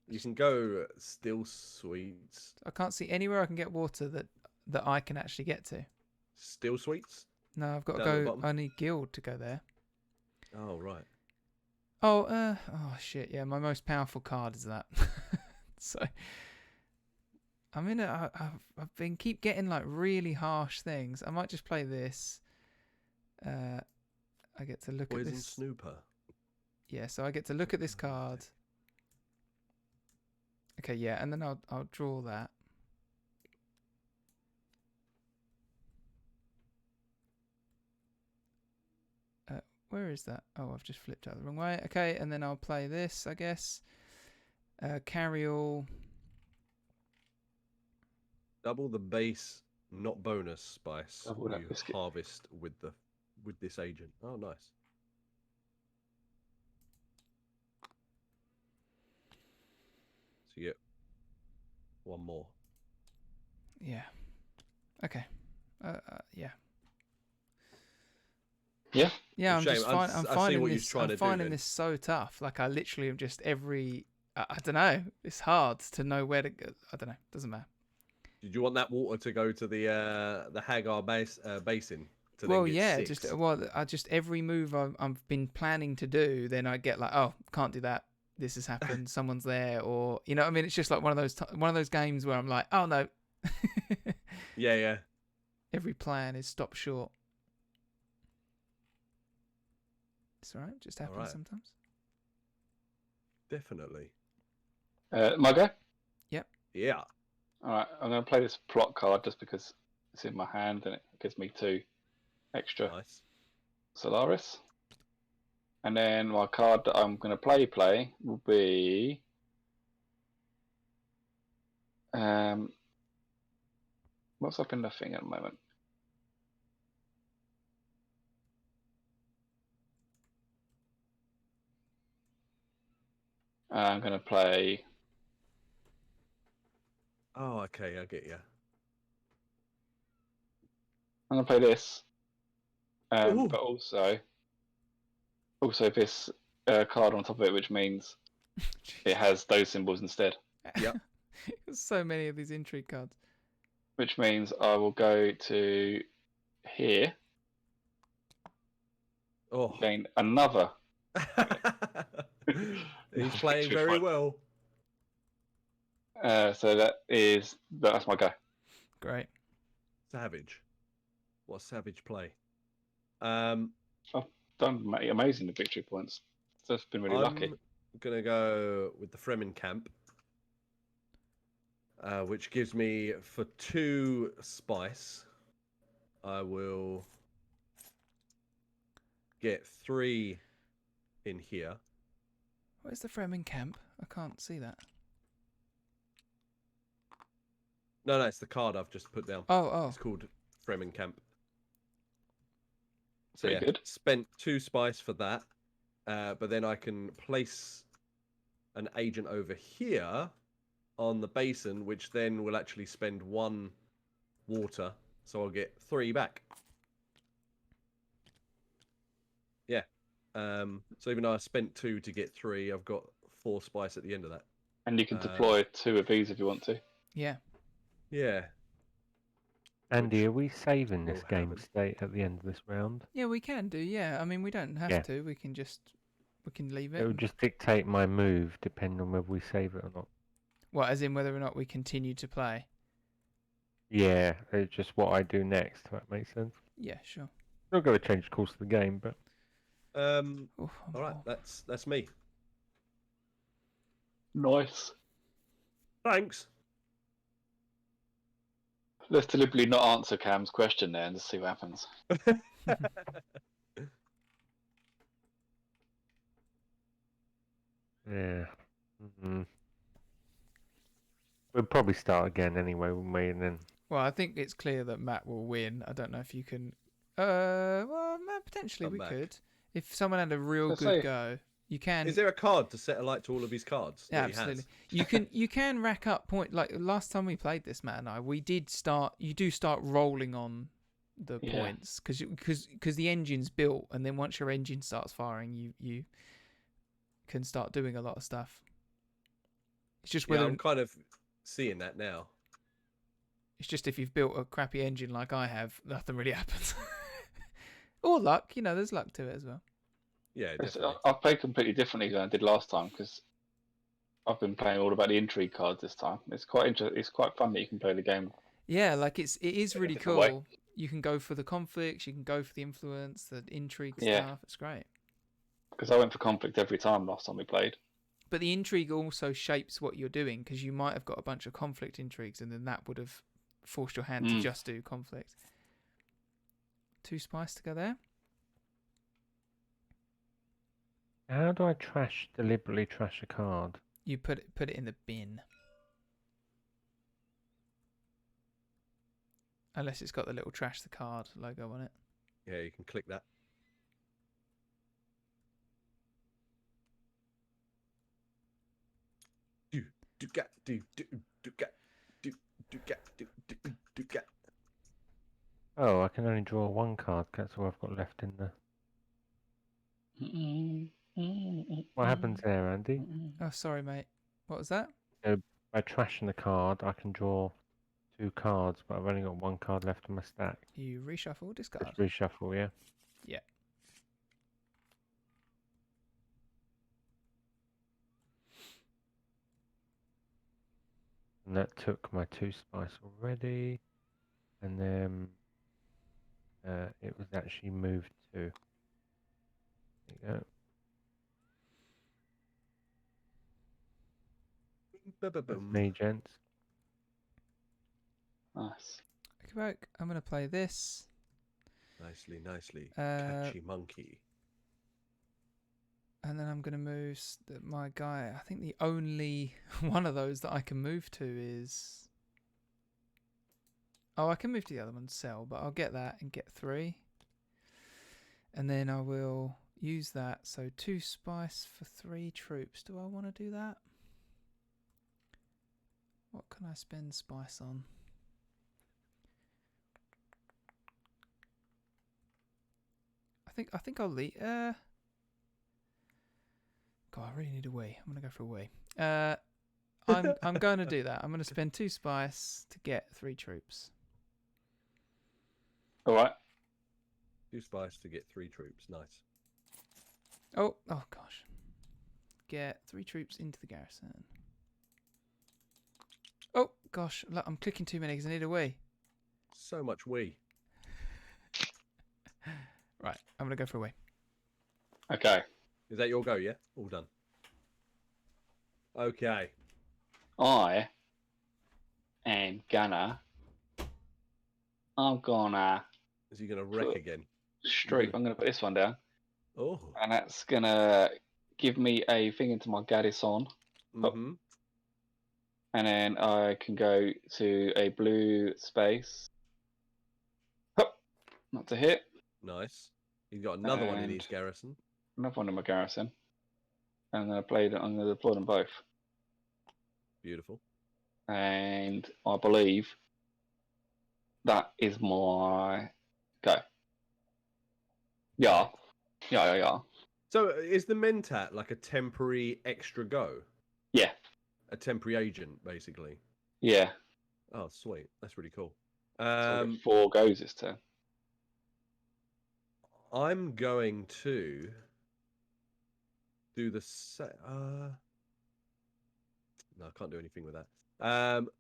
You can go still sweets. I can't see anywhere I can get water that I can actually get to. Still sweets? No, I've got to Down the go. bottom? I need guild to go there. Oh, right. Oh, shit. Yeah, my most powerful card is that. So I'm in a. I've been keep getting like really harsh things. I might just play this. I get to look Poison at this. Snooper. Yeah, so I get to look at this card. Okay, yeah, and then I'll draw that. Where is that? Oh, I've just flipped out the wrong way. Okay, and then I'll play this, I guess. Carry all. Double the base, not bonus spice Double that you biscuit. harvest with this agent. Oh, nice. So you get one more. Yeah. Okay. Yeah. Yeah. Yeah, I'm Shame. just I I'm see finding what you're this. trying I'm to do finding then. this so tough. Like I literally am just every. I don't know. It's hard to know where to go. I don't know. Doesn't matter. Did you want that water to go to the Hagar basin? To Well, then get yeah. 6? Just I just every move I've been planning to do, then I get like, oh, can't do that. This has happened. Someone's there, or you know. What I mean, it's just like one of those games where I'm like, oh no. Yeah, yeah. Every plan is stopped short. It's alright. Just happens Alright. sometimes. Definitely. My go? Yeah. Alright, I'm going to play this plot card just because it's in my hand and it gives me 2 extra Nice. Solaris. And then my card that I'm going to play will be... what's up in the thing at the moment? I'm going to play... Oh, okay. I get you. I'm going to play this. Ooh. But also this card on top of it, which means it has those symbols instead. Yep. There's so many of these intrigue cards. Which means I will go to here, Oh. gain another. He's playing Victory very point. well. So that's my go. Great. Savage. What savage play? Done amazing with victory points. So it's been really lucky. I'm gonna go with the Fremen camp, which gives me for 2 spice. I will get 3 in here. Where's the Fremen camp? I can't see that. No, it's the card I've just put down. Oh. It's called Fremen camp. So Very good. spent 2 spice for that, but then I can place an agent over here on the basin, which then will actually spend 1 water, so I'll get 3 back. Yeah. So even though I spent 2 to get 3, I've got 4 spice at the end of that. And you can deploy 2 of these if you want to. Yeah. Yeah. Andy, which are we saving we'll this game have it. state at the end of this round? Yeah, we can do. Yeah, I mean, we don't have Yeah. to. We can leave It it. would just dictate my move depending on whether we save it or not. Well, as in whether or not we continue to play. Yeah, it's just what I do next, if that makes sense. Yeah, sure. Not going to change the course of the game, but Oh, All right, that's me. Nice. Thanks. Let's deliberately not answer Cam's question there and just see what happens. yeah. We'll probably start again anyway, won't we? And then Well, I think it's clear that Matt will win. I don't know if you can. Well, potentially Come we back. could. If someone had a real Let's good say- go, you can. Is there a card to set alight to all of his cards? Yeah, that he has? absolutely. You can rack up point. Like last time we played this, Matt and I, we did start. You do start rolling on the Yeah. points because the engine's built, and then once your engine starts firing, you can start doing a lot of stuff. It's just Yeah, whether I'm kind of seeing that now. it's just if you've built a crappy engine like I have, nothing really happens. Or luck, there's luck to it as well. Yeah, definitely. I've played completely differently than I did last time because I've been playing all about the intrigue cards this time. It's quite interesting. It's quite fun that you can play the game. Yeah, like it is really different way. cool. You can go for the conflicts, you can go for the influence, the intrigue Yeah. stuff. It's great. Because I went for conflict every time last time we played. But the intrigue also shapes what you're doing because you might have got a bunch of conflict intrigues, and then that would have forced your hand to just do conflict. 2 spice to go there. how do I deliberately trash a card? You put it in the bin. Unless it's got the little trash the card logo on it. Yeah, you can click that. Oh, I can only draw 1 card. That's all I've got left in the. What happens there, Andy? Oh, sorry, mate. What was that? By trashing the card, I can draw 2 cards, but I've only got 1 card left in my stack. You reshuffle, discard. Just reshuffle, yeah. Yeah. And that took my 2 spice already, and then it was actually moved to. There you go. That's me, gents. Nice. Okay, I'm going to play this. Nicely. Uh, Catchy monkey. And then I'm going to move my guy. I think the only one of those that I can move to is... Oh, I can move to the other one, sell, but I'll get that and get 3. And then I will use that. So 2 spice for 3 troops. Do I want to do that? What can I spend spice on? I think I'll leave... God, I really need a wee. I'm gonna go for a wee. I'm going to do that. I'm going to spend 2 spice to get 3 troops. All right. 2 spice to get 3 troops. Nice. Oh gosh. Get 3 troops into the garrison. Oh gosh, look, I'm clicking too many because I need a wee. So much we. Right, I'm going to go for a wee. Okay. Is that your go? Yeah. All done. Okay. I am gonna. I'm gonna Is he gonna wreck again? I'm gonna put this one down, Oh. and that's gonna give me a thing into my garrison, Mm-hmm. and then I can go to a blue space. Hup, not to hit. Nice. He's got another one in And- his garrison. Another one in my garrison, and then I'm gonna deploy them both. Beautiful. And I believe that is my go. Yeah. So is the Mentat like a temporary extra go? Yeah. A temporary agent, basically. Yeah. Oh, sweet. That's really cool. So we've Um, got 4 goes this turn. I'm going to do the no, I can't do anything with that.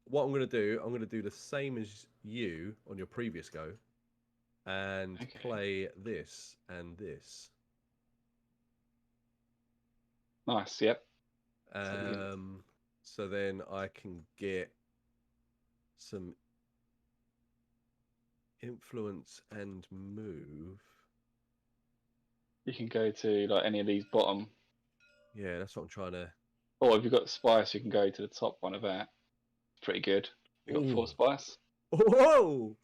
What I'm going to do, I'm going to do the same as you on your previous go, and Okay. play this and this. Nice, yep. So we can- So then I can get some influence and move. You can go to like any of these bottom, Yeah, that's what I'm trying to. or if you've got spice, you can go to the top one of that. Pretty good. You got 4 Ooh. spice. Whoa,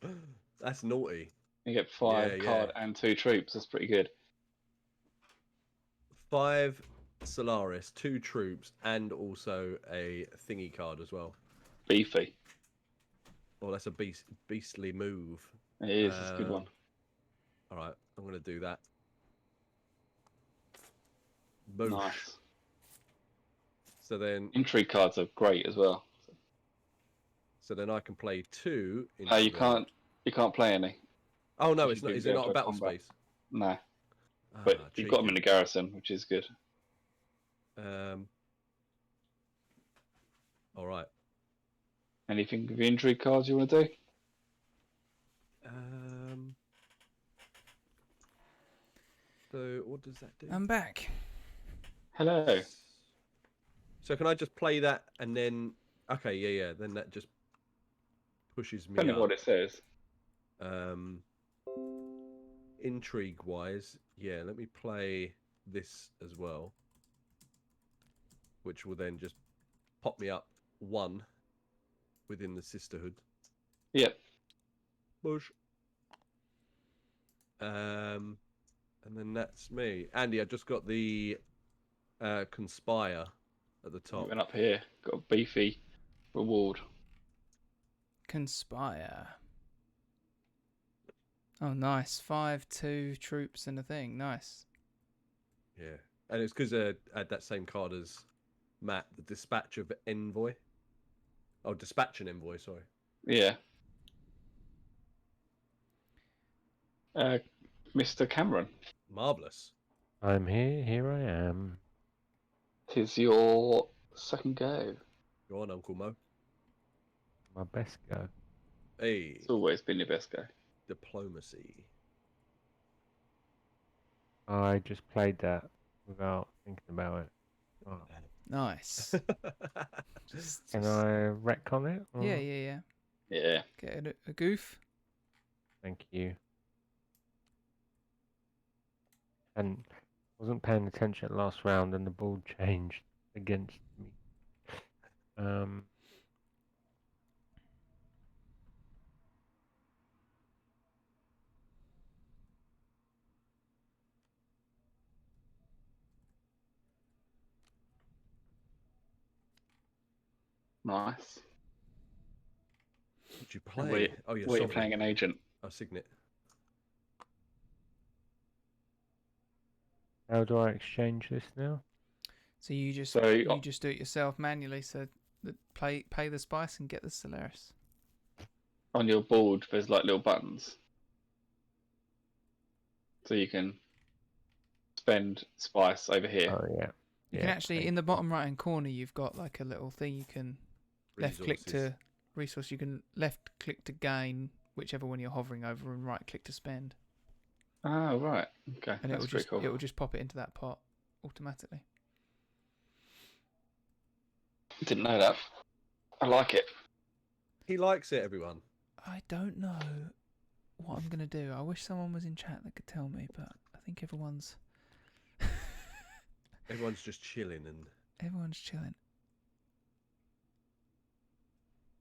that's naughty. You get 5 Yeah, card yeah. and 2 troops. That's pretty good. 5 Solaris, 2 troops, and also a thingy card as well. Beefy. Oh, that's a beastly move. It is. It's a good one. All right, I'm going to do that. Boosh. Nice. So then, Intrigue cards are great as well. I can play 2. No, you can't. You can't play any. Oh no, You it's should not. be Is it able not to a battle combat. space? No, but you've got them in the garrison, which is good. All right. Anything with the intrigue cards you want to do? So what does that do? I'm back. Hello. So can I just play that and then? Okay, yeah. Then that just pushes me Depending up. on what it says. Intrigue wise, yeah. Let me play this as well, which will then just pop me up 1 within the sisterhood. Yep. Push. And then that's me. Andy, I just got the conspire at the You top. went up here. Got a beefy reward. Conspire. Oh, nice. 5, 2 troops and a thing. Nice. Yeah, and it's because I had that same card as Matt, the dispatch of envoy. Oh, dispatch an envoy. Sorry. Yeah. Mr. Cameron, Marvelous. I'm here. Here I am. 'tis your second go. Go on, Uncle Mo. My best go. Hey, It's always been your best go. diplomacy. I just played that without thinking about it. Oh. Nice. Can I retcon it? or- Yeah. Yeah. Get a goof. Thank you. And wasn't paying attention last round, and the ball changed against me. Nice. What'd you Where, play? Oh, you're where you sovereign. playing an agent. Oh, Signet. How do I exchange this now? So you just So, you just do it yourself manually. So pay the spice and get the Solaris. On your board, there's like little buttons. So you can spend spice over here. Oh yeah. You can actually, in the bottom right hand corner, you've got like a little thing you can left click Resources. to resource. You can left click to gain whichever one you're hovering over, and right click to spend. Oh, right. Okay. And That's pretty cool. it will just pop it into that pot automatically. Didn't know that. I like it. He likes it, everyone. I don't know what I'm gonna do. I wish someone was in chat that could tell me, but I think everyone's Just chilling. And everyone's chilling.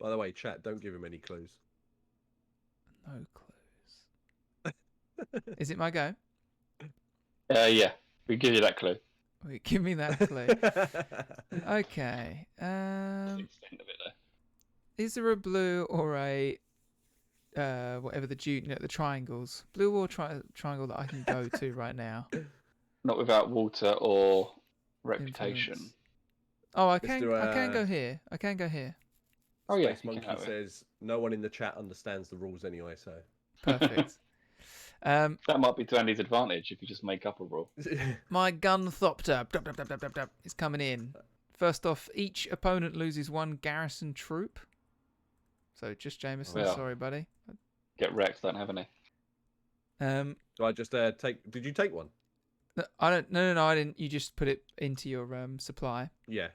by the way, chat, don't give him any clues. No clues. Is it my go? Yeah. We give you that clue. Wait, give me that clue. Okay. Extent of it, though. Is there a blue or a whatever the triangles, blue or triangle that I can go to right now? Not without water or reputation. Influence. Oh, I can Mr. go here. I can go here. Oh yeah, Space you can Monkey have it. says no one in the chat understands the rules anyway, so. Perfect. That might be to Andy's advantage if you just make up a rule. My Gunthopter is coming in. First off, each opponent loses 1 garrison troop. So just Jamieson, Yeah. sorry, buddy. Get wrecked, don't have any. Do I just take? Did you take one? I don't. No, I didn't. You just put it into your supply, Yeah.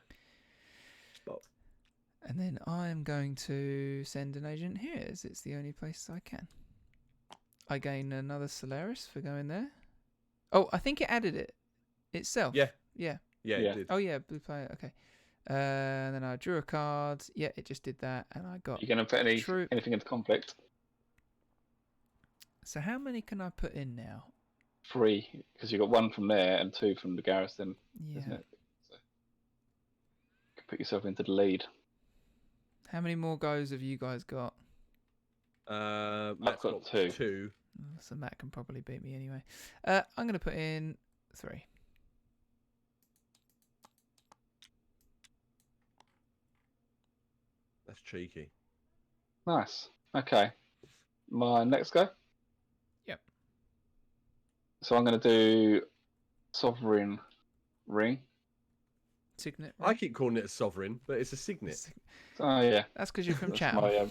Spot. and then I'm going to send an agent here, as it's the only place I can. I gain another Solaris for going there. Oh, I think it added it itself. Yeah. Yeah. Yeah, Yeah. it did. Oh yeah, blue player. Okay. And then I drew a card. Yeah, it just did that, and I got. You going to put Troop. anything into conflict? So how many can I put in now? 3, because you got 1 from there and 2 from the garrison, Yeah. isn't it? So you can put yourself into the lead. How many more goes have you guys got? Matt's got 2. 2. So Matt can probably beat me anyway. I'm going to put in 3. That's cheeky. Nice. Okay. My next go? Yep. So I'm going to do Sovereign Ring. Signet. I keep calling it a sovereign, but it's a signet. Oh, yeah. That's because you're from That's Chatham. my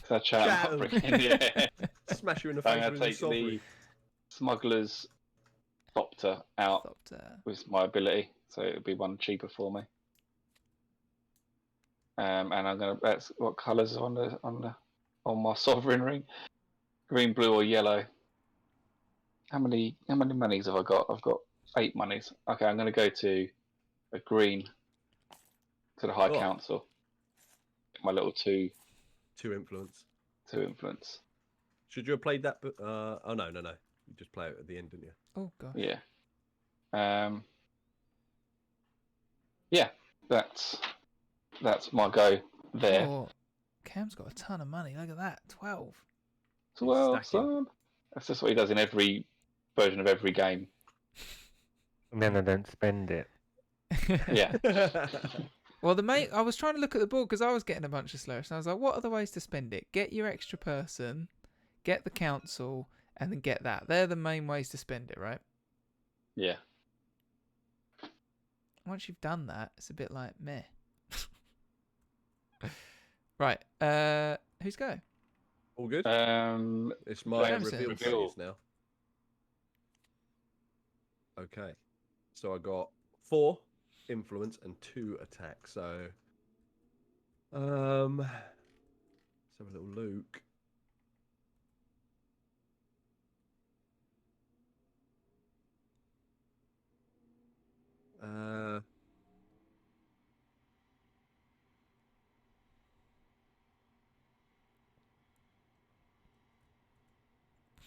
that Chatham upbringing, yeah. Smash you in the I'm face going with to a take sovereign. the Smuggler's Copter out Thopter. with my ability, so it'll be 1 cheaper for me. And I'm going to. That's what colours on my Sovereign Ring? Green, blue, or yellow? How many monies have I got? I've got 8 monies. Okay, I'm going to go to a green to the High Oh. Council. My little 2 influence. influence. Should you have played that? Oh no. You just play it at the end, didn't you? Oh gosh. Yeah. Yeah, that's my go there. Oh, Cam's got a ton of money. Look at that. 12. So, well, stacking. son, that's just what he does in every version of every game. And then I don't spend it. Yeah. Well, I was trying to look at the board because I was getting a bunch of Solaris, and I was like, what are the ways to spend it? Get your extra person, get the council, and then get that. They're the main ways to spend it, right? Yeah. Once you've done that, it's a bit like meh. Right. Who's go? All good. It's my Jamieson. reveal Reveal. phase now. Okay, so I got 4 influence and 2 attack. So, let's have a little look.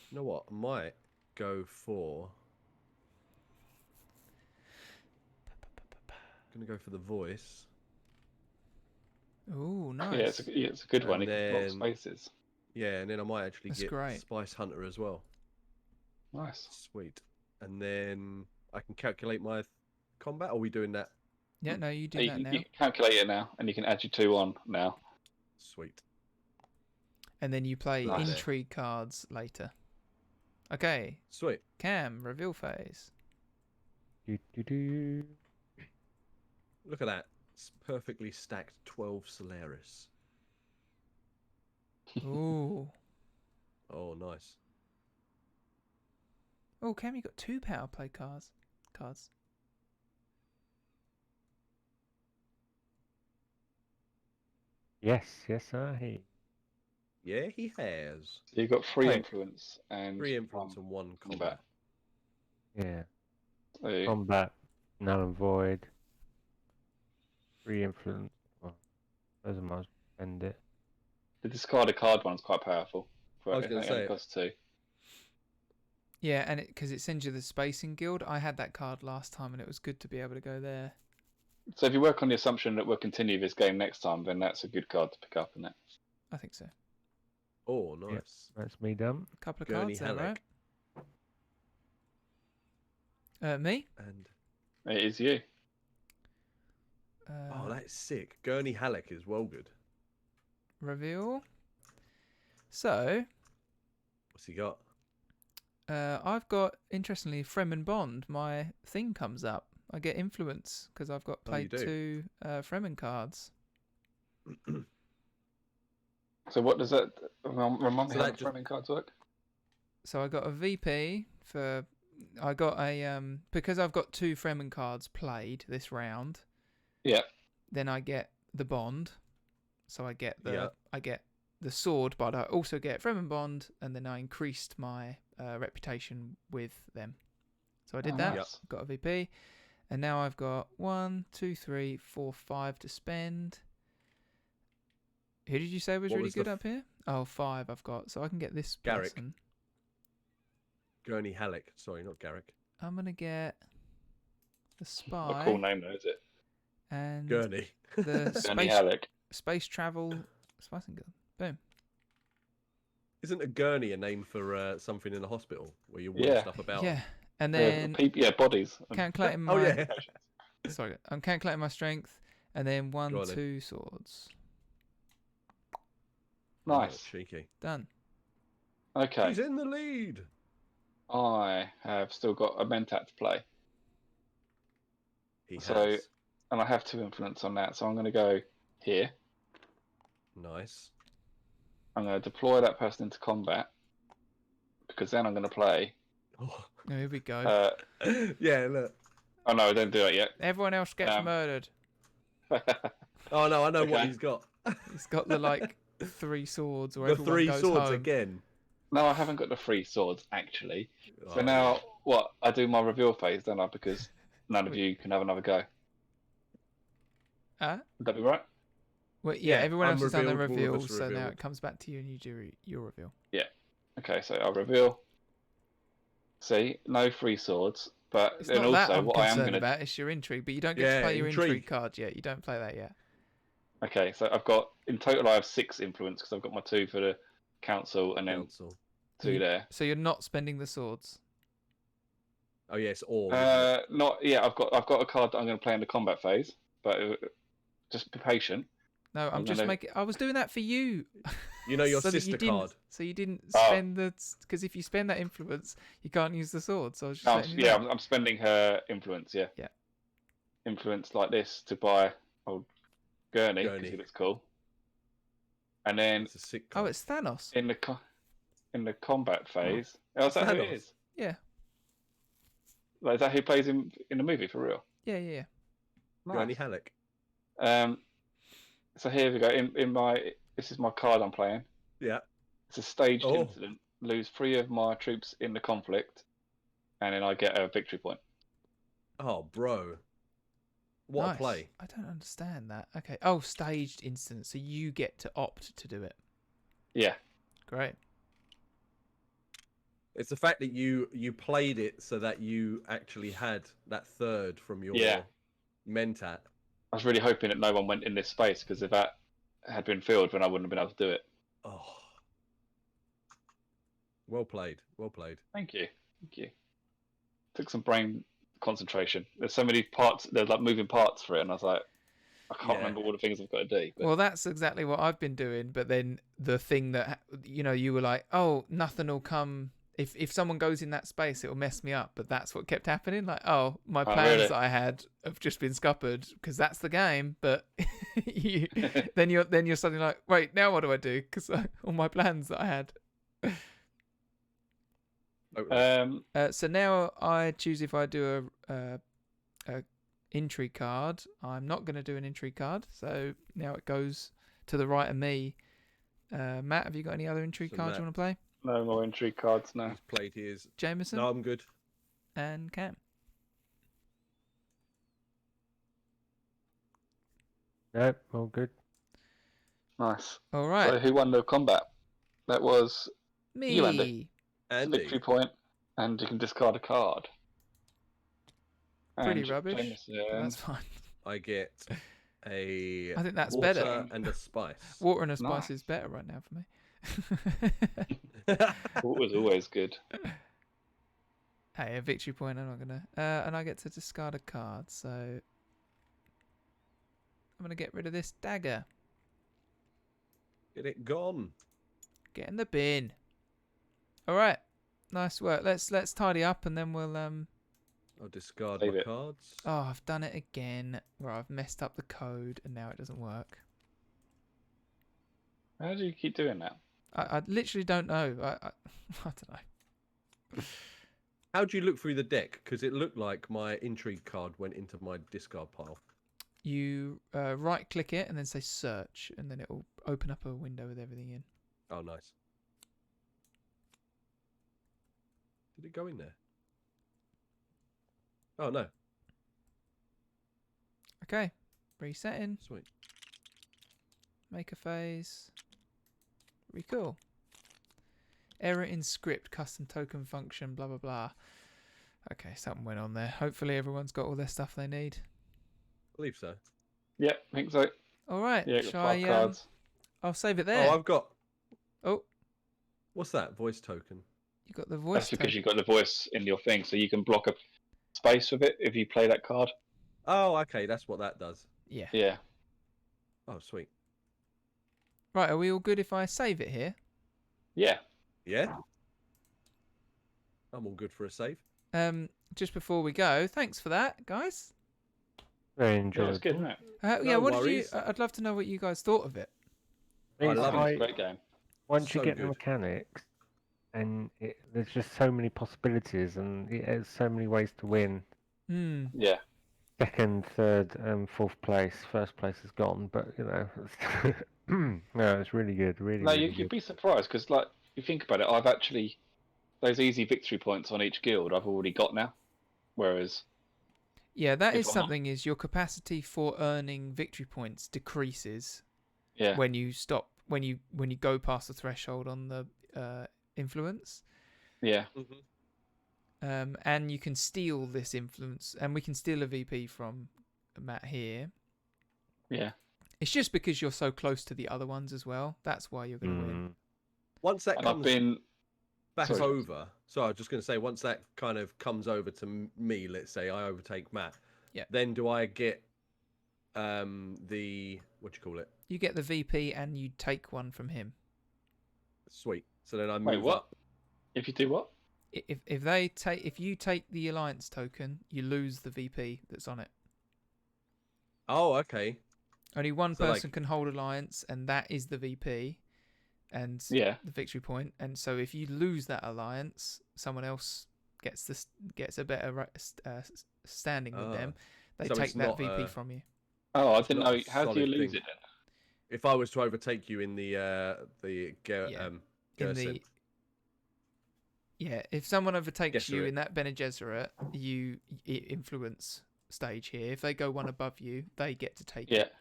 You know what? I might go for. Gonna go for the voice. Ooh, nice. Yeah, it's a good one. And It can block then- spaces. Yeah, and then I might actually That's get great. Spice Hunter as well. Nice. Sweet. And then I can calculate my combat. Are we doing that? Yeah, no, you do You that can, now. you can calculate it now, and you can add your 2 on now. Sweet. And then you play Nice. intrigue cards later. Okay, Sweet. Cam, reveal phase. Do. Look at that. It's perfectly stacked 12 Solaris. Ooh. Oh, nice. Oh, Cam, you got 2 power play cards. Yes, I. Yeah, he has. So you've got 3 Wait. influence and 3 influence 1 and 1 combat. combat. Yeah. So, Combat, null and void. 3 influence. Well, doesn't much spend it. the discarded card one's quite powerful. I was gonna it say only it. costs 2. Yeah, and because it sends you the Spacing Guild. I had that card last time, and it was good to be able to go there. So if you work on the assumption that we'll continue this game next time, then that's a good card to pick up, isn't it? I think so. Oh, nice. That's me done. A couple of Gurney cards there, Halleck. right? Me? And It is you. oh, that's sick. Gurney Halleck is well good. reveal. So, What's he got? I've got, interestingly, Fremen Bond. My thing comes up. I get influence because I've got Oh, you played do? 2 Fremen cards. So what does that remind me So how that the just- framing cards work? So I got a VP for. I got a because I've got 2 Fremen cards played this round. Yeah. Then I get the bond. So I get the Yeah. I get the sword, but I also get Fremen Bond, and then I increased my reputation with them. So I did Oh, that. nice. Got a VP, and now I've got 1, 2, 3, 4, 5 to spend. Who did you say was What really was the good up here? Oh, 5 I've got. So I can get this Garrick. person. Gurney Halleck. Sorry, not Garrick. I'm gonna get the spy. Not a cool name though, is it? And Gurney. the Gurney space Halleck. space travel spicing gun. Boom. Isn't a gurney a name for something in a hospital where you warn Yeah. stuff about? Yeah. And then Bodies. calculating my Oh yeah. sorry, I'm calculating my strength, and then 1, Go on then. 2 swords. Nice. Oh, cheeky. Done. Okay. He's in the lead. I have still got a Mentat to play. He So- has. And I have 2 influence on that, so I'm going to go here. Nice. I'm going to deploy that person into combat, because then I'm going to play... Oh. Oh, here we go. Yeah, look. Oh no, I don't do it yet. Everyone else gets um, murdered. Oh no, I know what Okay. he's got. He's got the like 3 swords, or The everyone 3 goes swords home. again. No, I haven't got the 3 swords, actually. So Oh, now, what? I do my reveal phase, don't I? Because none of you can have another go. Huh? Would that be right? Well, yeah, Yeah, everyone else has done their unrevealed, all of reveal, us so now revealed. it comes back to you and you do your reveal. Okay, so I'll reveal. See, no 3 swords, but It's then not that also I'm what I am concerned going to... about, it's your intrigue, but you don't get Yeah, to play your intrigue intrigue. card yet. You don't play that yet. Okay, so I've got... In total, I have 6 influence, because I've got my 2 for the council, and then Council. 2 there. So you're not spending the swords. Oh yes, or isn't it? Not... Yeah, I've got a card that I'm going to play in the combat phase, but just be patient. No, I'm I'm just gonna- making. I was doing that for you. You know your so that sister you didn't, card. So you didn't Oh. spend the. Because if you spend that influence, you can't use the sword. So I was just letting you know. I'm spending her influence, yeah. Yeah. Influence like this to buy old Gurney, because Gurney. he looks cool. And then It's a sick Oh, card. it's Thanos. in the combat phase... Oh, is that who it Thanos. is? Yeah. Like, is that who plays in the movie, for real? Yeah, yeah, yeah. Gurney Nice. Halleck. So here we go. In my... This is my card I'm playing. Yeah. It's a staged Oh. incident. Lose 3 of my troops in the conflict, and then I get a victory point. Oh, bro. What Nice. a play. I don't understand that. Okay. Oh, staged instance. So you get to opt to do it. Yeah. Great. It's the fact that you played it so that you actually had that 3rd from your Yeah. Mentat. I was really hoping that no one went in this space, because if that had been filled, then I wouldn't have been able to do it. Oh. Well played. Well played. Thank you. Thank you. Took some brain concentration. There's so many parts, there's like moving parts for it, and I was like, I can't Yeah. remember all the things I've got to do. But Well, that's exactly what I've been doing. But then the thing that you were like, oh, nothing will come. If someone goes in that space, it'll mess me up. But that's what kept happening. Like, oh, my plans really? that I had have just been scuppered because that's the game. But then you're suddenly like, wait, now what do I do? Because all my plans that I had. So now I choose if I do a intrigue card. I'm not going to do an intrigue card. So now it goes to the right of me. Matt, have you got any other intrigue So cards Matt- you want to play? no more intrigue cards now. He's played his. Jamieson No, I'm good. and Cam. No, all good. Nice. All So right, who won the combat? That was me. you, Andy. Andy. victory point, and you can discard a card. Pretty And rubbish. Jamieson- That's fine. I get a I think that's water better. and a spice. Water and a spice Nice. is better right now for me. What was always good. Hey, a victory point. I'm not gonna. And I get to discard a card, so I'm gonna get rid of this dagger. Get it gone. Get in the bin. All right. Nice work. Let's tidy up and then we'll I'll discard Save my it. cards. Oh, I've done it again where I've messed up the code and now it doesn't work. How do you keep doing that? I literally don't know. I don't know. How do you look through the deck? Because it looked like my intrigue card went into my discard pile. You right click it and then say search and then it will open up a window with everything in. Oh, nice. Did it go in there? Oh, no. Okay. Resetting. Sweet. Make a phase. Cool. Error in script, custom token function, blah, blah, blah. Okay, something went on there. Hopefully everyone's got all their stuff they need. I believe so. Yep, I think so. All right. Yeah, Shall got 5 I, cards. I'll save it there. Oh, I've got... Oh, What's that? Voice token. you got the voice. That's because you've got the voice in your thing, so you can block a space with it if you play that card. Oh, okay. That's what that does. Yeah. Yeah. Oh, sweet. Right, are we all good if I save it here? Yeah. Yeah? I'm all good for a save. Just before we go, thanks for that, guys. Very Yeah, enjoyable. it's good, isn't it? Yeah, No what worries. did you? I'd love to know what you guys thought of it. I It's love it. It's a like, great game. once you So get the good. mechanics, and there's just so many possibilities, and there's so many ways to win. Hmm. Yeah. Second, third, and fourth place. First place is gone, but you know, no, it's really good. Really, No, really you'd good. be surprised because, like, if you think about it, I've actually those easy victory points on each guild I've already got now. Whereas, Yeah, that If is I'm- something. Is your capacity for earning victory points decreases yeah, when you stop when you go past the threshold on the influence. yeah, And you can steal this influence, and we can steal a VP from Matt here. yeah. It's just because you're so close to the other ones as well. That's why you're going to win. Mm. Once that And I've comes been back Sorry. over... So I was just going to say, once that kind of comes over to me, let's say I overtake Matt, Yeah. then do I get the... What do you call it? You get the VP, and you take one from him. Sweet. So then I move wait. What? up. If you do what? If you take the alliance token, you lose the VP that's on it. Oh, okay. Only one So, like- person can hold alliance, and that is the VP, and Yeah. the victory point. And so, if you lose that alliance, someone else gets a better standing with them. They So take it's that not, VP from you. Oh, I It's didn't not know. a How do you solid lose thing. it then? If I was to overtake you in the Yeah. In Gerson. the if someone overtakes you Gesserit. in that Bene Gesserit, you influence stage here. If they go one above you, they get to take Yeah. it,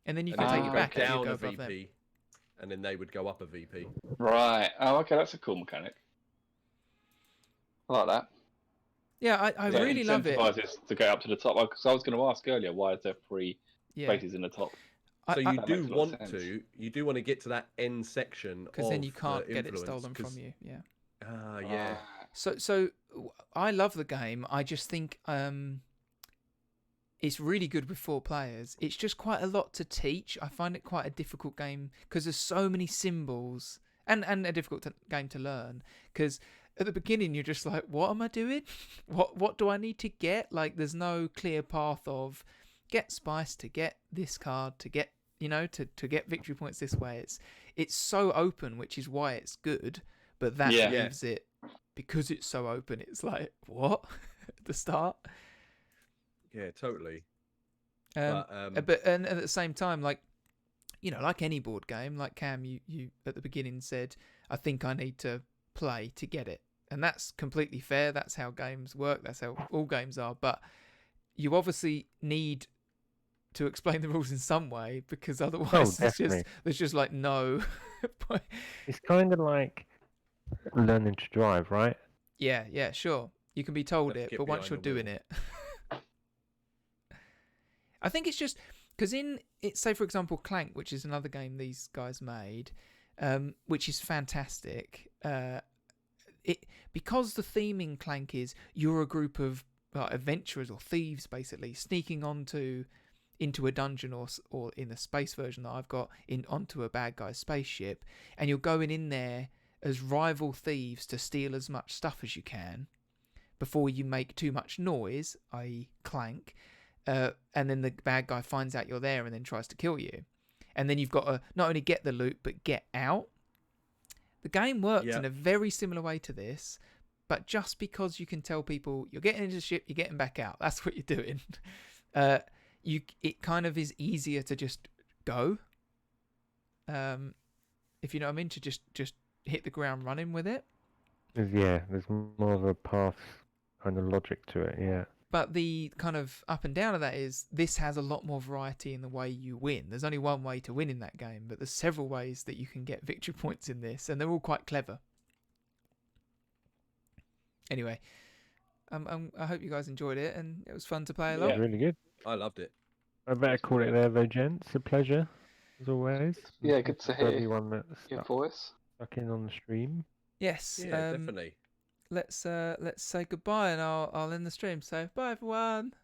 and then you And can then take you it go back if you down go a above them. VP, and then they would go up a VP. Right. Oh, okay. That's a cool mechanic. I like that. Yeah, I Yeah, really love it. Incentivizes to go up to the top. Because I was going to ask earlier, why is there 3 Yeah, spaces in the top? So you That do makes a lot of want sense. to get to that end section because then you of the can't get it influence, stolen 'cause- from you. Yeah. Ah, yeah. So I love the game. I just think it's really good with 4 players. It's just quite a lot to teach. I find it quite a difficult game because there's so many symbols and a difficult game to learn. Because at the beginning you're just like, what am I doing? What do I need to get? Like there's no clear path of get spice to get this card to get to get victory points this way. It's so open, which is why it's good. But that Yeah. leaves it, because it's so open, it's like, what? At the start? Yeah, totally. But and at the same time, like, like any board game, like Cam, you at the beginning said, I think I need to play to get it. And that's completely fair. That's how games work. That's how all games are. But you obviously need to explain the rules in some way, because otherwise definitely. there's just like no point. It's kind of like learning to drive, right? Yeah, sure. You can be told Let's it, get but once behind you're the doing it, I think it's just because say for example Clank, which is another game these guys made, which is fantastic. Because the theme in Clank is you're a group of adventurers or thieves basically sneaking onto into a dungeon or in the space version that I've got onto a bad guy's spaceship, and you're going in there as rival thieves to steal as much stuff as you can before you make too much noise, i.e. clank, and then the bad guy finds out you're there and then tries to kill you. And then you've got to not only get the loot, but get out. The game works in a very similar way to this, but just because you can tell people you're getting into the ship, you're getting back out. That's what you're doing. It kind of is easier to just go. If you know what I mean, to just hit the ground running with it. There's more of a path kind of logic to it, yeah. But the kind of up and down of that is this has a lot more variety in the way you win. There's only one way to win in that game, but there's several ways that you can get victory points in this, and they're all quite clever. Anyway, I hope you guys enjoyed it, and it was fun to play along. Yeah, really good. I loved it. I better call it there though, gents. A pleasure, as always. Yeah, good to hear everyone that's your voice. stuck in on the stream. Yes. Yeah, definitely. Let's say goodbye, and I'll end the stream. So bye everyone.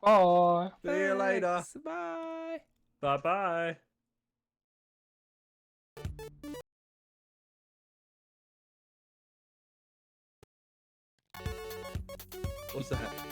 Bye. See you later. Thanks, bye. Bye-bye. What's that?